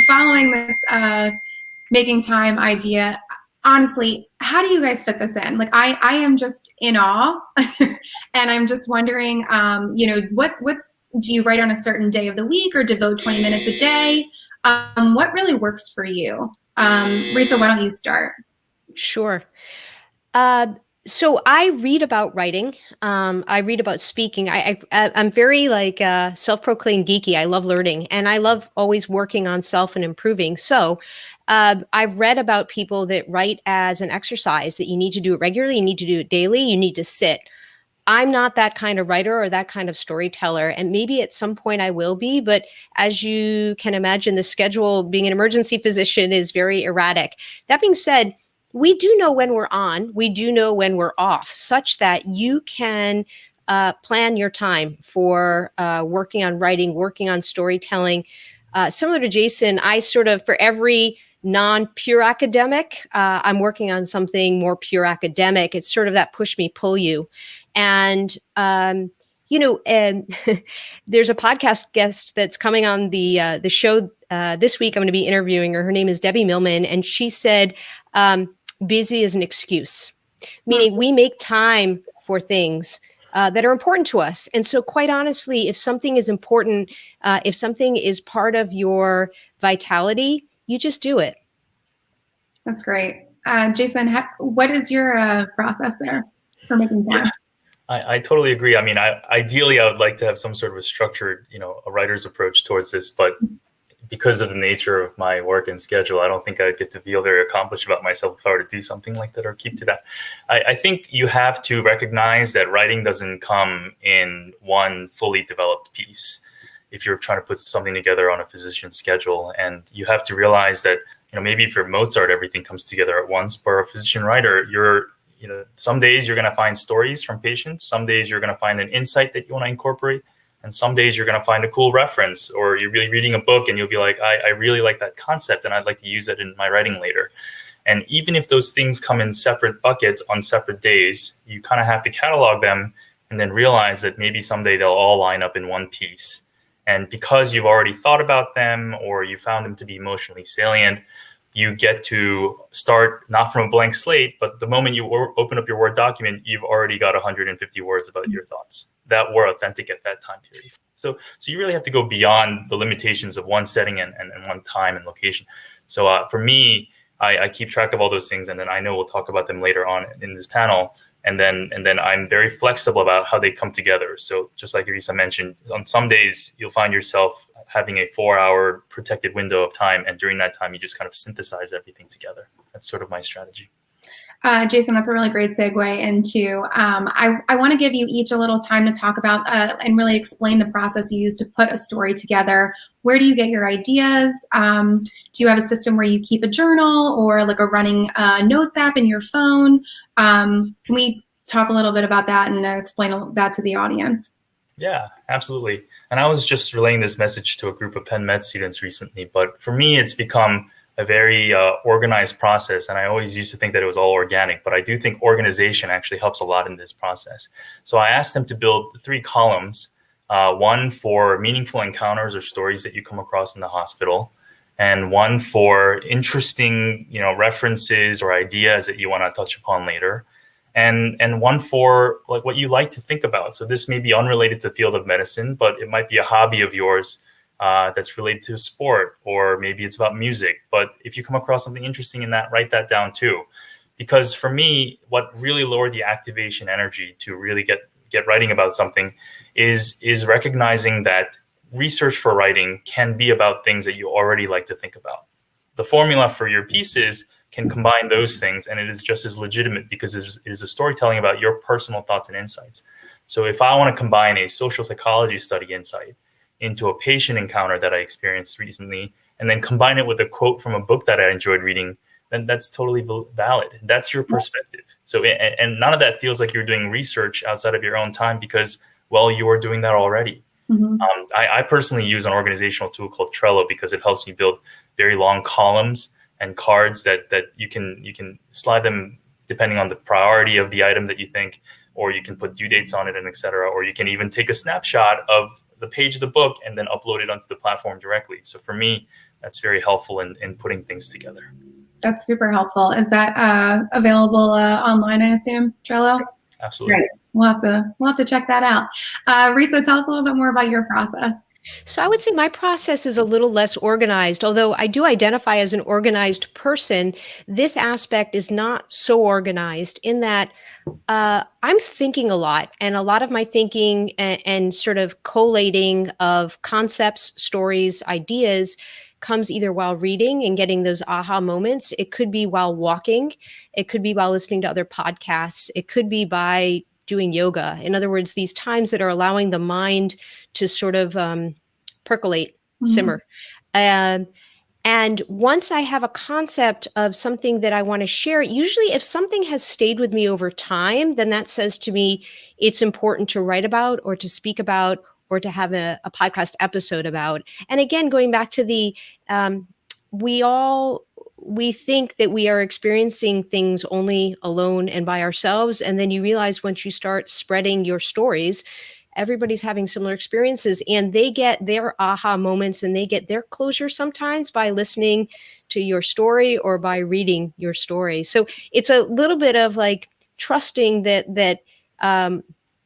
following this making time idea, honestly, how do you guys fit this in? Like, I am just in awe, and I'm just wondering, what's do you write on a certain day of the week or devote 20 minutes a day? What really works for you? Risa, why don't you start? Sure. So I read about writing. I read about speaking. I'm very self-proclaimed geeky. I love learning, and I love always working on self and improving. So I've read about people that write as an exercise, that you need to do it regularly, you need to do it daily, you need to sit. I'm not that kind of writer or that kind of storyteller, and maybe at some point I will be, but as you can imagine, the schedule, being an emergency physician, is very erratic. That being said, we do know when we're on, we do know when we're off, such that you can plan your time for working on writing, working on storytelling. Similar to Jason, I sort of, for every non-pure academic, I'm working on something more pure academic. It's sort of that push me, pull you. And, and there's a podcast guest that's coming on the show this week. I'm going to be interviewing her. Her name is Debbie Millman. And she said, busy is an excuse, meaning we make time for things that are important to us. And so quite honestly, if something is important, if something is part of your vitality, you just do it. That's great. Jason, what is your process there for making time? Yeah. I totally agree. I mean, ideally, I would like to have some sort of a structured, a writer's approach towards this, but because of the nature of my work and schedule, I don't think I'd get to feel very accomplished about myself if I were to do something like that or keep to that. I think you have to recognize that writing doesn't come in one fully developed piece if you're trying to put something together on a physician's schedule. And you have to realize that, maybe for Mozart, everything comes together at once. For a physician writer, some days you're going to find stories from patients. Some days you're going to find an insight that you want to incorporate. And some days you're going to find a cool reference, or you're really reading a book and you'll be like, I really like that concept and I'd like to use that in my writing later. And even if those things come in separate buckets on separate days, you kind of have to catalog them and then realize that maybe someday they'll all line up in one piece. And because you've already thought about them or you found them to be emotionally salient, you get to start not from a blank slate, but the moment you open up your Word document, you've already got 150 words about your thoughts that were authentic at that time period. So you really have to go beyond the limitations of one setting and one time and location. So for me, I keep track of all those things, and then I know we'll talk about them later on in this panel. And then I'm very flexible about how they come together. So just like Risa mentioned, on some days you'll find yourself having a 4-hour protected window of time, and during that time you just kind of synthesize everything together. That's sort of my strategy. Jason, that's a really great segue into, I want to give you each a little time to talk about and really explain the process you use to put a story together. Where do you get your ideas? Do you have a system where you keep a journal or like a running notes app in your phone? Can we talk a little bit about that and explain that to the audience? Yeah, absolutely. And I was just relaying this message to a group of Penn Med students recently, but for me, it's become a very organized process. And I always used to think that it was all organic, but I do think organization actually helps a lot in this process. So I asked them to build 3 columns, one for meaningful encounters or stories that you come across in the hospital, and one for interesting, references or ideas that you want to touch upon later, and one for like what you like to think about. So this may be unrelated to the field of medicine, but it might be a hobby of yours that's related to sport, or maybe it's about music. But if you come across something interesting in that, write that down too. Because for me, what really lowered the activation energy to really get writing about something is recognizing that research for writing can be about things that you already like to think about. The formula for your pieces can combine those things, and it is just as legitimate because it is a storytelling about your personal thoughts and insights. So if I want to combine a social psychology study insight into a patient encounter that I experienced recently, and then combine it with a quote from a book that I enjoyed reading, then that's totally valid. That's your perspective. So, and none of that feels like you're doing research outside of your own time because, well, you are doing that already. Mm-hmm. I personally use an organizational tool called Trello because it helps me build very long columns and cards that you can slide them depending on the priority of the item that you think, or you can put due dates on it and etc. Or you can even take a snapshot of the page of the book and then upload it onto the platform directly. So for me, that's very helpful in putting things together. That's super helpful. Is that available online, I assume, Trello? Absolutely. Great. We'll have to check that out. Risa, tell us a little bit more about your process. So I would say my process is a little less organized, although I do identify as an organized person. This aspect is not so organized in that I'm thinking a lot, and a lot of my thinking and sort of collating of concepts, stories, ideas comes either while reading and getting those aha moments. It could be while walking. It could be while listening to other podcasts. It could be by doing yoga. In other words, these times that are allowing the mind to sort of percolate, simmer. And once I have a concept of something that I want to share, usually if something has stayed with me over time, then that says to me it's important to write about or to speak about or to have a podcast episode about. And again, going back to the, we think that we are experiencing things only alone and by ourselves. And then you realize once you start spreading your stories, everybody's having similar experiences and they get their aha moments and they get their closure sometimes by listening to your story or by reading your story. So it's a little bit of like trusting that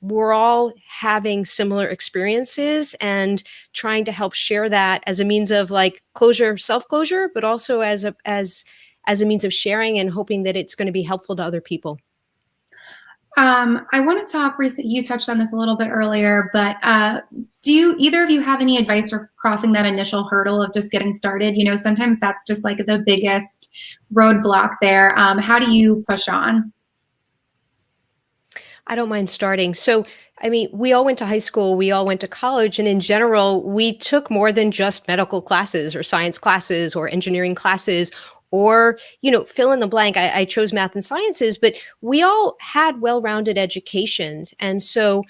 we're all having similar experiences and trying to help share that as a means of like closure, self-closure, but also as a means of sharing and hoping that it's going to be helpful to other people. I want to talk, Risa, you touched on this a little bit earlier, but do either of you have any advice for crossing that initial hurdle of just getting started? You know, sometimes that's just like the biggest roadblock there. How do you push on? I don't mind starting. So, I mean, we all went to high school, we all went to college, and in general, we took more than just medical classes or science classes or engineering classes or, you know, fill in the blank. I chose math and sciences, but we all had well-rounded educations. And so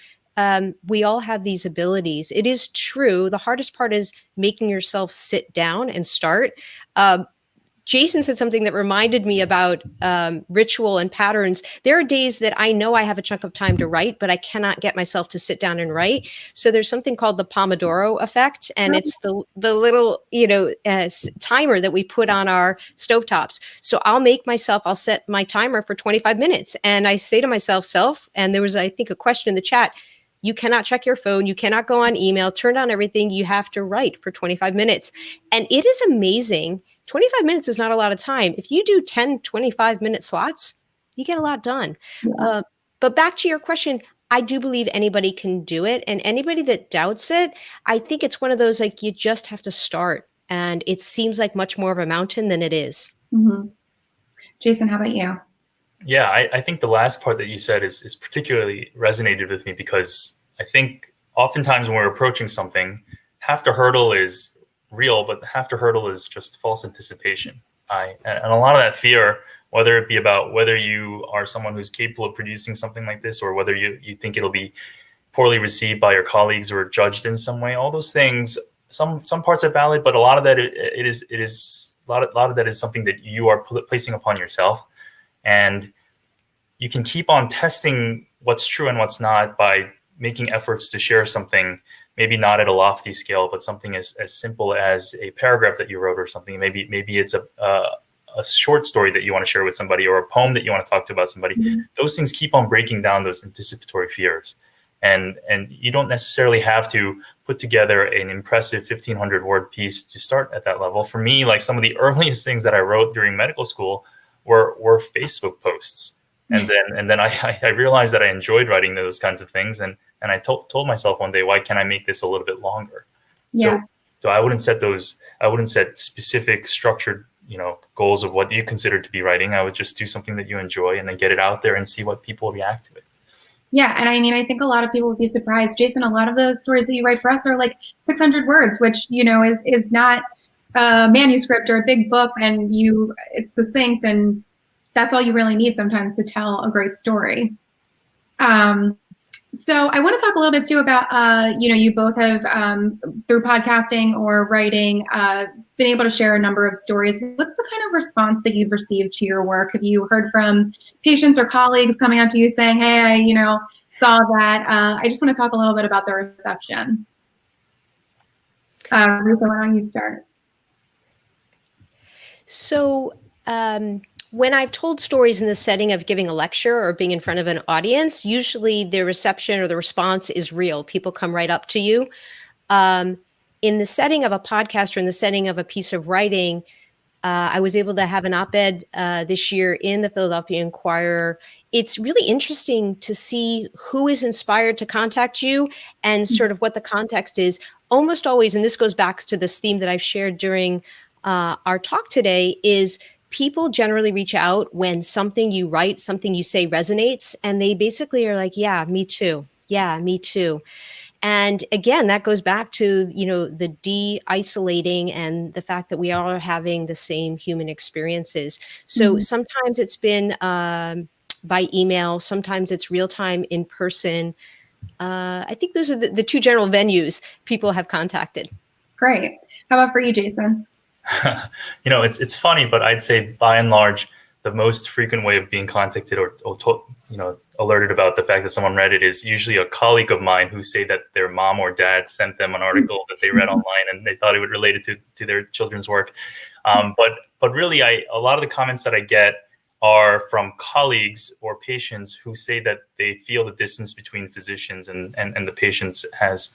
we all have these abilities. It is true. The hardest part is making yourself sit down and start. Jason said something that reminded me about ritual and patterns. There are days that I know I have a chunk of time to write, but I cannot get myself to sit down and write. So there's something called the Pomodoro effect, and it's the little, you know, timer that we put on our stovetops. So I'll set my timer for 25 minutes, and I say to myself, and there was, I think, a question in the chat, you cannot check your phone, you cannot go on email, turn down everything, you have to write for 25 minutes. And it is amazing. 25 minutes is not a lot of time. If you do 10, 25-minute slots, you get a lot done. Yeah. But back to your question, I do believe anybody can do it. And anybody that doubts it, I think it's one of those, like, you just have to start. And it seems like much more of a mountain than it is. Mm-hmm. Jason, how about you? Yeah, I think the last part that you said is particularly resonated with me because I think oftentimes when we're approaching something, half the hurdle is real, but half the hurdle is just false anticipation. And a lot of that fear, whether it be about whether you are someone who's capable of producing something like this or whether you think it'll be poorly received by your colleagues or judged in some way, all those things, some parts are valid, but a lot of that it is a lot of that is something that you are placing upon yourself. And you can keep on testing what's true and what's not by making efforts to share something, maybe not at a lofty scale, but something as simple as a paragraph that you wrote or something. Maybe it's a short story that you want to share with somebody or a poem that you want to talk to about somebody. Mm-hmm. Those things keep on breaking down those anticipatory fears. And you don't necessarily have to put together an impressive 1,500 word piece to start at that level. For me, like some of the earliest things that I wrote during medical school were Facebook posts. And then I realized that I enjoyed writing those kinds of things. And I told myself one day, why can't I make this a little bit longer? Yeah. So I wouldn't set specific structured, goals of what you consider to be writing. I would just do something that you enjoy and then get it out there and see what people react to it. Yeah. And I mean, I think a lot of people would be surprised. Jason, a lot of the stories that you write for us are like 600 words, which, is not a manuscript or a big book, and it's succinct, and that's all you really need sometimes to tell a great story. So I want to talk a little bit too about, you both have, through podcasting or writing, been able to share a number of stories. What's the kind of response that you've received to your work? Have you heard from patients or colleagues coming up to you saying, hey, I saw that. I just want to talk a little bit about the reception. Rita, why don't you start? So, when I've told stories in the setting of giving a lecture or being in front of an audience, usually the reception or the response is real. People come right up to you. In the setting of a podcast or in the setting of a piece of writing, I was able to have an op-ed this year in the Philadelphia Inquirer. It's really interesting to see who is inspired to contact you and sort of what the context is. Almost always, and this goes back to this theme that I've shared during our talk today, is people generally reach out when something you write, something you say resonates, and they basically are like, yeah, me too. Yeah, me too. And again, that goes back to, the de-isolating and the fact that we all are having the same human experiences. So sometimes it's been by email, sometimes it's real time in person. I think those are the two general venues people have contacted. Great. How about for you, Jason? It's funny, but I'd say by and large, the most frequent way of being contacted or alerted about the fact that someone read it is usually a colleague of mine who say that their mom or dad sent them an article that they read online and they thought it would relate it to their children's work. But really, a lot of the comments that I get are from colleagues or patients who say that they feel the distance between physicians and the patients has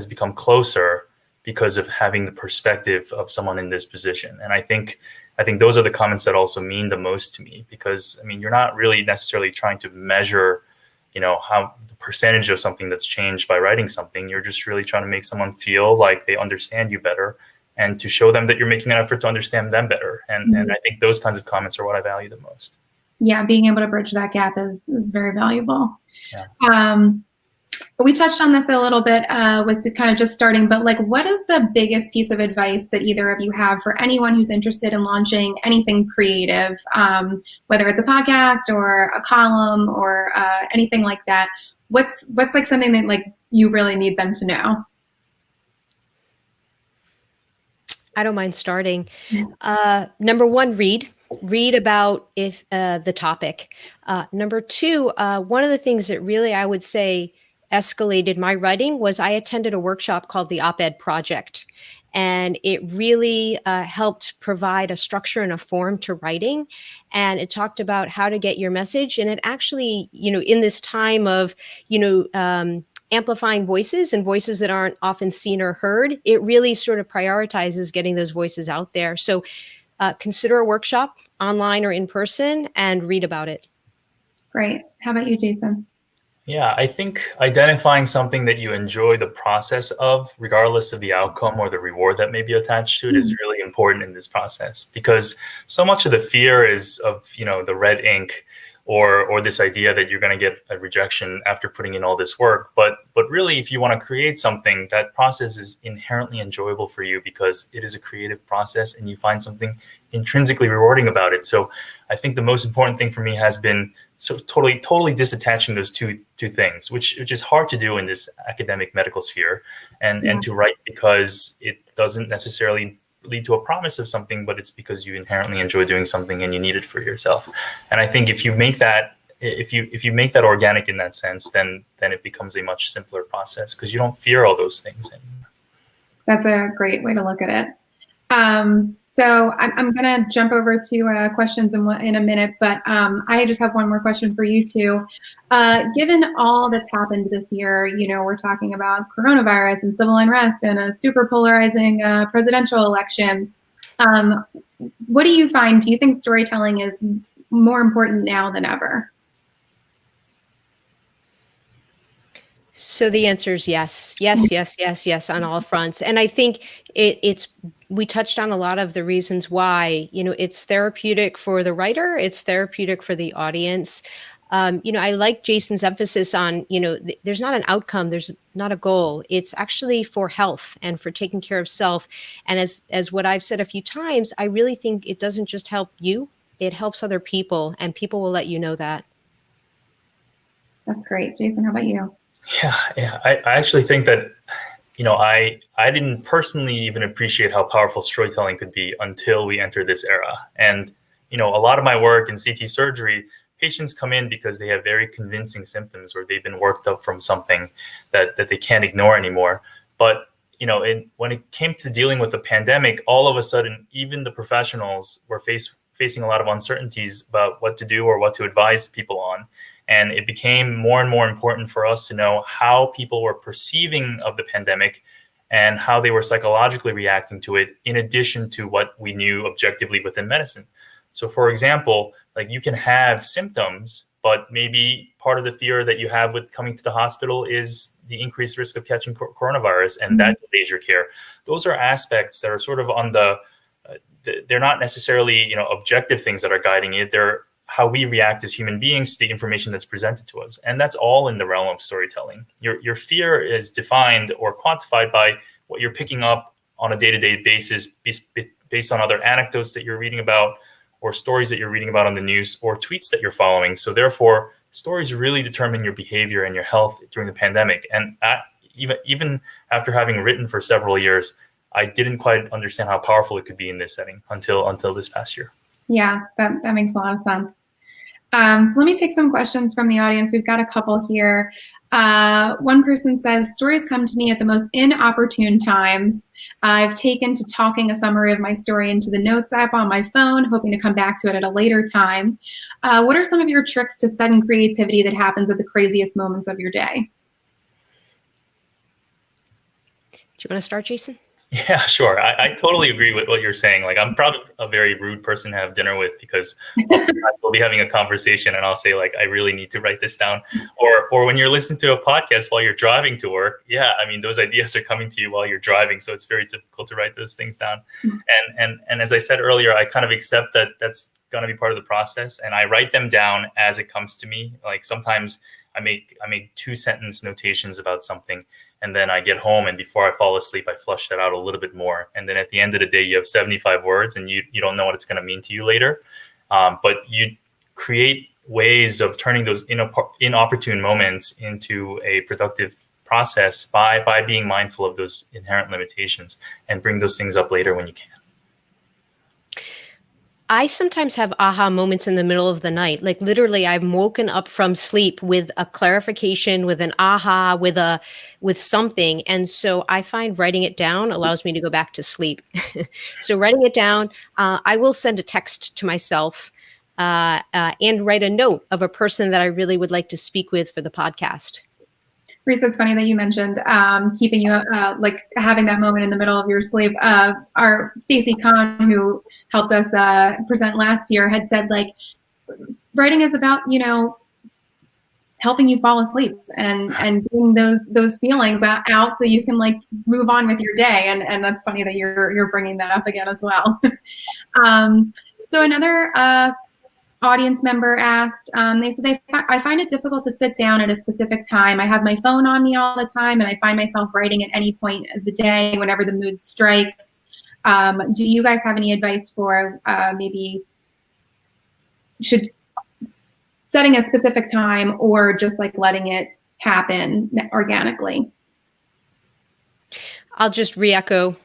become closer because of having the perspective of someone in this position. And I think those are the comments that also mean the most to me, because you're not really necessarily trying to measure, how the percentage of something that's changed by writing something. You're just really trying to make someone feel like they understand you better and to show them that you're making an effort to understand them better. And I think those kinds of comments are what I value the most. Yeah, being able to bridge that gap is very valuable. Yeah. We touched on this a little bit with kind of just starting, but what is the biggest piece of advice that either of you have for anyone who's interested in launching anything creative, whether it's a podcast or a column or anything like that? What's something that you really need them to know? I don't mind starting. Number one, read about the topic. Number two, one of the things that really I would say escalated my writing was I attended a workshop called the Op-Ed Project. And it really helped provide a structure and a form to writing. And it talked about how to get your message. And it actually, in this time of, amplifying voices and voices that aren't often seen or heard, it really sort of prioritizes getting those voices out there. So consider a workshop online or in person and read about it. Great. How about you, Jason? Yeah, I think identifying something that you enjoy the process of, regardless of the outcome or the reward that may be attached to it, is really important in this process, because so much of the fear is of, the red ink or this idea that you're going to get a rejection after putting in all this work. But really, if you want to create something, that process is inherently enjoyable for you because it is a creative process and you find something intrinsically rewarding about it. So I think the most important thing for me has been totally disattaching those two things, which is hard to do in this academic medical sphere, and to write because it doesn't necessarily lead to a promise of something, but it's because you inherently enjoy doing something and you need it for yourself. And I think if you make that organic in that sense, then it becomes a much simpler process because you don't fear all those things anymore. That's a great way to look at it. So I'm going to jump over to questions in a minute, but I just have one more question for you two. Given all that's happened this year, we're talking about coronavirus and civil unrest and a super polarizing presidential election. What do you find? Do you think storytelling is more important now than ever? So the answer is yes on all fronts. And I think we touched on a lot of the reasons why, it's therapeutic for the writer, it's therapeutic for the audience. I like Jason's emphasis on, there's not an outcome, there's not a goal. It's actually for health and for taking care of self. And as what I've said a few times, I really think it doesn't just help you, it helps other people, and people will let you know that. That's great. Jason, how about you? Yeah. I actually think that, I didn't personally even appreciate how powerful storytelling could be until we entered this era. And, a lot of my work in CT surgery, patients come in because they have very convincing symptoms or they've been worked up from something that they can't ignore anymore. But, when it came to dealing with the pandemic, all of a sudden, even the professionals were facing a lot of uncertainties about what to do or what to advise people on. And it became more and more important for us to know how people were perceiving of the pandemic and how they were psychologically reacting to it, in addition to what we knew objectively within medicine. So, for example, like you can have symptoms, but maybe part of the fear that you have with coming to the hospital is the increased risk of catching coronavirus, and that delays your care. Those are aspects that are sort of on they're not necessarily, objective things that are guiding it. They're how we react as human beings to the information that's presented to us. And that's all in the realm of storytelling. Your fear is defined or quantified by what you're picking up on a day-to-day basis based on other anecdotes that you're reading about or stories that you're reading about on the news or tweets that you're following. So therefore, stories really determine your behavior and your health during the pandemic. And even after having written for several years, I didn't quite understand how powerful it could be in this setting until this past year. Yeah, that makes a lot of sense. So let me take some questions from the audience. We've got a couple here. One person says, stories come to me at the most inopportune times. I've taken to talking a summary of my story into the notes app on my phone, hoping to come back to it at a later time. What are some of your tricks to sudden creativity that happens at the craziest moments of your day? Do you want to start, Jason? Yeah, sure. I totally agree with what you're saying. Like, I'm probably a very rude person to have dinner with because we'll be having a conversation and I'll say, like, I really need to write this down. Or when you're listening to a podcast while you're driving to work, yeah, I mean, those ideas are coming to you while you're driving. So it's very difficult to write those things down. And as I said earlier, I kind of accept that that's going to be part of the process. And I write them down as it comes to me. Like sometimes I make 2-sentence notations about something. And then I get home and before I fall asleep, I flush that out a little bit more. And then at the end of the day, you have 75 words and you don't know what it's going to mean to you later. But you create ways of turning those inopportune moments into a productive process by being mindful of those inherent limitations and bring those things up later when you can. I sometimes have aha moments in the middle of the night. Like literally, I'm woken up from sleep with a clarification, with an aha, with something. And so I find writing it down allows me to go back to sleep. So writing it down, I will send a text to myself and write a note of a person that I really would like to speak with for the podcast. Reese, it's funny that you mentioned keeping you like having that moment in the middle of your sleep. Our Stacey Kahn, who helped us present last year, had said like writing is about helping you fall asleep and getting those feelings out so you can like move on with your day. And that's funny that you're bringing that up again as well. So another audience member asked, they said, I find it difficult to sit down at a specific time. I have my phone on me all the time, and I find myself writing at any point of the day whenever the mood strikes. Do you guys have any advice for maybe setting a specific time or just like letting it happen organically? I'll just re-echo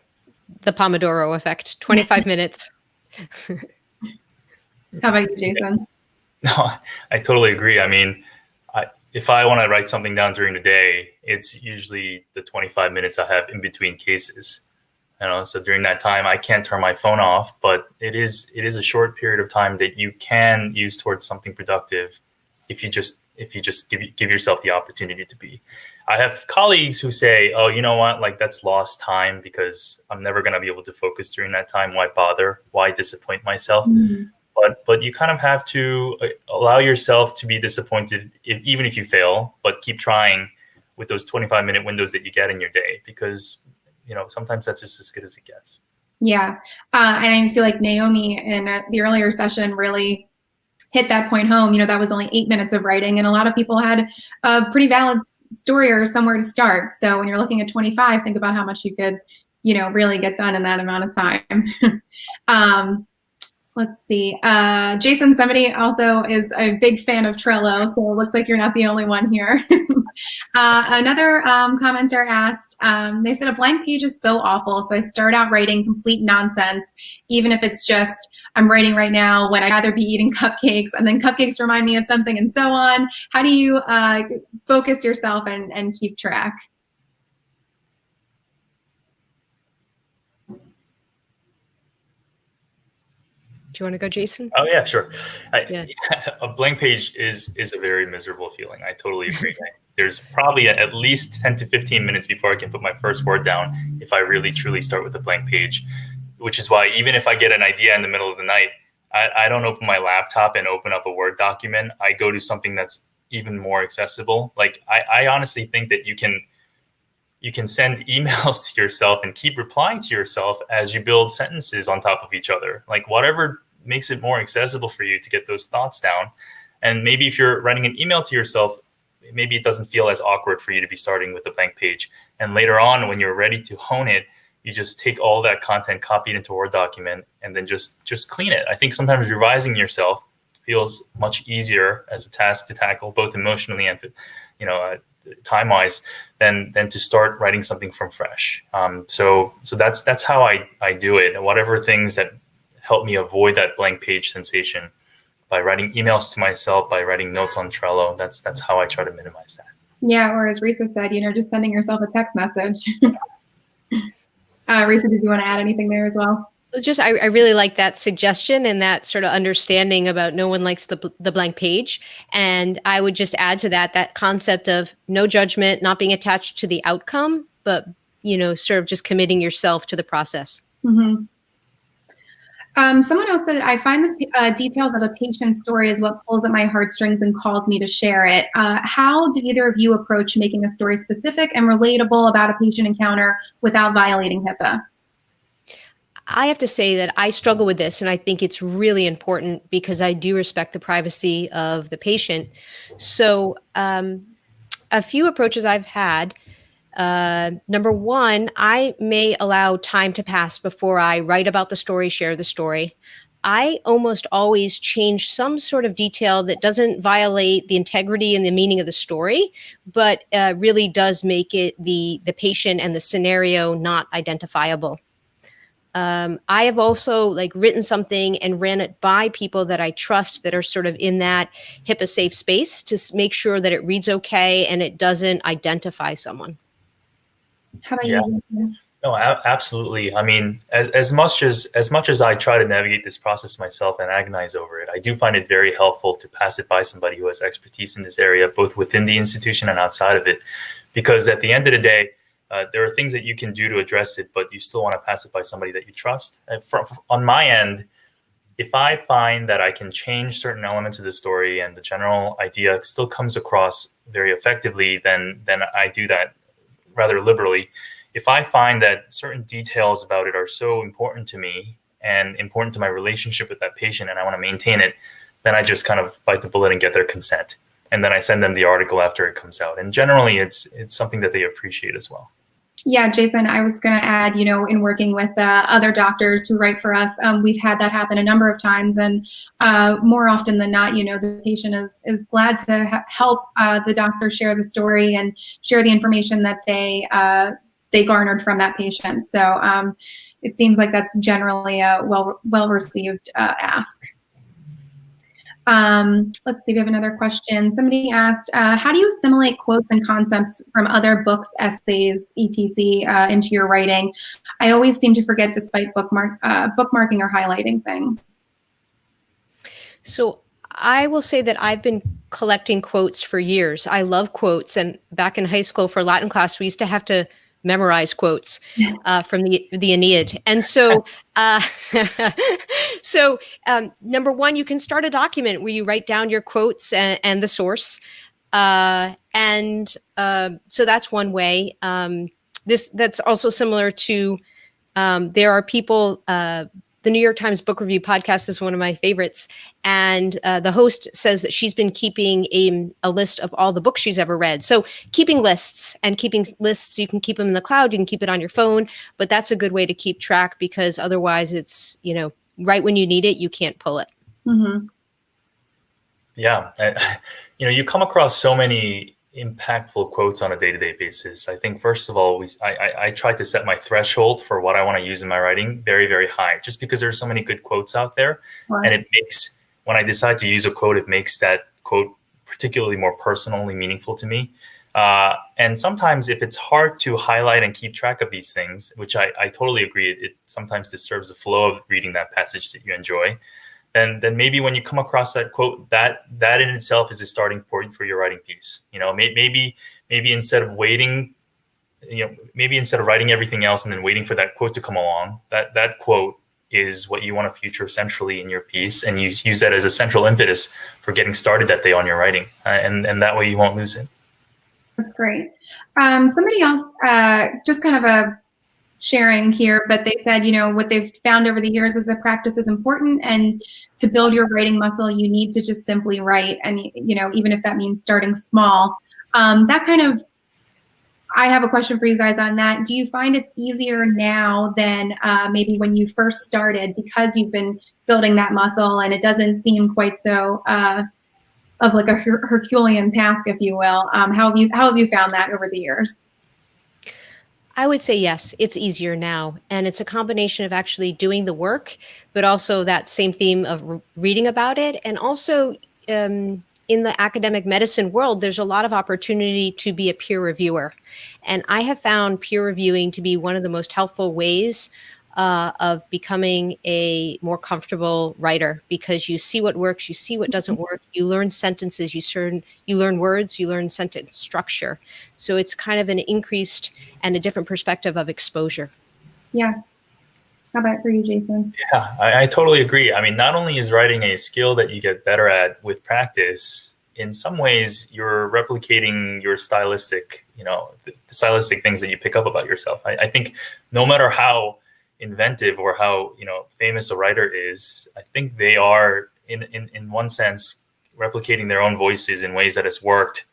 the Pomodoro effect, 25 minutes. How about you, Jason? No, I totally agree. I mean, if I want to write something down during the day, it's usually the 25 minutes I have in between cases. So during that time, I can't turn my phone off, but it is a short period of time that you can use towards something productive if you just give yourself the opportunity to be. I have colleagues who say, oh, you know what, like that's lost time because I'm never going to be able to focus during that time. Why bother? Why disappoint myself? Mm-hmm. But you kind of have to allow yourself to be disappointed, even if you fail, but keep trying with those 25-minute windows that you get in your day, because sometimes that's just as good as it gets. Yeah, and I feel like Naomi in the earlier session really hit that point home. That was only 8 minutes of writing, and a lot of people had a pretty valid story or somewhere to start. So when you're looking at 25, think about how much you could, really get done in that amount of time. Let's see. Jason, somebody also is a big fan of Trello, so it looks like you're not the only one here. Another commenter asked, they said a blank page is so awful, so I start out writing complete nonsense, even if it's just, I'm writing right now when I'd rather be eating cupcakes, and then cupcakes remind me of something, and so on. How do you focus yourself and keep track? Do you want to go, Jason? Oh yeah, sure. Yeah. A blank page is a very miserable feeling. I totally agree. There's probably at least 10 to 15 minutes before I can put my first word down if I really truly start with a blank page, which is why even if I get an idea in the middle of the night, I don't open my laptop and open up a Word document. I go to something that's even more accessible. Like I honestly think that you can send emails to yourself and keep replying to yourself as you build sentences on top of each other. Like whatever makes it more accessible for you to get those thoughts down. And maybe if you're writing an email to yourself, maybe it doesn't feel as awkward for you to be starting with a blank page. And later on, when you're ready to hone it, you just take all that content copied into a Word document and then just clean it. I think sometimes revising yourself feels much easier as a task to tackle, both emotionally and time-wise, than to start writing something from fresh. So that's how I do it. And whatever things that help me avoid that blank page sensation, by writing emails to myself, by writing notes on Trello, that's how I try to minimize that. Yeah, or as Risa said, just sending yourself a text message. Risa, did you want to add anything there as well? I really like that suggestion and that sort of understanding about no one likes the blank page. And I would just add to that concept of no judgment, not being attached to the outcome, but, sort of just committing yourself to the process. Mm-hmm. Someone else said, I find the details of a patient's story is what pulls at my heartstrings and calls me to share it. How do either of you approach making a story specific and relatable about a patient encounter without violating HIPAA? I have to say that I struggle with this, and I think it's really important because I do respect the privacy of the patient. So a few approaches I've had. Number one, I may allow time to pass before I write about the story, share the story. I almost always change some sort of detail that doesn't violate the integrity and the meaning of the story, but really does make it the patient and the scenario not identifiable. I have also written something and ran it by people that I trust that are sort of in that HIPAA safe space to make sure that it reads okay and it doesn't identify someone. How about you? No, absolutely. I mean, as much as I try to navigate this process myself and agonize over it, I do find it very helpful to pass it by somebody who has expertise in this area, both within the institution and outside of it. Because at the end of the day, there are things that you can do to address it, but you still want to pass it by somebody that you trust. And on my end, if I find that I can change certain elements of the story and the general idea still comes across very effectively, then I do that rather liberally. If I find that certain details about it are so important to me and important to my relationship with that patient and I want to maintain it, then I just kind of bite the bullet and get their consent. And then I send them the article after it comes out. And generally, it's something that they appreciate as well. Yeah, Jason, I was going to add, in working with other doctors who write for us, we've had that happen a number of times. And more often than not, the patient is glad to help the doctor share the story and share the information that they garnered from that patient. So it seems like that's generally a well-received ask. Let's see, we have another question. Somebody asked, how do you assimilate quotes and concepts from other books, essays, etc. Into your writing? I always seem to forget despite bookmarking or highlighting things. So I will say that I've been collecting quotes for years. I love quotes. And back in high school for Latin class, we used to have to memorize quotes from the Aeneid. And so, number one, you can start a document where you write down your quotes and the source. So that's one way. That's also similar to, there are people, the New York Times Book Review podcast is one of my favorites. And the host says that she's been keeping a list of all the books she's ever read. So keeping lists, you can keep them in the cloud, you can keep it on your phone, but that's a good way to keep track because otherwise it's, right when you need it, you can't pull it. Mm-hmm. Yeah. You come across so many impactful quotes on a day-to-day basis. I think, first of all, I try to set my threshold for what I want to use in my writing very, very high, just because there's so many good quotes out there. Wow. And it makes, when I decide to use a quote, it makes that quote particularly more personally meaningful to me. And sometimes if it's hard to highlight and keep track of these things, which I totally agree, it sometimes disturbs the flow of reading that passage that you enjoy, then maybe when you come across that quote, that in itself is a starting point for your writing piece. Maybe instead of waiting, maybe instead of writing everything else and then waiting for that quote to come along, that quote is what you want to feature centrally in your piece, and you use that as a central impetus for getting started that day on your writing, and that way you won't lose it. That's great. Somebody else, just kind of a sharing here, but they said, what they've found over the years is that practice is important, and to build your writing muscle, you need to just simply write. And, even if that means starting small, I have a question for you guys on that. Do you find it's easier now than maybe when you first started, because you've been building that muscle and it doesn't seem quite so of like a Herculean task, if you will? How have you found that over the years? I would say yes, it's easier now. And it's a combination of actually doing the work, but also that same theme of reading about it. And also in the academic medicine world, there's a lot of opportunity to be a peer reviewer. And I have found peer reviewing to be one of the most helpful ways of becoming a more comfortable writer, because you see what works, you see what doesn't work, you learn sentences, you learn words, you learn sentence structure. So it's kind of an increased and a different perspective of exposure. Yeah. How about for you, Jason? Yeah, I totally agree. I mean, not only is writing a skill that you get better at with practice, in some ways you're replicating your stylistic, the stylistic things that you pick up about yourself. I think no matter how inventive or how famous a writer is, I think they are in one sense replicating their own voices in ways that has worked,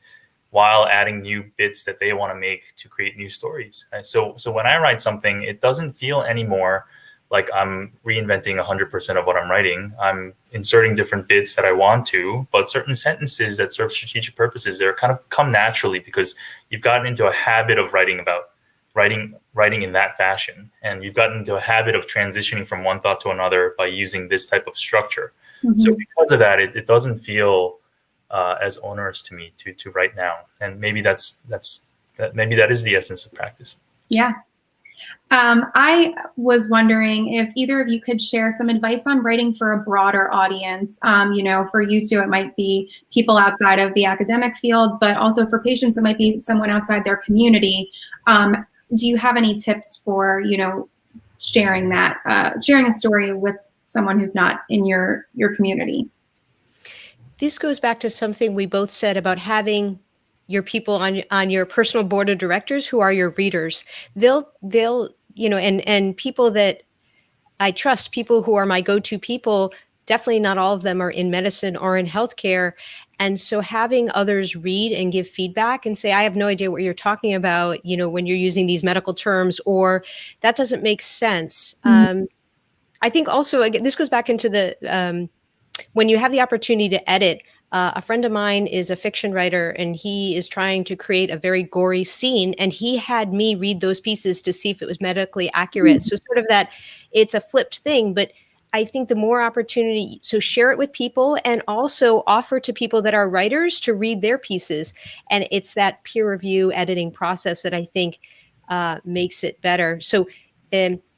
while adding new bits that they want to make to create new stories. So when I write something, it doesn't feel anymore like I'm reinventing 100% of what I'm writing. I'm inserting different bits that I want to, but certain sentences that serve strategic purposes, they're kind of come naturally because you've gotten into a habit of writing in that fashion. And you've gotten into a habit of transitioning from one thought to another by using this type of structure. Mm-hmm. So because of that, it doesn't feel as onerous to me to write now. And maybe that is the essence of practice. Yeah. I was wondering if either of you could share some advice on writing for a broader audience. For you two, it might be people outside of the academic field, but also for patients, it might be someone outside their community. Do you have any tips for, sharing a story with someone who's not in your community? This goes back to something we both said about having your people on your personal board of directors who are your readers. They'll and people that I trust, people who are my go-to people, definitely not all of them are in medicine or in healthcare. And so having others read and give feedback and say, I have no idea what you're talking about, when you're using these medical terms, or that doesn't make sense. Mm-hmm. I think also, again, this goes back into the, when you have the opportunity to edit. A friend of mine is a fiction writer, and he is trying to create a very gory scene, and he had me read those pieces to see if it was medically accurate. Mm-hmm. So sort of that it's a flipped thing, but I think the more opportunity, so share it with people, and also offer to people that are writers to read their pieces. And it's that peer review editing process that I think makes it better. So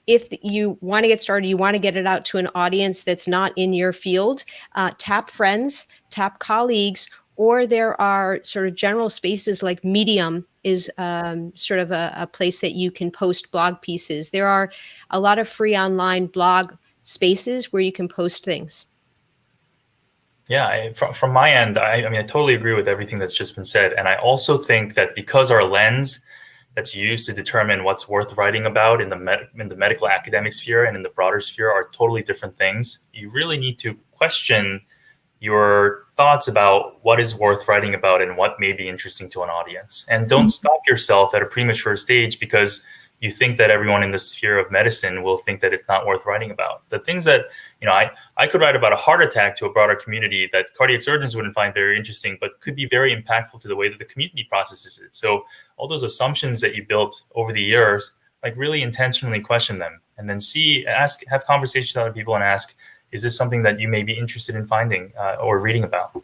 if you want to get started, you want to get it out to an audience that's not in your field, tap friends, tap colleagues, or there are sort of general spaces like Medium is sort of a place that you can post blog pieces. There are a lot of free online blog spaces where you can post things. Yeah, from my end, I totally agree with everything that's just been said. And I also think that because our lens that's used to determine what's worth writing about in the medical academic sphere and in the broader sphere are totally different things. You really need to question your thoughts about what is worth writing about and what may be interesting to an audience. And don't stop yourself at a premature stage because you think that everyone in the sphere of medicine will think that it's not worth writing about. The things that, I could write about a heart attack to a broader community that cardiac surgeons wouldn't find very interesting, but could be very impactful to the way that the community processes it. So all those assumptions that you built over the years, like really intentionally question them, and then have conversations with other people and ask, is this something that you may be interested in finding or reading about?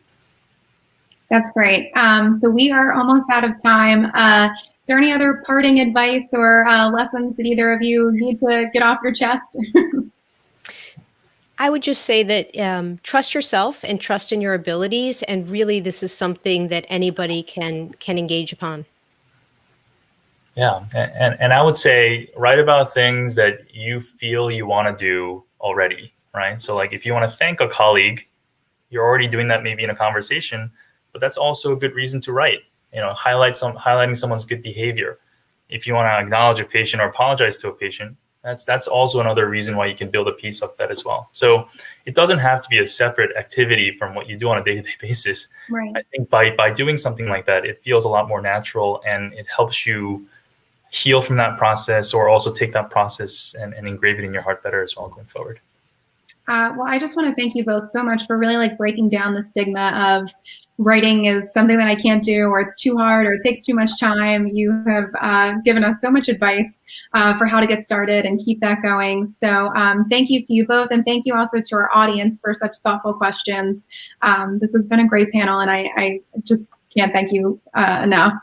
That's great. So we are almost out of time. Is there any other parting advice or lessons that either of you need to get off your chest? I would just say that trust yourself and trust in your abilities. And really, this is something that anybody can engage upon. Yeah. And I would say write about things that you feel you want to do already, right? So like if you want to thank a colleague, you're already doing that maybe in a conversation, but that's also a good reason to write, highlighting someone's good behavior. If you want to acknowledge a patient or apologize to a patient, that's also another reason why you can build a piece of that as well. So it doesn't have to be a separate activity from what you do on a day-to-day basis. Right. I think by doing something like that, it feels a lot more natural, and it helps you heal from that process, or also take that process and engrave it in your heart better as well going forward. Well, I just want to thank you both so much for really breaking down the stigma of writing is something that I can't do, or it's too hard, or it takes too much time. You have given us so much advice for how to get started and keep that going. So thank you to you both, and thank you also to our audience for such thoughtful questions. This has been a great panel, and I just can't thank you enough.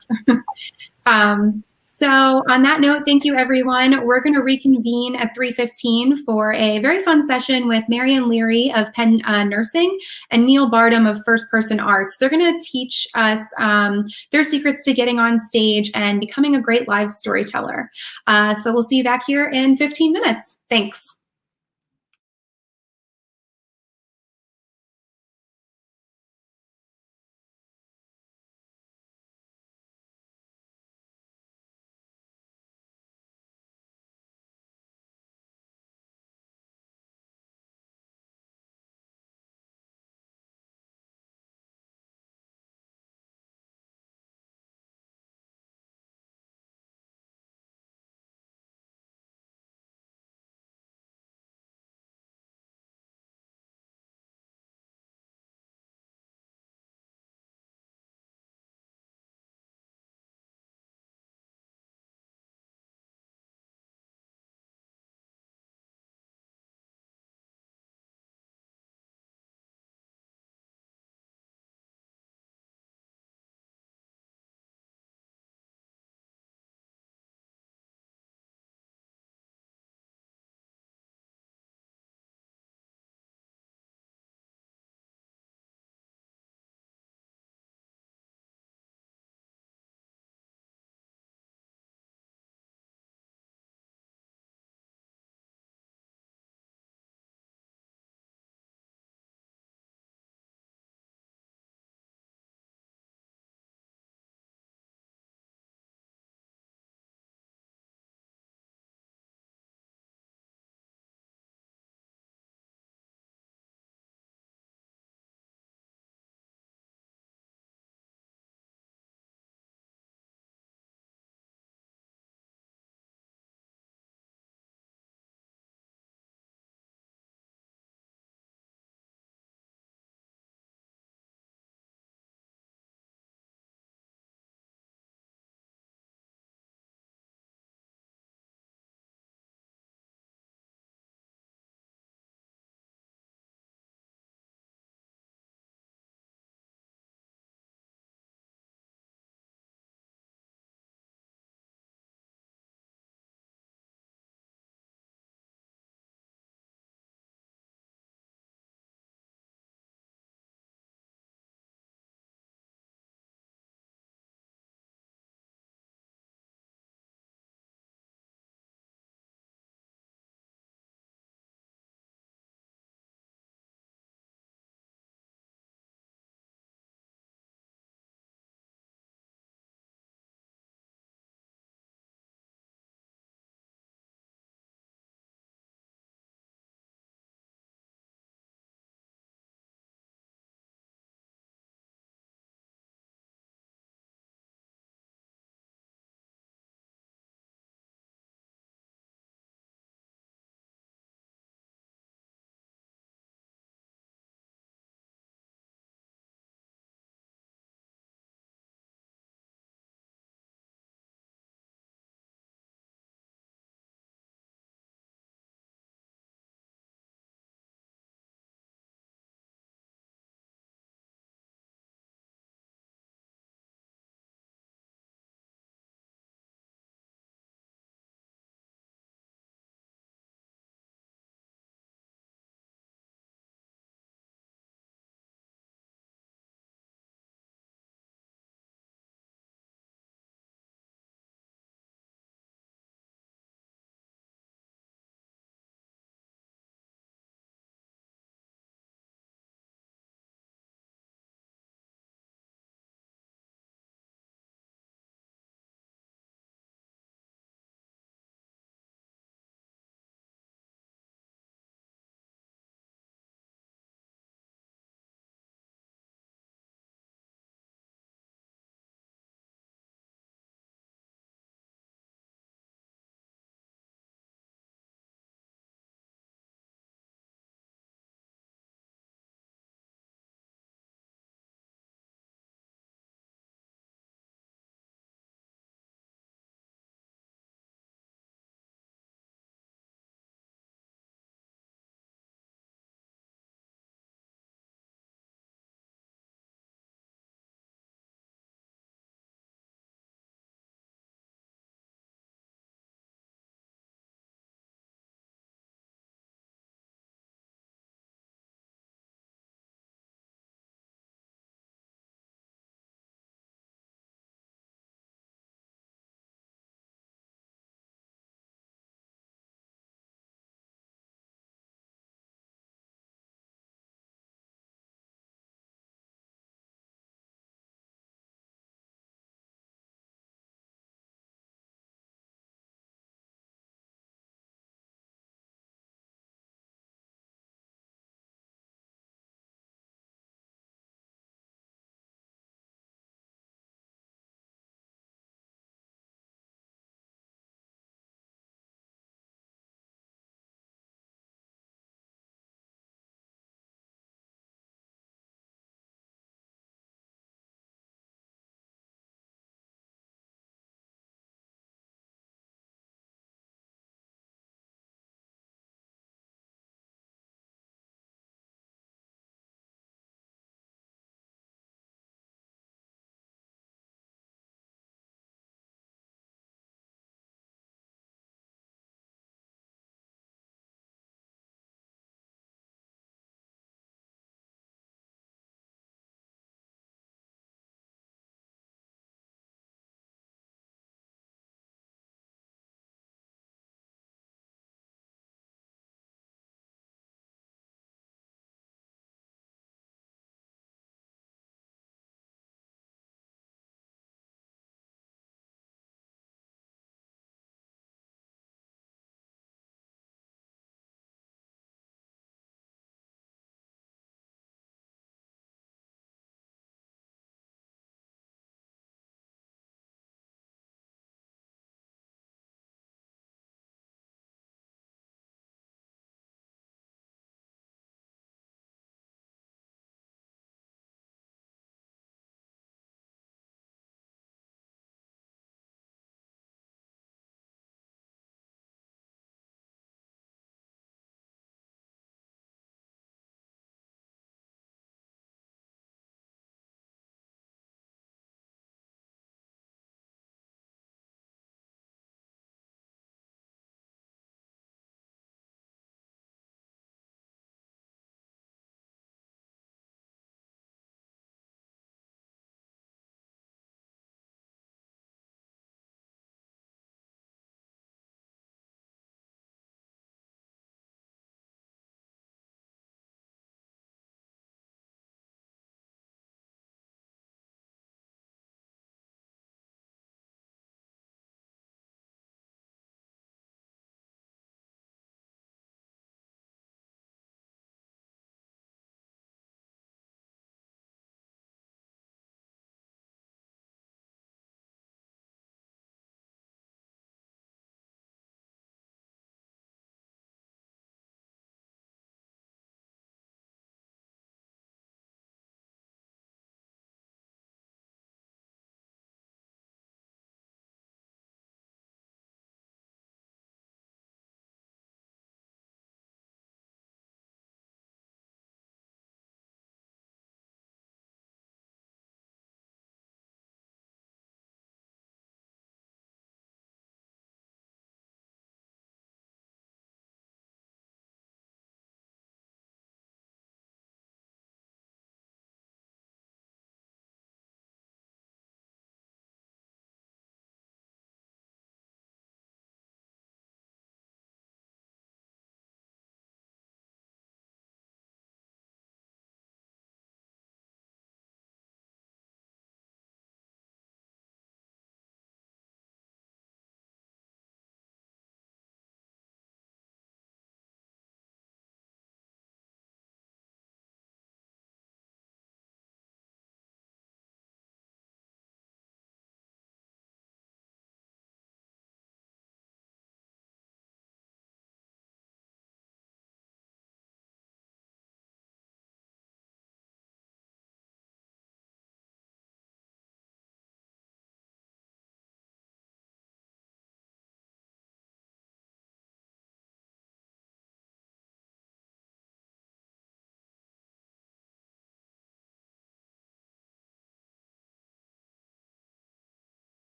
So on that note, thank you, everyone. We're going to reconvene at 3:15 for a very fun session with Marianne Leary of Penn Nursing and Neil Bardem of First Person Arts. They're going to teach us their secrets to getting on stage and becoming a great live storyteller. So we'll see you back here in 15 minutes. Thanks.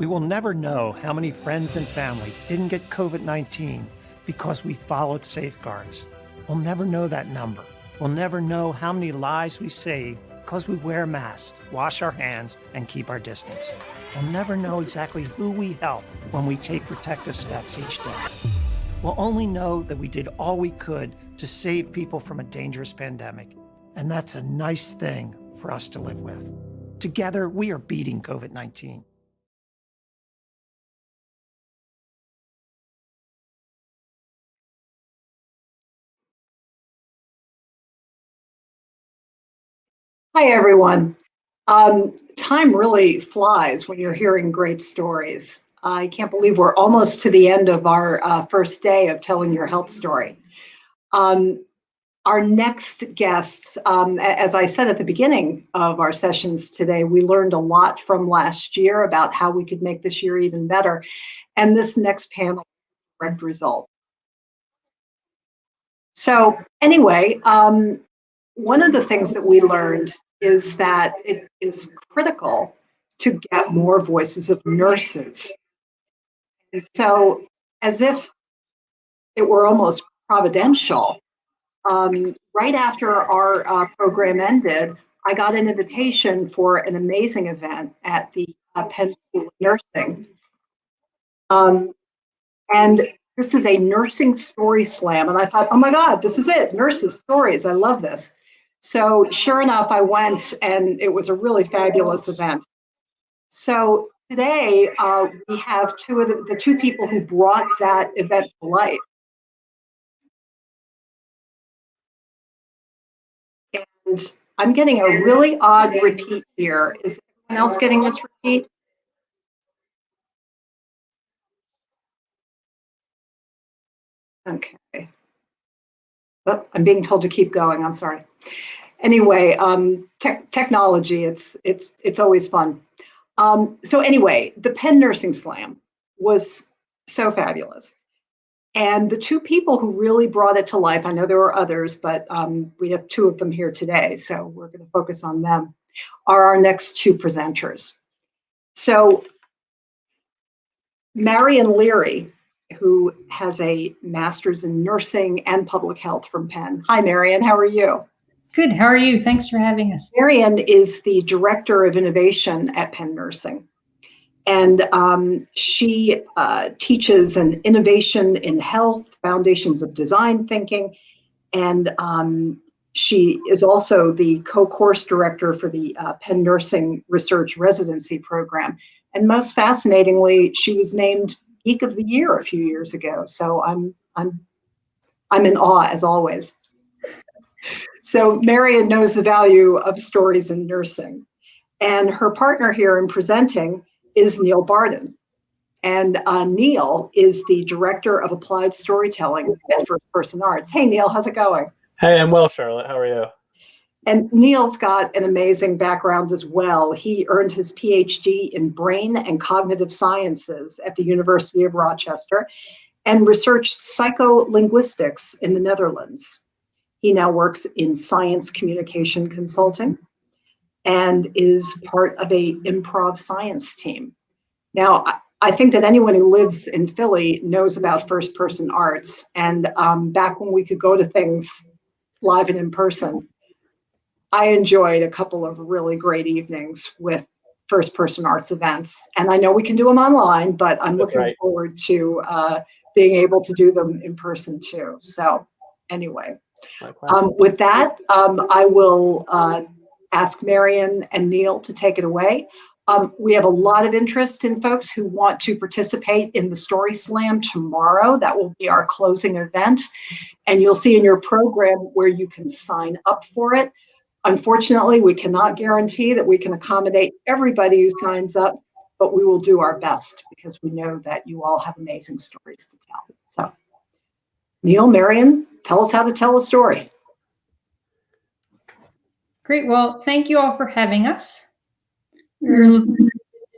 We will never know how many friends and family didn't get COVID-19 because we followed safeguards. We'll never know that number. We'll never know how many lives we saved because we wear masks, wash our hands, and keep our distance. We'll never know exactly who we help when we take protective steps each day. We'll only know that we did all we could to save people from a dangerous pandemic. And that's a nice thing for us to live with. Together, we are beating COVID-19. Hi, everyone. Time really flies when you're hearing great stories. I can't believe we're almost to the end of our first day of telling your health story. Our next guests, as I said at the beginning of our sessions today, we learned a lot from last year about how we could make this year even better. And this next panel is a direct result. So anyway, one of the things that we learned is that it is critical to get more voices of nurses. And so, as if it were almost providential, right after our program ended, I got an invitation for an amazing event at the Penn School of Nursing. And this is a nursing story slam. And I thought, oh my God, this is it, nurses' stories. I love this. So sure enough, I went, and it was a really fabulous event. So today, we have two of the two people who brought that event to life. And I'm getting a really odd repeat here. Is anyone else getting this repeat? Okay. Oh, I'm being told to keep going. I'm sorry. Anyway, technology, it's always fun. So anyway, the Penn Nursing Slam was so fabulous. And the two people who really brought it to life, I know there were others, but we have two of them here today, so we're going to focus on them, are our next two presenters. So Marion Leary, who has a master's in nursing and public health from Penn. Hi, Marion, how are you? Good, how are you? Thanks for having us. Marion is the Director of Innovation at Penn Nursing. And she teaches an innovation in health, foundations of design thinking, and she is also the co-course director for the Penn Nursing Research Residency Program. And most fascinatingly, she was named Geek of the Year a few years ago. So I'm in awe as always. So Marion knows the value of stories in nursing, and her partner here in presenting is Neil Barden. And Neil is the Director of Applied Storytelling at First Person Arts. Hey, Neil, how's it going? Hey, I'm well, Charlotte. How are you? And Neil's got an amazing background as well. He earned his PhD in brain and cognitive sciences at the University of Rochester and researched psycholinguistics in the Netherlands. He now works in science communication consulting and is part of a improv science team. Now, I think that anyone who lives in Philly knows about First Person Arts. And back when we could go to things live and in person, I enjoyed a couple of really great evenings with First Person Arts events. And I know we can do them online, but I'm looking forward to being able to do them in person too. So anyway, with that, I will ask Marion and Neil to take it away. We have a lot of interest in folks who want to participate in the Story Slam tomorrow. That will be our closing event. And you'll see in your program where you can sign up for it. Unfortunately, we cannot guarantee that we can accommodate everybody who signs up, but we will do our best because we know that you all have amazing stories to tell. So, Neil, Marion, tell us how to tell a story. Great. Well, thank you all for having us. We're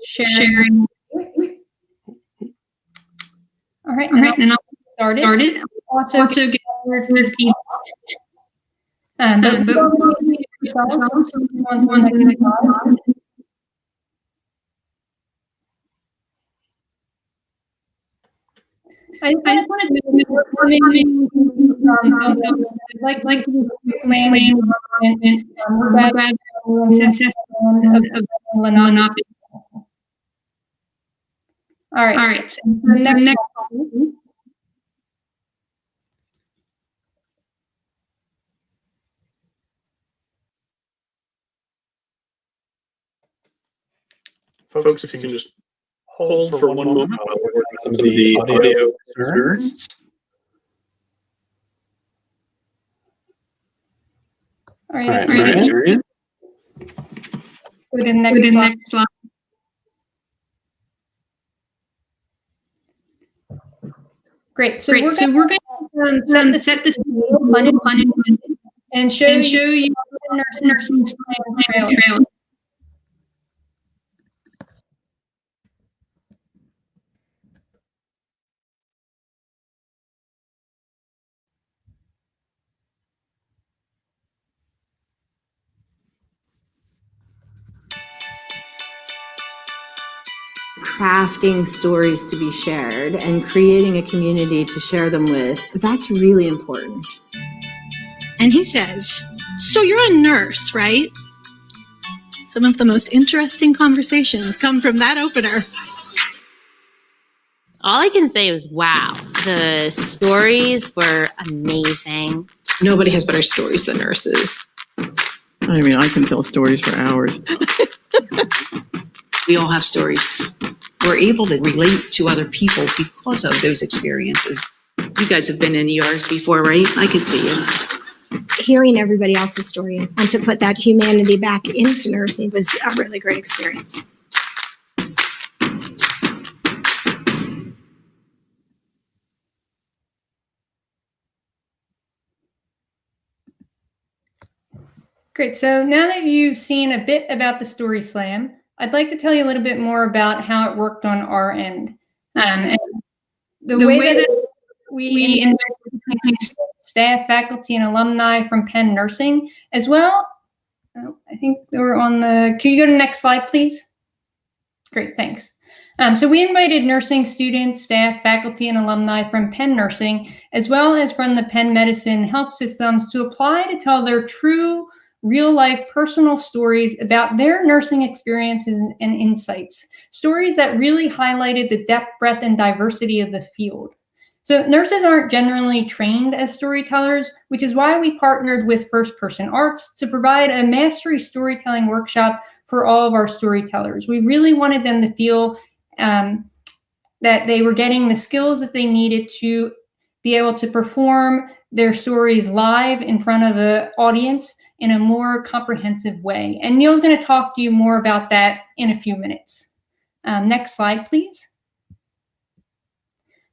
sharing. All right, and I'll get started. Also get word feedback. But I just want to know we're coming from like to explain we're glad of Lenape. All right. So next. Folks, if you can just hold for one moment while we're working some of the audio concerns. All right, Marion. Go to the next slide. Great. So we're going to set this and show you the nursing trailer. Crafting stories to be shared and creating a community to share them with, that's really important. And he says, "So you're a nurse, right?" Some of the most interesting conversations come from that opener. All I can say is, wow, the stories were amazing. Nobody has better stories than nurses. I mean, I can tell stories for hours. We all have stories. We're able to relate to other people because of those experiences. You guys have been in ERs before, right? I could see you. Hearing everybody else's story and to put that humanity back into nursing was a really great experience. Great. So now that you've seen a bit about the Story Slam, I'd like to tell you a little bit more about how it worked on our end. And the way that we invited staff, faculty, and alumni from Penn Nursing as well. I think they were on the, can you go to the next slide, please? Great, thanks. So we invited nursing students, staff, faculty, and alumni from Penn Nursing, as well as from the Penn Medicine health systems to apply to tell their true real-life personal stories about their nursing experiences and insights, stories that really highlighted the depth, breadth, and diversity of the field. So nurses aren't generally trained as storytellers, which is why we partnered with First Person Arts to provide a mastery storytelling workshop for all of our storytellers. We really wanted them to feel that they were getting the skills that they needed to be able to perform their stories live in front of an audience in a more comprehensive way. And Neil's going to talk to you more about that in a few minutes. Next slide, please.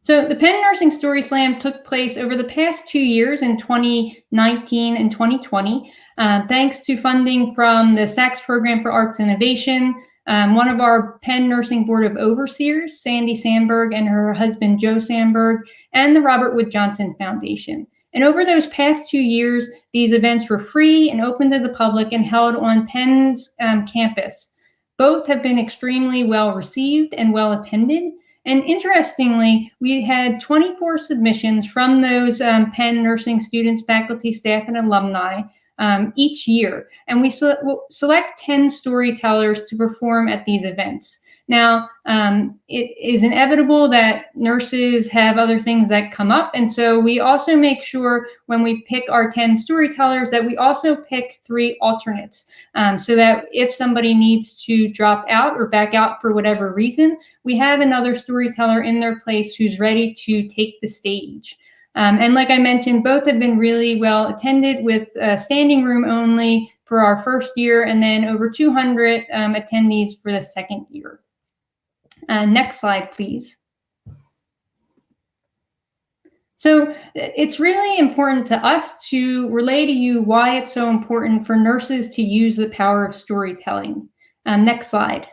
So the Penn Nursing Story Slam took place over the past 2 years in 2019 and 2020, thanks to funding from the Sachs Program for Arts Innovation, one of our Penn Nursing Board of Overseers, Sandy Sandberg, and her husband, Joe Sandberg, and the Robert Wood Johnson Foundation. And over those past 2 years, these events were free and open to the public and held on Penn's campus. Both have been extremely well received and well attended. And interestingly, we had 24 submissions from those Penn nursing students, faculty, staff, and alumni each year. And we select 10 storytellers to perform at these events. Now, it is inevitable that nurses have other things that come up. And so we also make sure when we pick our 10 storytellers that we also pick 3 alternates so that if somebody needs to drop out or back out for whatever reason, we have another storyteller in their place who's ready to take the stage. And like I mentioned, both have been really well attended with standing room only for our first year and then over 200 attendees for the second year. Next slide, please. So it's really important to us to relay to you why it's so important for nurses to use the power of storytelling. Next slide.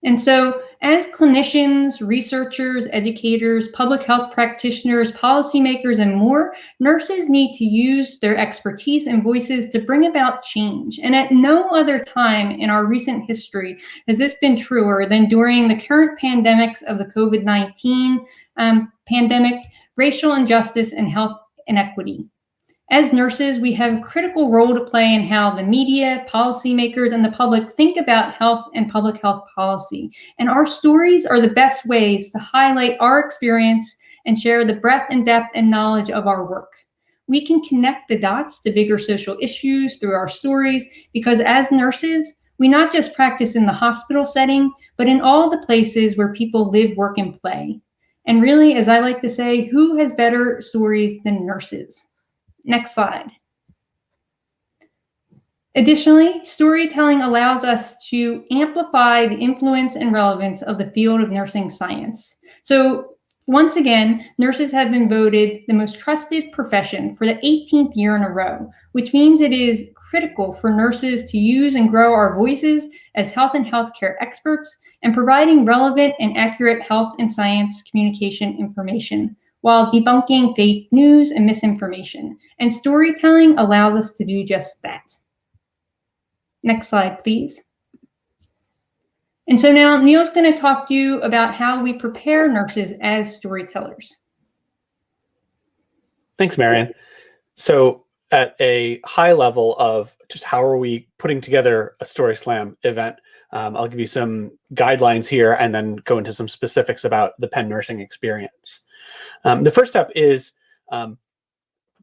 And so, as clinicians, researchers, educators, public health practitioners, policymakers, and more, nurses need to use their expertise and voices to bring about change. And at no other time in our recent history has this been truer than during the current pandemics of the COVID-19 pandemic, racial injustice, and health inequity. As nurses, we have a critical role to play in how the media, policymakers, and the public think about health and public health policy. And our stories are the best ways to highlight our experience and share the breadth and depth and knowledge of our work. We can connect the dots to bigger social issues through our stories because as nurses, we not just practice in the hospital setting, but in all the places where people live, work, and play. And really, as I like to say, who has better stories than nurses? Next slide. Additionally, storytelling allows us to amplify the influence and relevance of the field of nursing science. So once again, nurses have been voted the most trusted profession for the 18th year in a row, which means it is critical for nurses to use and grow our voices as health and healthcare experts and providing relevant and accurate health and science communication information, while debunking fake news and misinformation. And storytelling allows us to do just that. Next slide, please. And so now Neil's going to talk to you about how we prepare nurses as storytellers. Thanks, Marian. So at a high level of just how are we putting together a Story Slam event, I'll give you some guidelines here and then go into some specifics about the Penn nursing experience. The first step is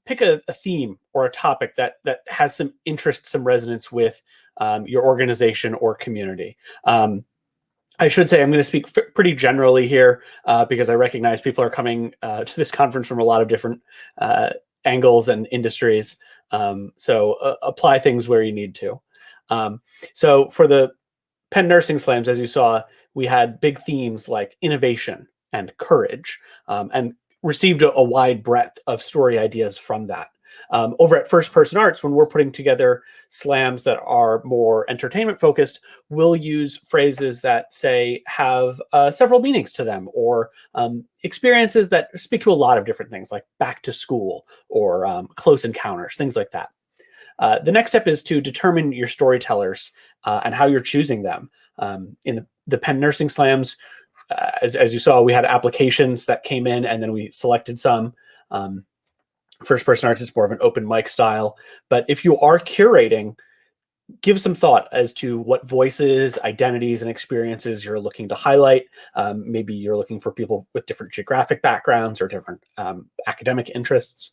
pick a theme or a topic that has some interest, some resonance with your organization or community. I should say I'm going to speak pretty generally here because I recognize people are coming to this conference from a lot of different angles and industries. So apply things where you need to. So for the Penn Nursing Slams, as you saw, we had big themes like innovation and courage, and received a wide breadth of story ideas from that. Over at First Person Arts, when we're putting together slams that are more entertainment focused, we'll use phrases that say have several meanings to them, or experiences that speak to a lot of different things like back to school or close encounters, things like that. The next step is to determine your storytellers and how you're choosing them. In the Penn Nursing Slams, as you saw, we had applications that came in and then we selected some. First Person Arts is more of an open mic style. But if you are curating, give some thought as to what voices, identities, and experiences you're looking to highlight. Maybe you're looking for people with different geographic backgrounds or different academic interests.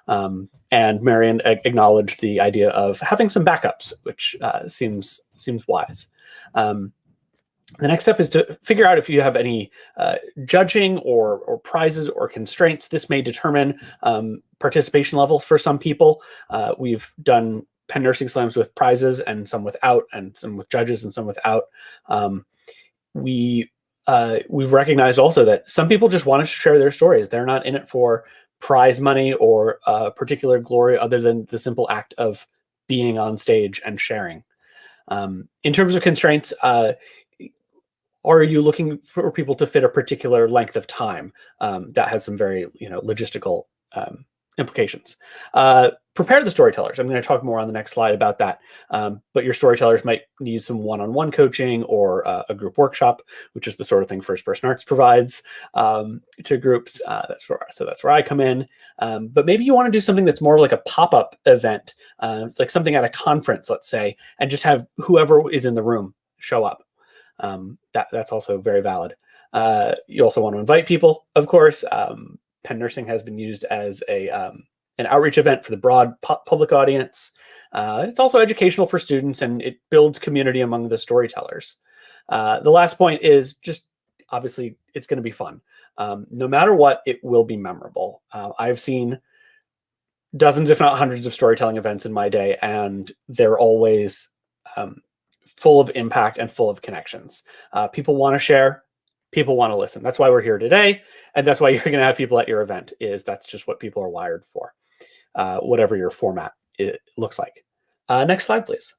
And Marian acknowledged the idea of having some backups, which seems wise. The next step is to figure out if you have any judging or prizes or constraints. This may determine participation levels for some people. We've done Penn Nursing Slams with prizes and some without, and some with judges and some without. We've recognized also that some people just want to share their stories. They're not in it for prize money or particular glory other than the simple act of being on stage and sharing. In terms of constraints, are you looking for people to fit a particular length of time? That has some very logistical implications. Prepare the storytellers. I'm going to talk more on the next slide about that. But your storytellers might need some one-on-one coaching or a group workshop, which is the sort of thing First Person Arts provides to groups. That's where I come in. But maybe you want to do something that's more like a pop-up event. It's like something at a conference, let's say, and just have whoever is in the room show up. That's also very valid. You also want to invite people, of course. Penn Nursing has been used as an outreach event for the broad public audience. It's also educational for students, and it builds community among the storytellers. The last point is just, obviously, it's going to be fun. No matter what, it will be memorable. I've seen dozens, if not hundreds, of storytelling events in my day, and they're always full of impact and full of connections. People want to share. People want to listen. That's why we're here today, and that's why you're going to have people at your event. That's just what people are wired for, whatever your format looks like. Next slide, please.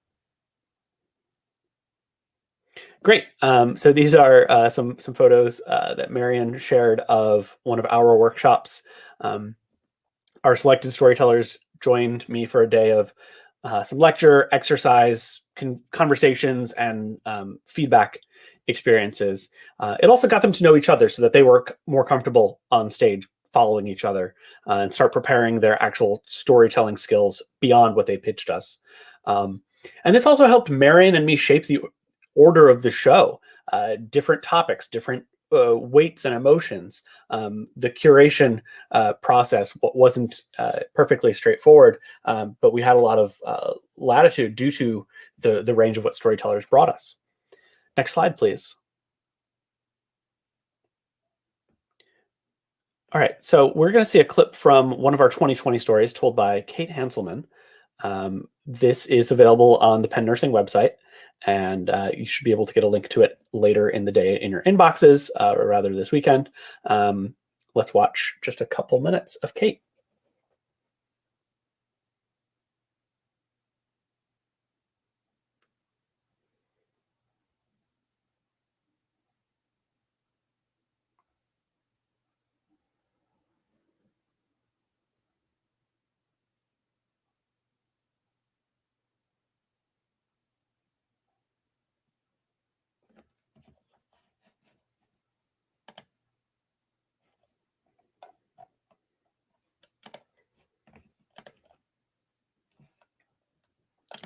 Great. So these are some photos that Marion shared of one of our workshops. Our selected storytellers joined me for a day of some lecture, exercise, conversations, and feedback experiences. It also got them to know each other so that they were more comfortable on stage following each other and start preparing their actual storytelling skills beyond what they pitched us. And this also helped Marion and me shape the order of the show, different topics, different weights and emotions. The curation process wasn't perfectly straightforward, but we had a lot of latitude due to the range of what storytellers brought us. Next slide, please. All right, so we're going to see a clip from one of our 2020 stories told by Kate Hanselman. This is available on the Penn Nursing website, and you should be able to get a link to it later in the day in your inboxes, or rather this weekend. Let's watch just a couple minutes of Kate.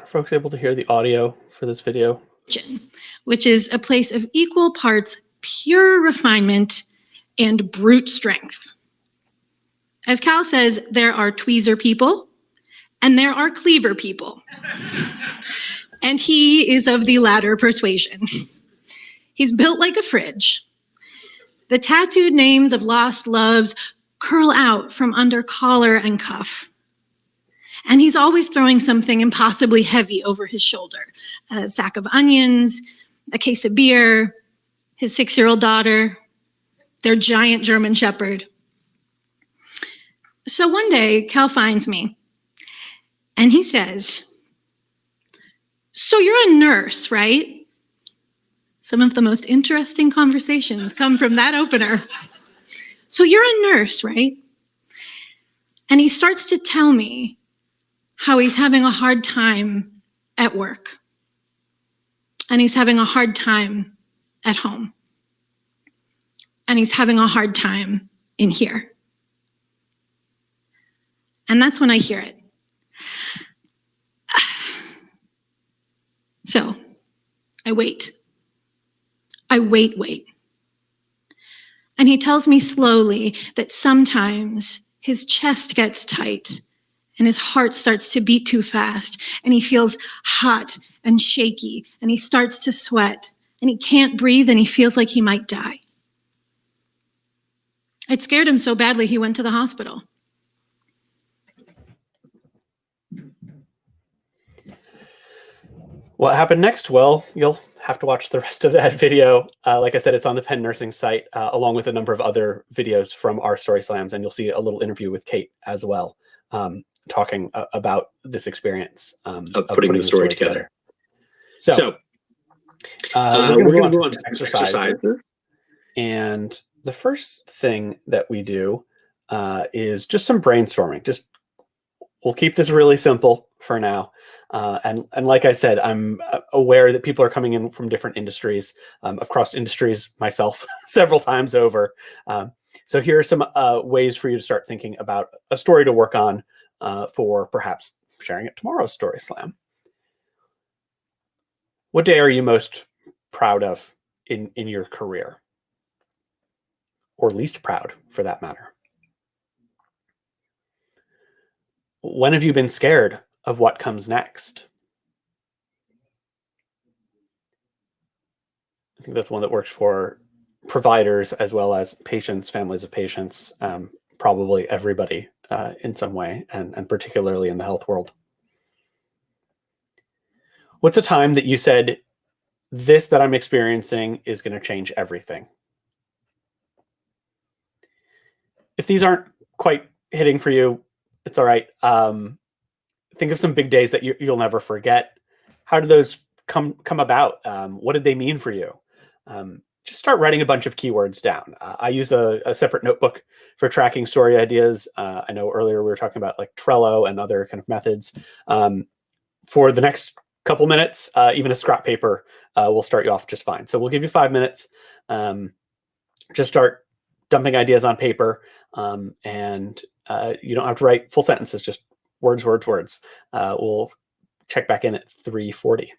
Are folks able to hear the audio for this video? Which is a place of equal parts pure refinement and brute strength. As Cal says, there are tweezer people and there are cleaver people. And he is of the latter persuasion. He's built like a fridge. The tattooed names of lost loves curl out from under collar and cuff. And he's always throwing something impossibly heavy over his shoulder. A sack of onions, a case of beer, his 6-year-old daughter, their giant German shepherd. So one day, Cal finds me, and he says, "So you're a nurse, right?" Some of the most interesting conversations come from that opener. "So you're a nurse, right?" And he starts to tell me how he's having a hard time at work. And he's having a hard time at home. And he's having a hard time in here. And that's when I hear it. So I wait. I wait. And he tells me slowly that sometimes his chest gets tight and his heart starts to beat too fast, and he feels hot and shaky, and he starts to sweat, and he can't breathe, and he feels like he might die. It scared him so badly he went to the hospital. What happened next? Well, you'll have to watch the rest of that video. Like I said, it's on the Penn Nursing site, along with a number of other videos from our Story Slams, and you'll see a little interview with Kate as well, talking about this experience of putting the story together. So we're going to move on to exercises. And the first thing that we do is just some brainstorming. We'll keep this really simple for now. And like I said, I'm aware that people are coming in from different industries. I've crossed industries myself several times over. So here are some ways for you to start thinking about a story to work on for perhaps sharing at tomorrow's Story Slam. What day are you most proud of in your career? Or least proud, for that matter? When have you been scared of what comes next? I think that's one that works for providers as well as patients, families of patients, probably everybody in some way, and particularly in the health world. What's a time that you said, this that I'm experiencing is going to change everything? If these aren't quite hitting for you, it's all right. Think of some big days that you'll never forget. How do those come about? What did they mean for you? Just start writing a bunch of keywords down. I use a separate notebook for tracking story ideas. I know earlier we were talking about like Trello and other kind of methods. For the next couple minutes, even a scrap paper will start you off just fine. So we'll give you 5 minutes. Just start dumping ideas on paper, and you don't have to write full sentences, just words, words, words. We'll check back in at 3:40.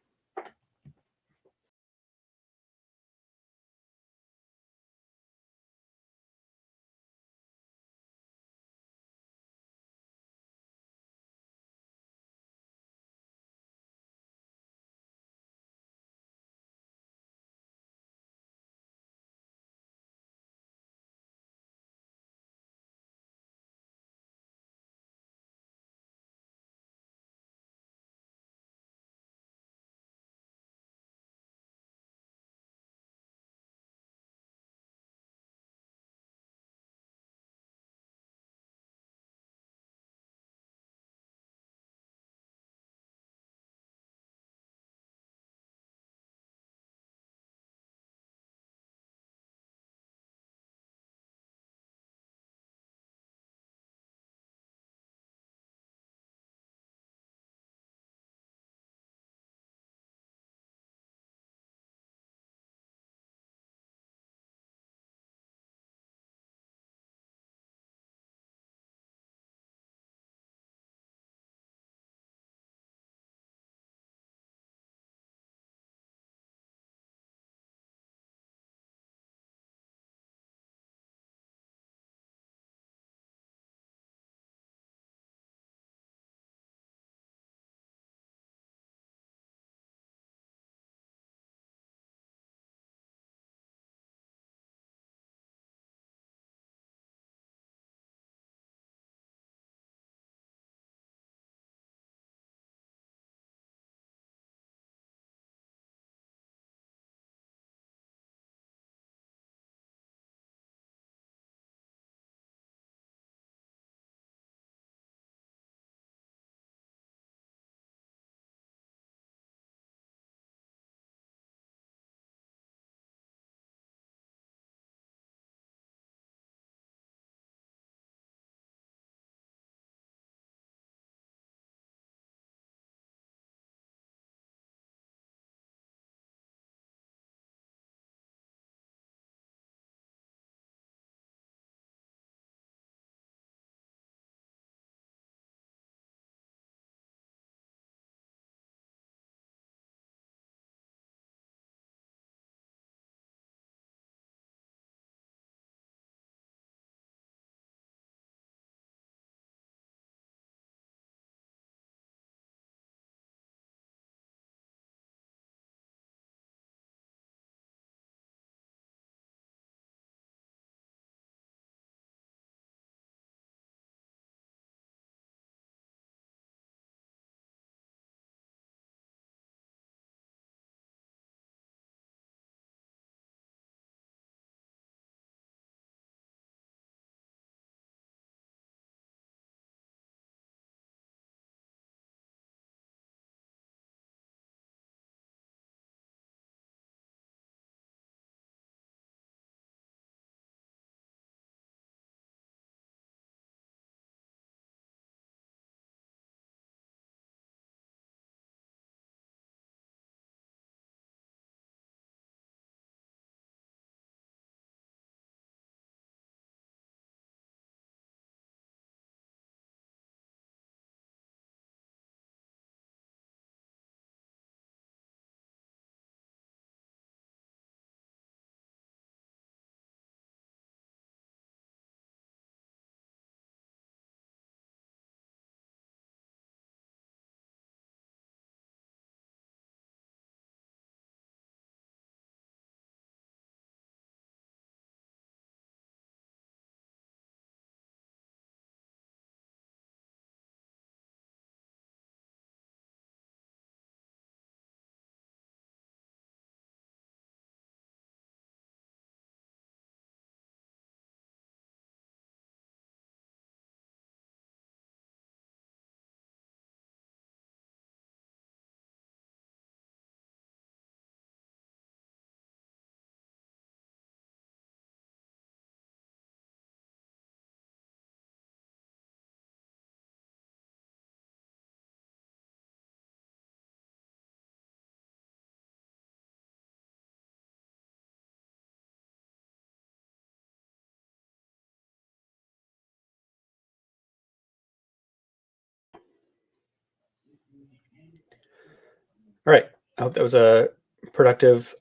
All right. I hope that was a productive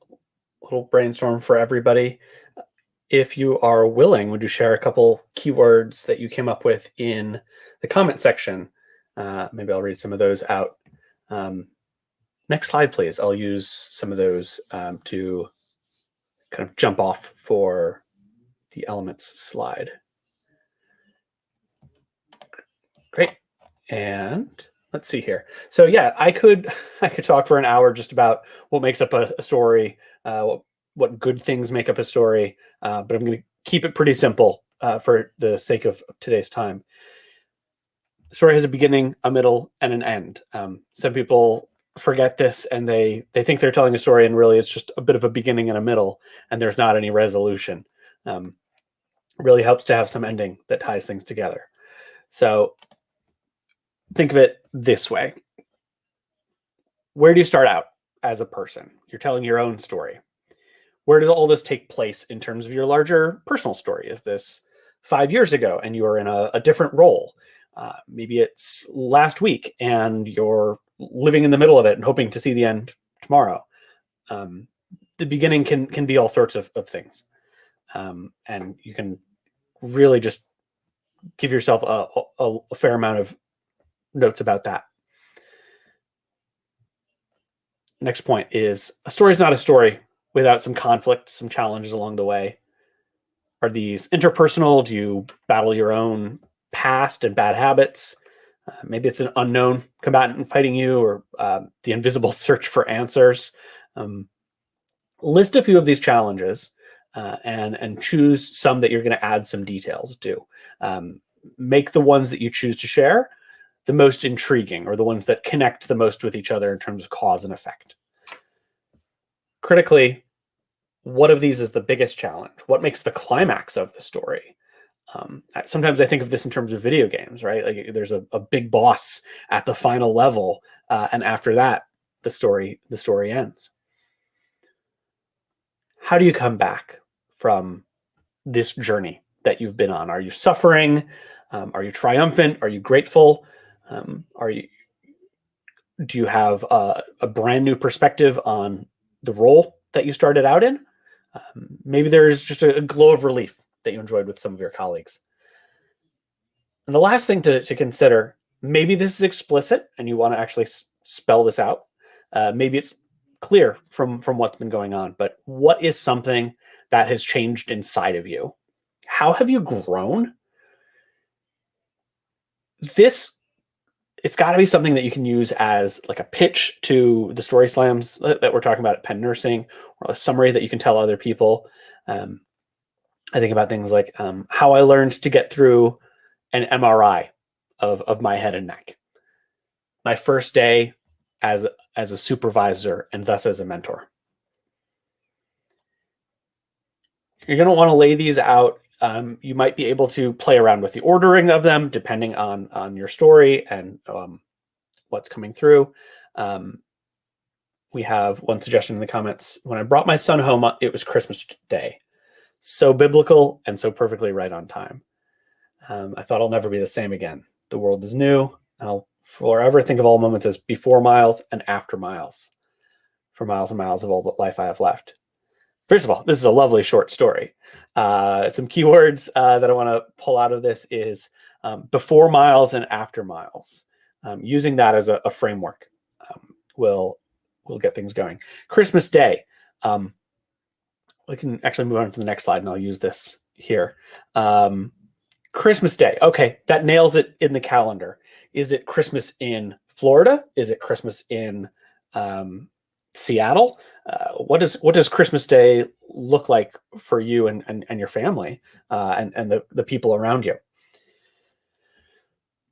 little brainstorm for everybody. If you are willing, would you share a couple keywords that you came up with in the comment section? Maybe I'll read some of those out. Next slide, please. I'll use some of those to kind of jump off for the elements slide. Great. And let's see here. So yeah, I could talk for an hour just about what makes up a story, what good things make up a story, but I'm going to keep it pretty simple for the sake of today's time. The story has a beginning, a middle, and an end. Some people forget this and they think they're telling a story, and really it's just a bit of a beginning and a middle, and there's not any resolution. It really helps to have some ending that ties things together. So think of it this way. Where do you start out as a person? You're telling your own story. Where does all this take place in terms of your larger personal story? Is this 5 years ago and you're in a different role? Maybe it's last week and you're living in the middle of it and hoping to see the end tomorrow. The beginning can be all sorts of things. And you can really just give yourself a fair amount of notes about that. Next point is a story is not a story without some conflict, some challenges along the way. Are these interpersonal? Do you battle your own past and bad habits? Maybe it's an unknown combatant fighting you, or the invisible search for answers. List a few of these challenges and choose some that you're going to add some details to. Make the ones that you choose to share the most intriguing, or the ones that connect the most with each other in terms of cause and effect. Critically, what of these is the biggest challenge? What makes the climax of the story? Sometimes I think of this in terms of video games, right? Like there's a big boss at the final level, and after that, the story ends. How do you come back from this journey that you've been on? Are you suffering? Are you triumphant? Are you grateful? Do you have a brand new perspective on the role that you started out in? Maybe there's just a glow of relief that you enjoyed with some of your colleagues. And the last thing to consider, maybe this is explicit and you want to actually spell this out. Maybe it's clear from what's been going on, but what is something that has changed inside of you? How have you grown? It's got to be something that you can use as like a pitch to the story slams that we're talking about at Penn Nursing, or a summary that you can tell other people. I think about things like how I learned to get through an MRI of my head and neck, my first day as a supervisor and thus as a mentor. You're going to want to lay these out. You might be able to play around with the ordering of them depending on your story and what's coming through. We have one suggestion in the comments. When I brought my son home, it was Christmas Day. So biblical and so perfectly right on time. I thought I'll never be the same again. The world is new, and I'll forever think of all moments as before miles and after miles, for miles and miles of all the life I have left. First of all, this is a lovely short story. Some keywords that I want to pull out of this is before miles and after miles. Using that as a framework will get things going. Christmas Day. We can actually move on to the next slide, and I'll use this here. Christmas Day. Okay, that nails it in the calendar. Is it Christmas in Florida? Is it Christmas in Seattle? What does Christmas Day look like for you and your family and the people around you?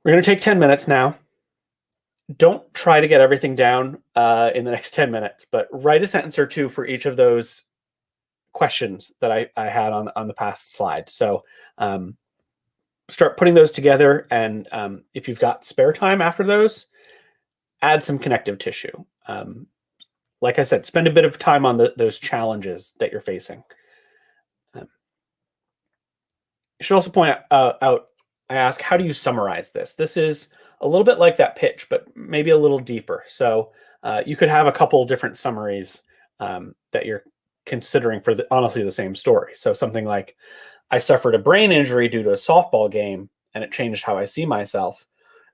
We're going to take 10 minutes now. Don't try to get everything down in the next 10 minutes, but write a sentence or two for each of those questions that I had on the past slide. So start putting those together, and if you've got spare time after those, add some connective tissue. Like I said, spend a bit of time on those challenges that you're facing. You should also point out, I ask, how do you summarize this? This is a little bit like that pitch, but maybe a little deeper. So you could have a couple different summaries that you're considering for honestly the same story. So something like, I suffered a brain injury due to a softball game and it changed how I see myself.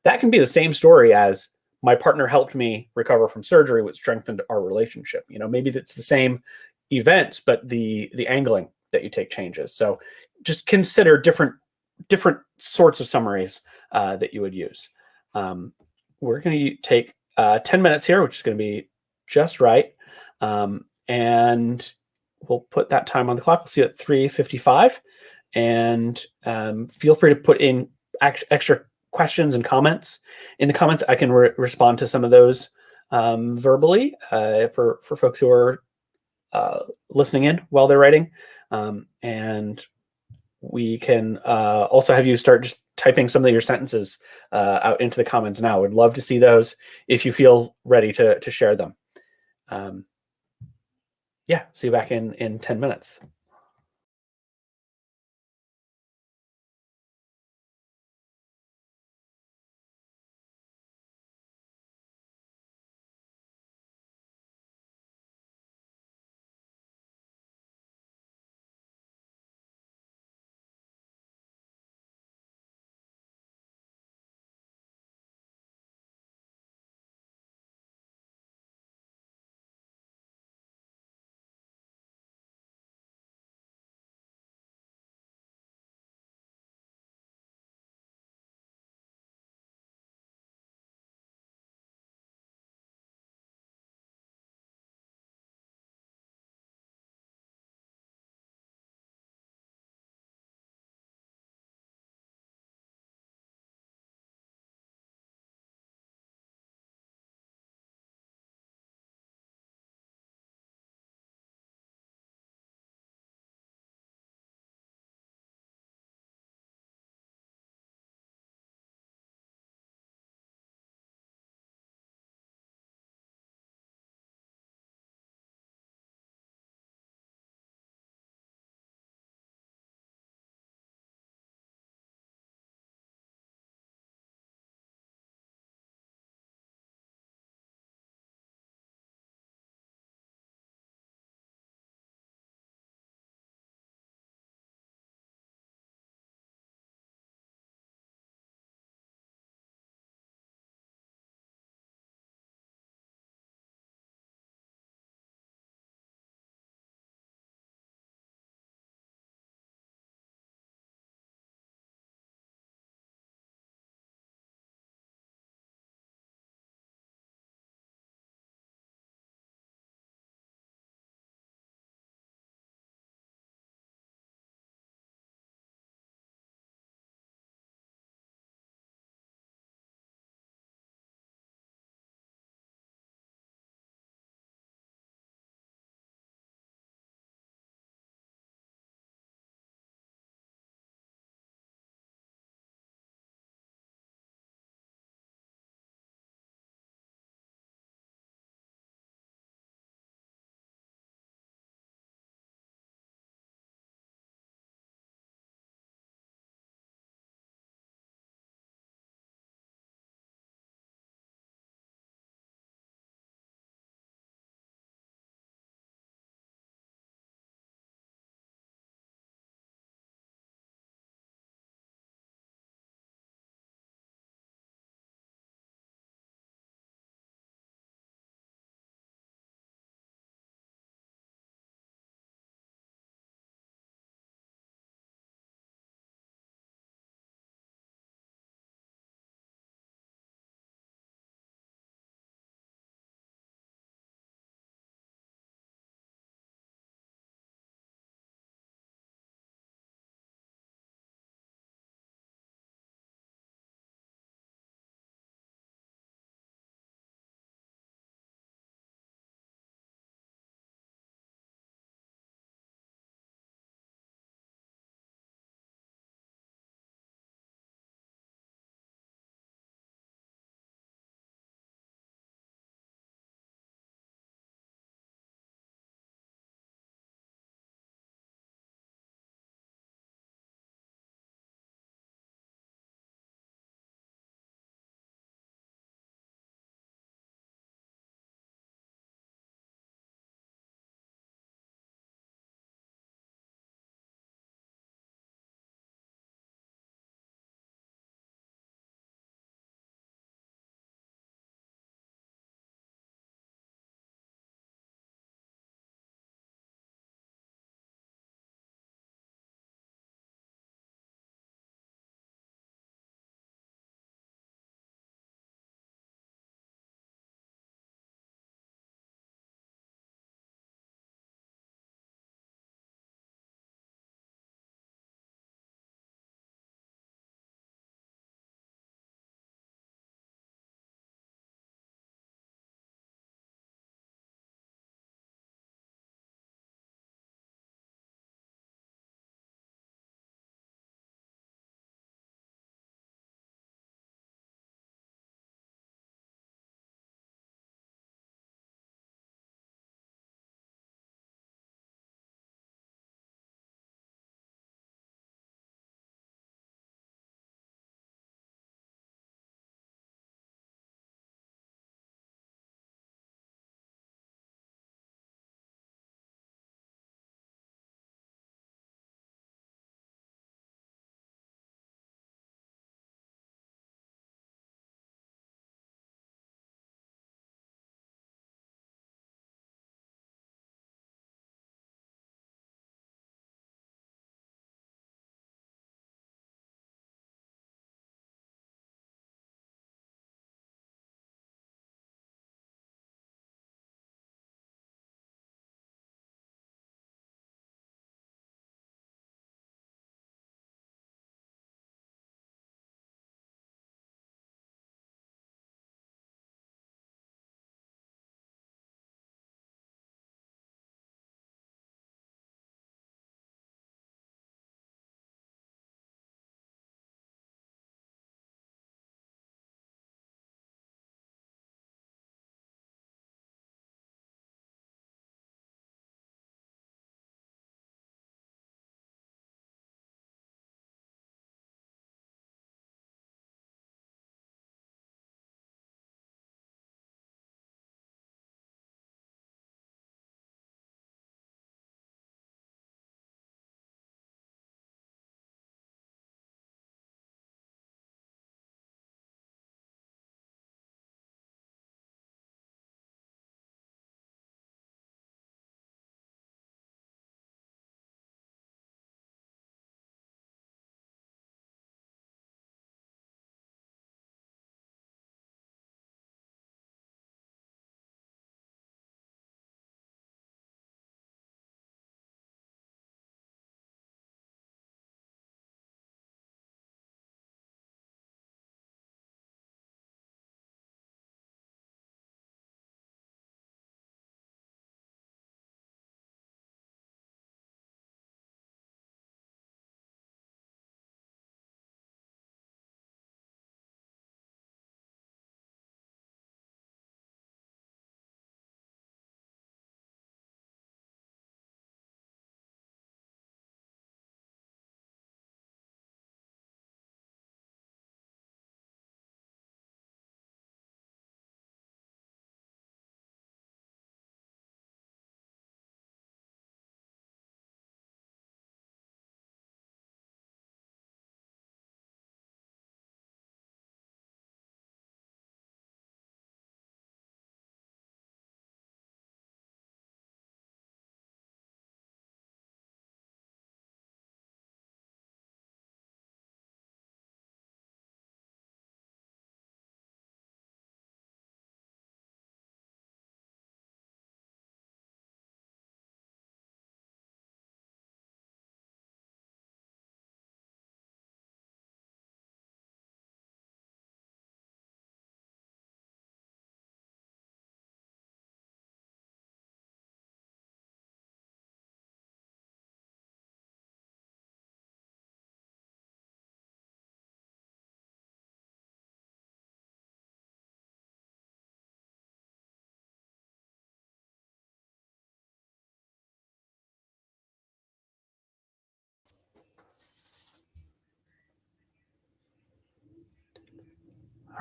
That can be the same story as, my partner helped me recover from surgery, which strengthened our relationship. Maybe it's the same events, but the angling that you take changes. So just consider different sorts of summaries that you would use. We're going to take 10 minutes here, which is going to be just right. And we'll put that time on the clock. We'll see you at 3:55. And feel free to put in extra questions and comments. In the comments, I can respond to some of those verbally for folks who are listening in while they're writing. And we can also have you start just typing some of your sentences out into the comments now. We'd love to see those if you feel ready to share them. Yeah, see you back in 10 minutes.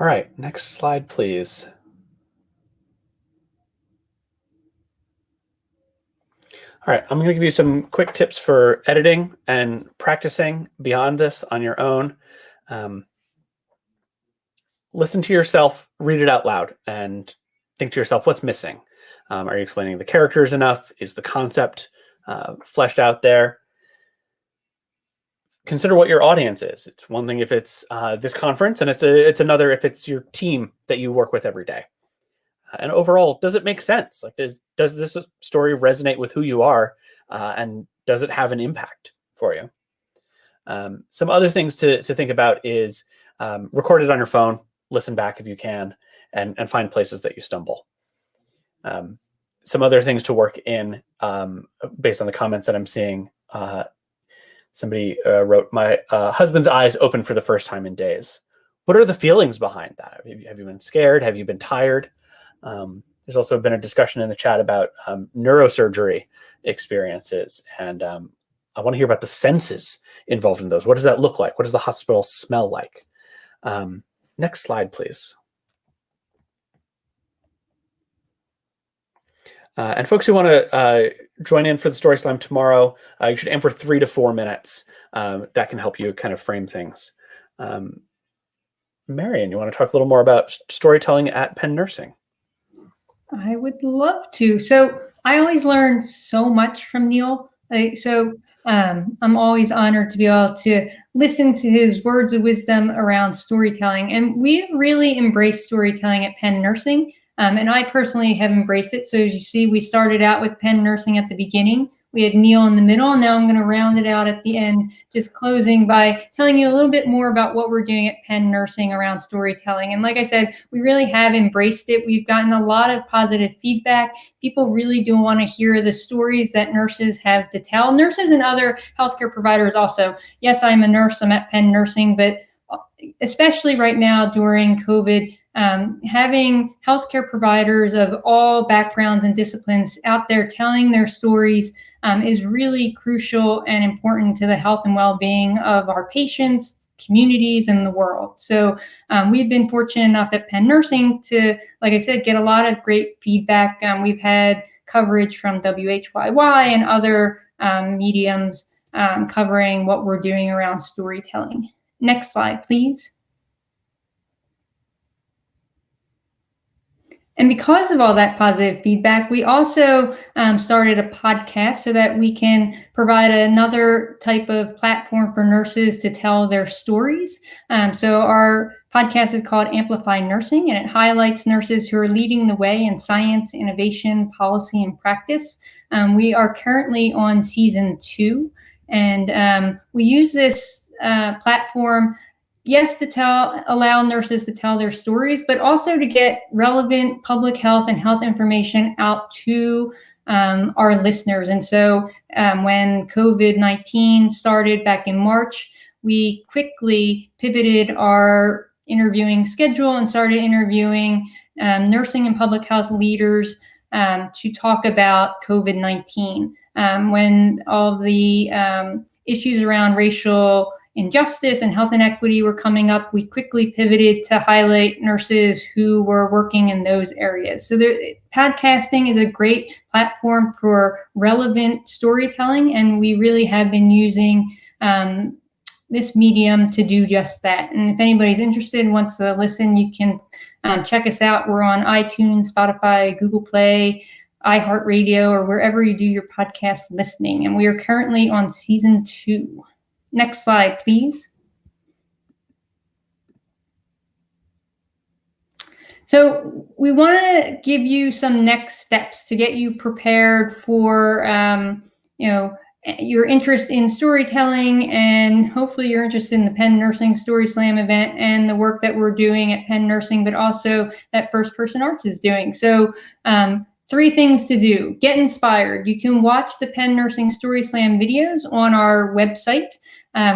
All right, next slide, please. All right, I'm going to give you some quick tips for editing and practicing beyond this on your own. Listen to yourself, read it out loud, and think to yourself, what's missing? Are you explaining the characters enough? Is the concept fleshed out there? Consider what your audience is. It's one thing if it's this conference, and it's another if it's your team that you work with every day. And overall, does it make sense? Like, does this story resonate with who you are, and does it have an impact for you? Some other things to think about is record it on your phone, listen back if you can, and find places that you stumble. Some other things to work in based on the comments that I'm seeing. Somebody wrote, my husband's eyes opened for the first time in days. What are the feelings behind that? Have you been scared? Have you been tired? There's also been a discussion in the chat about neurosurgery experiences. And I want to hear about the senses involved in those. What does that look like? What does the hospital smell like? Next slide, please. And folks who want to join in for the Story Slam tomorrow, you should aim for 3 to 4 minutes. That can help you kind of frame things. Marion, you want to talk a little more about storytelling at Penn Nursing? I would love to. So I always learn so much from Neil. I'm always honored to be able to listen to his words of wisdom around storytelling. And we've really embraced storytelling at Penn Nursing. And I personally have embraced it. So as you see, we started out with Penn Nursing at the beginning. We had Neil in the middle, and now I'm going to round it out at the end, just closing by telling you a little bit more about what we're doing at Penn Nursing around storytelling. And like I said, we really have embraced it. We've gotten a lot of positive feedback. People really do want to hear the stories that nurses have to tell. Nurses and other healthcare providers also. Yes, I'm a nurse. I'm at Penn Nursing, but especially right now during COVID, having healthcare providers of all backgrounds and disciplines out there telling their stories is really crucial and important to the health and well-being of our patients, communities, and the world. So we've been fortunate enough at Penn Nursing to, like I said, get a lot of great feedback. We've had coverage from WHYY and other mediums covering what we're doing around storytelling. Next slide, please. And because of all that positive feedback, we also started a podcast so that we can provide another type of platform for nurses to tell their stories. So our podcast is called Amplify Nursing, and it highlights nurses who are leading the way in science, innovation, policy, and practice. We are currently on season 2, and we use this platform, yes, to allow nurses to tell their stories, but also to get relevant public health and health information out to our listeners. And so when COVID-19 started back in March, we quickly pivoted our interviewing schedule and started interviewing nursing and public health leaders to talk about COVID-19. When all the issues around racial injustice and health inequity were coming up, we quickly pivoted to highlight nurses who were working in those areas. So podcasting is a great platform for relevant storytelling, and we really have been using this medium to do just that. And if anybody's interested and wants to listen, you can check us out. We're on iTunes, Spotify, Google Play, iHeartRadio, or wherever you do your podcast listening. And we are currently on season 2. Next slide, please. So we want to give you some next steps to get you prepared for, your interest in storytelling, and hopefully you're interested in the Penn Nursing Story Slam event and the work that we're doing at Penn Nursing, but also that First Person Arts is doing. So 3 things to do. Get inspired. You can watch the Penn Nursing Story Slam videos on our website.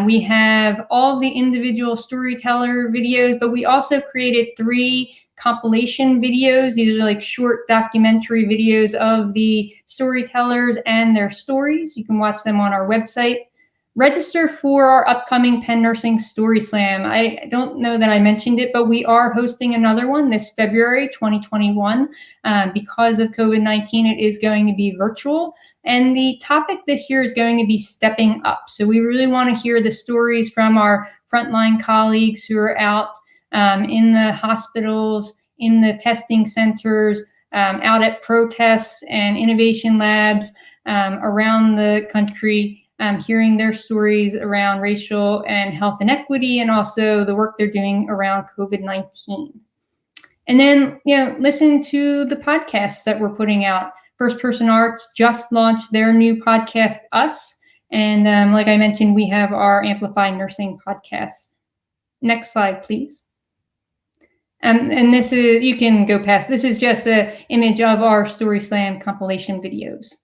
We have all the individual storyteller videos, but we also created 3 compilation videos. These are like short documentary videos of the storytellers and their stories. You can watch them on our website. Register for our upcoming Penn Nursing Story Slam. I don't know that I mentioned it, but we are hosting another one this February 2021. Because of COVID-19, it is going to be virtual. And the topic this year is going to be stepping up. So we really want to hear the stories from our frontline colleagues who are out in the hospitals, in the testing centers, out at protests and innovation labs around the country. Hearing their stories around racial and health inequity, and also the work they're doing around COVID-19. And then, listen to the podcasts that we're putting out. First Person Arts just launched their new podcast, Us. And like I mentioned, we have our Amplify Nursing podcast. Next slide, please. And this is, you can go past, this is just an image of our Story Slam compilation videos.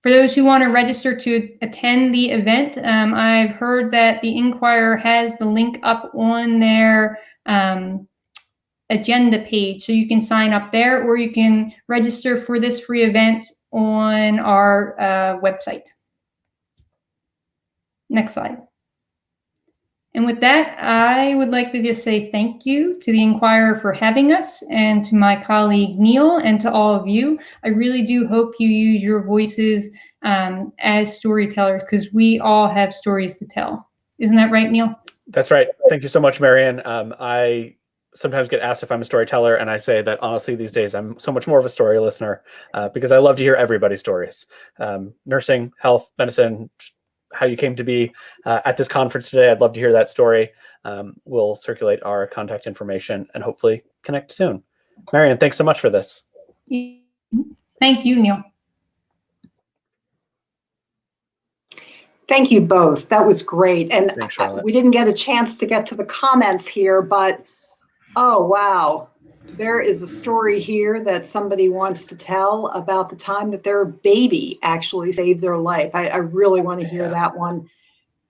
For those who want to register to attend the event, I've heard that the Inquirer has the link up on their agenda page, so you can sign up there, or you can register for this free event on our website. Next slide. And with that, I would like to just say thank you to the Inquirer for having us, and to my colleague Neil, and to all of you. I really do hope you use your voices as storytellers, because we all have stories to tell. Isn't that right, Neil? That's right. Thank you so much, Marian. I sometimes get asked if I'm a storyteller, and I say that honestly these days I'm so much more of a story listener because I love to hear everybody's stories. Nursing, health, medicine, how you came to be at this conference today. I'd love to hear that story. We'll circulate our contact information and hopefully connect soon. Marian, thanks so much for this. Thank you, Neil. Thank you both. That was great. And thanks, Charlotte. We didn't get a chance to get to the comments here, but oh, wow. There is a story here that somebody wants to tell about the time that their baby actually saved their life. I really want to hear that one.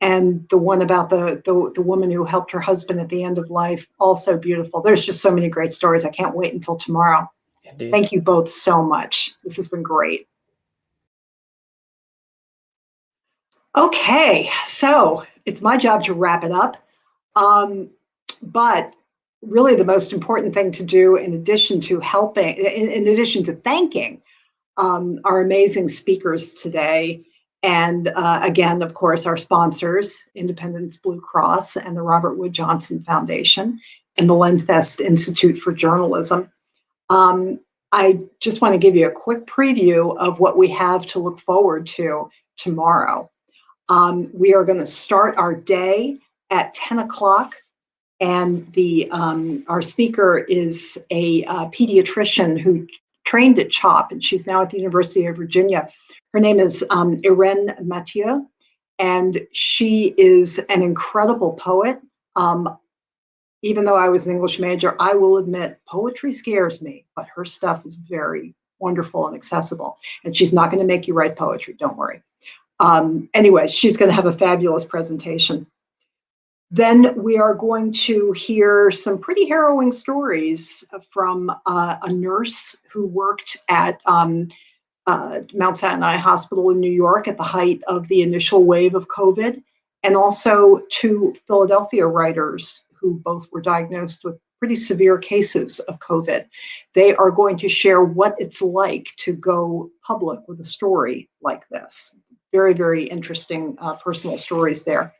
And the one about the woman who helped her husband at the end of life, also beautiful. There's just so many great stories. I can't wait until tomorrow. Indeed. Thank you both so much. This has been great. Okay, so it's my job to wrap it up. But really the most important thing to do, in addition to helping, in addition to thanking our amazing speakers today, and again, of course, our sponsors, Independence Blue Cross and the Robert Wood Johnson Foundation and the Lenfest Institute for Journalism. I just want to give you a quick preview of what we have to look forward to tomorrow. We are going to start our day at 10 o'clock. And our speaker is a pediatrician who trained at CHOP, and she's now at the University of Virginia. Her name is Irene Mathieu, and she is an incredible poet. Even though I was an English major, I will admit poetry scares me, but her stuff is very wonderful and accessible. And she's not going to make you write poetry, don't worry. Anyway, she's going to have a fabulous presentation. Then we are going to hear some pretty harrowing stories from a nurse who worked at Mount Sinai Hospital in New York at the height of the initial wave of COVID, and also two Philadelphia writers who both were diagnosed with pretty severe cases of COVID. They are going to share what it's like to go public with a story like this. Very, very interesting personal stories there.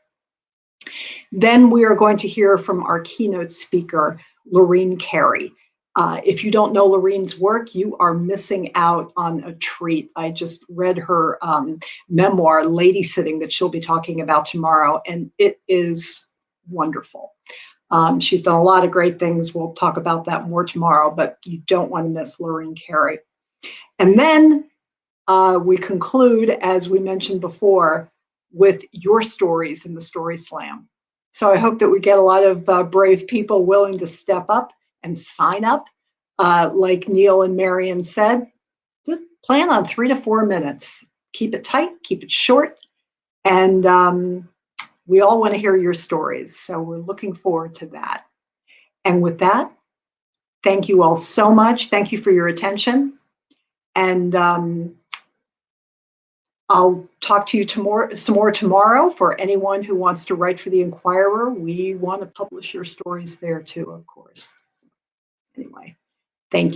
Then we are going to hear from our keynote speaker, Lorene Carey. If you don't know Lorene's work, you are missing out on a treat. I just read her memoir, Lady Sitting, that she'll be talking about tomorrow, and it is wonderful. She's done a lot of great things. We'll talk about that more tomorrow, but you don't want to miss Lorene Carey. And then we conclude, as we mentioned before, with your stories in the Story Slam. So I hope that we get a lot of brave people willing to step up and sign up. Like Neil and Marian said, just plan on 3 to 4 minutes. Keep it tight, keep it short, and we all want to hear your stories. So we're looking forward to that. And with that, thank you all so much. Thank you for your attention. And I'll talk to you some more tomorrow. For anyone who wants to write for the Inquirer, we want to publish your stories there too, of course. Anyway, thank you.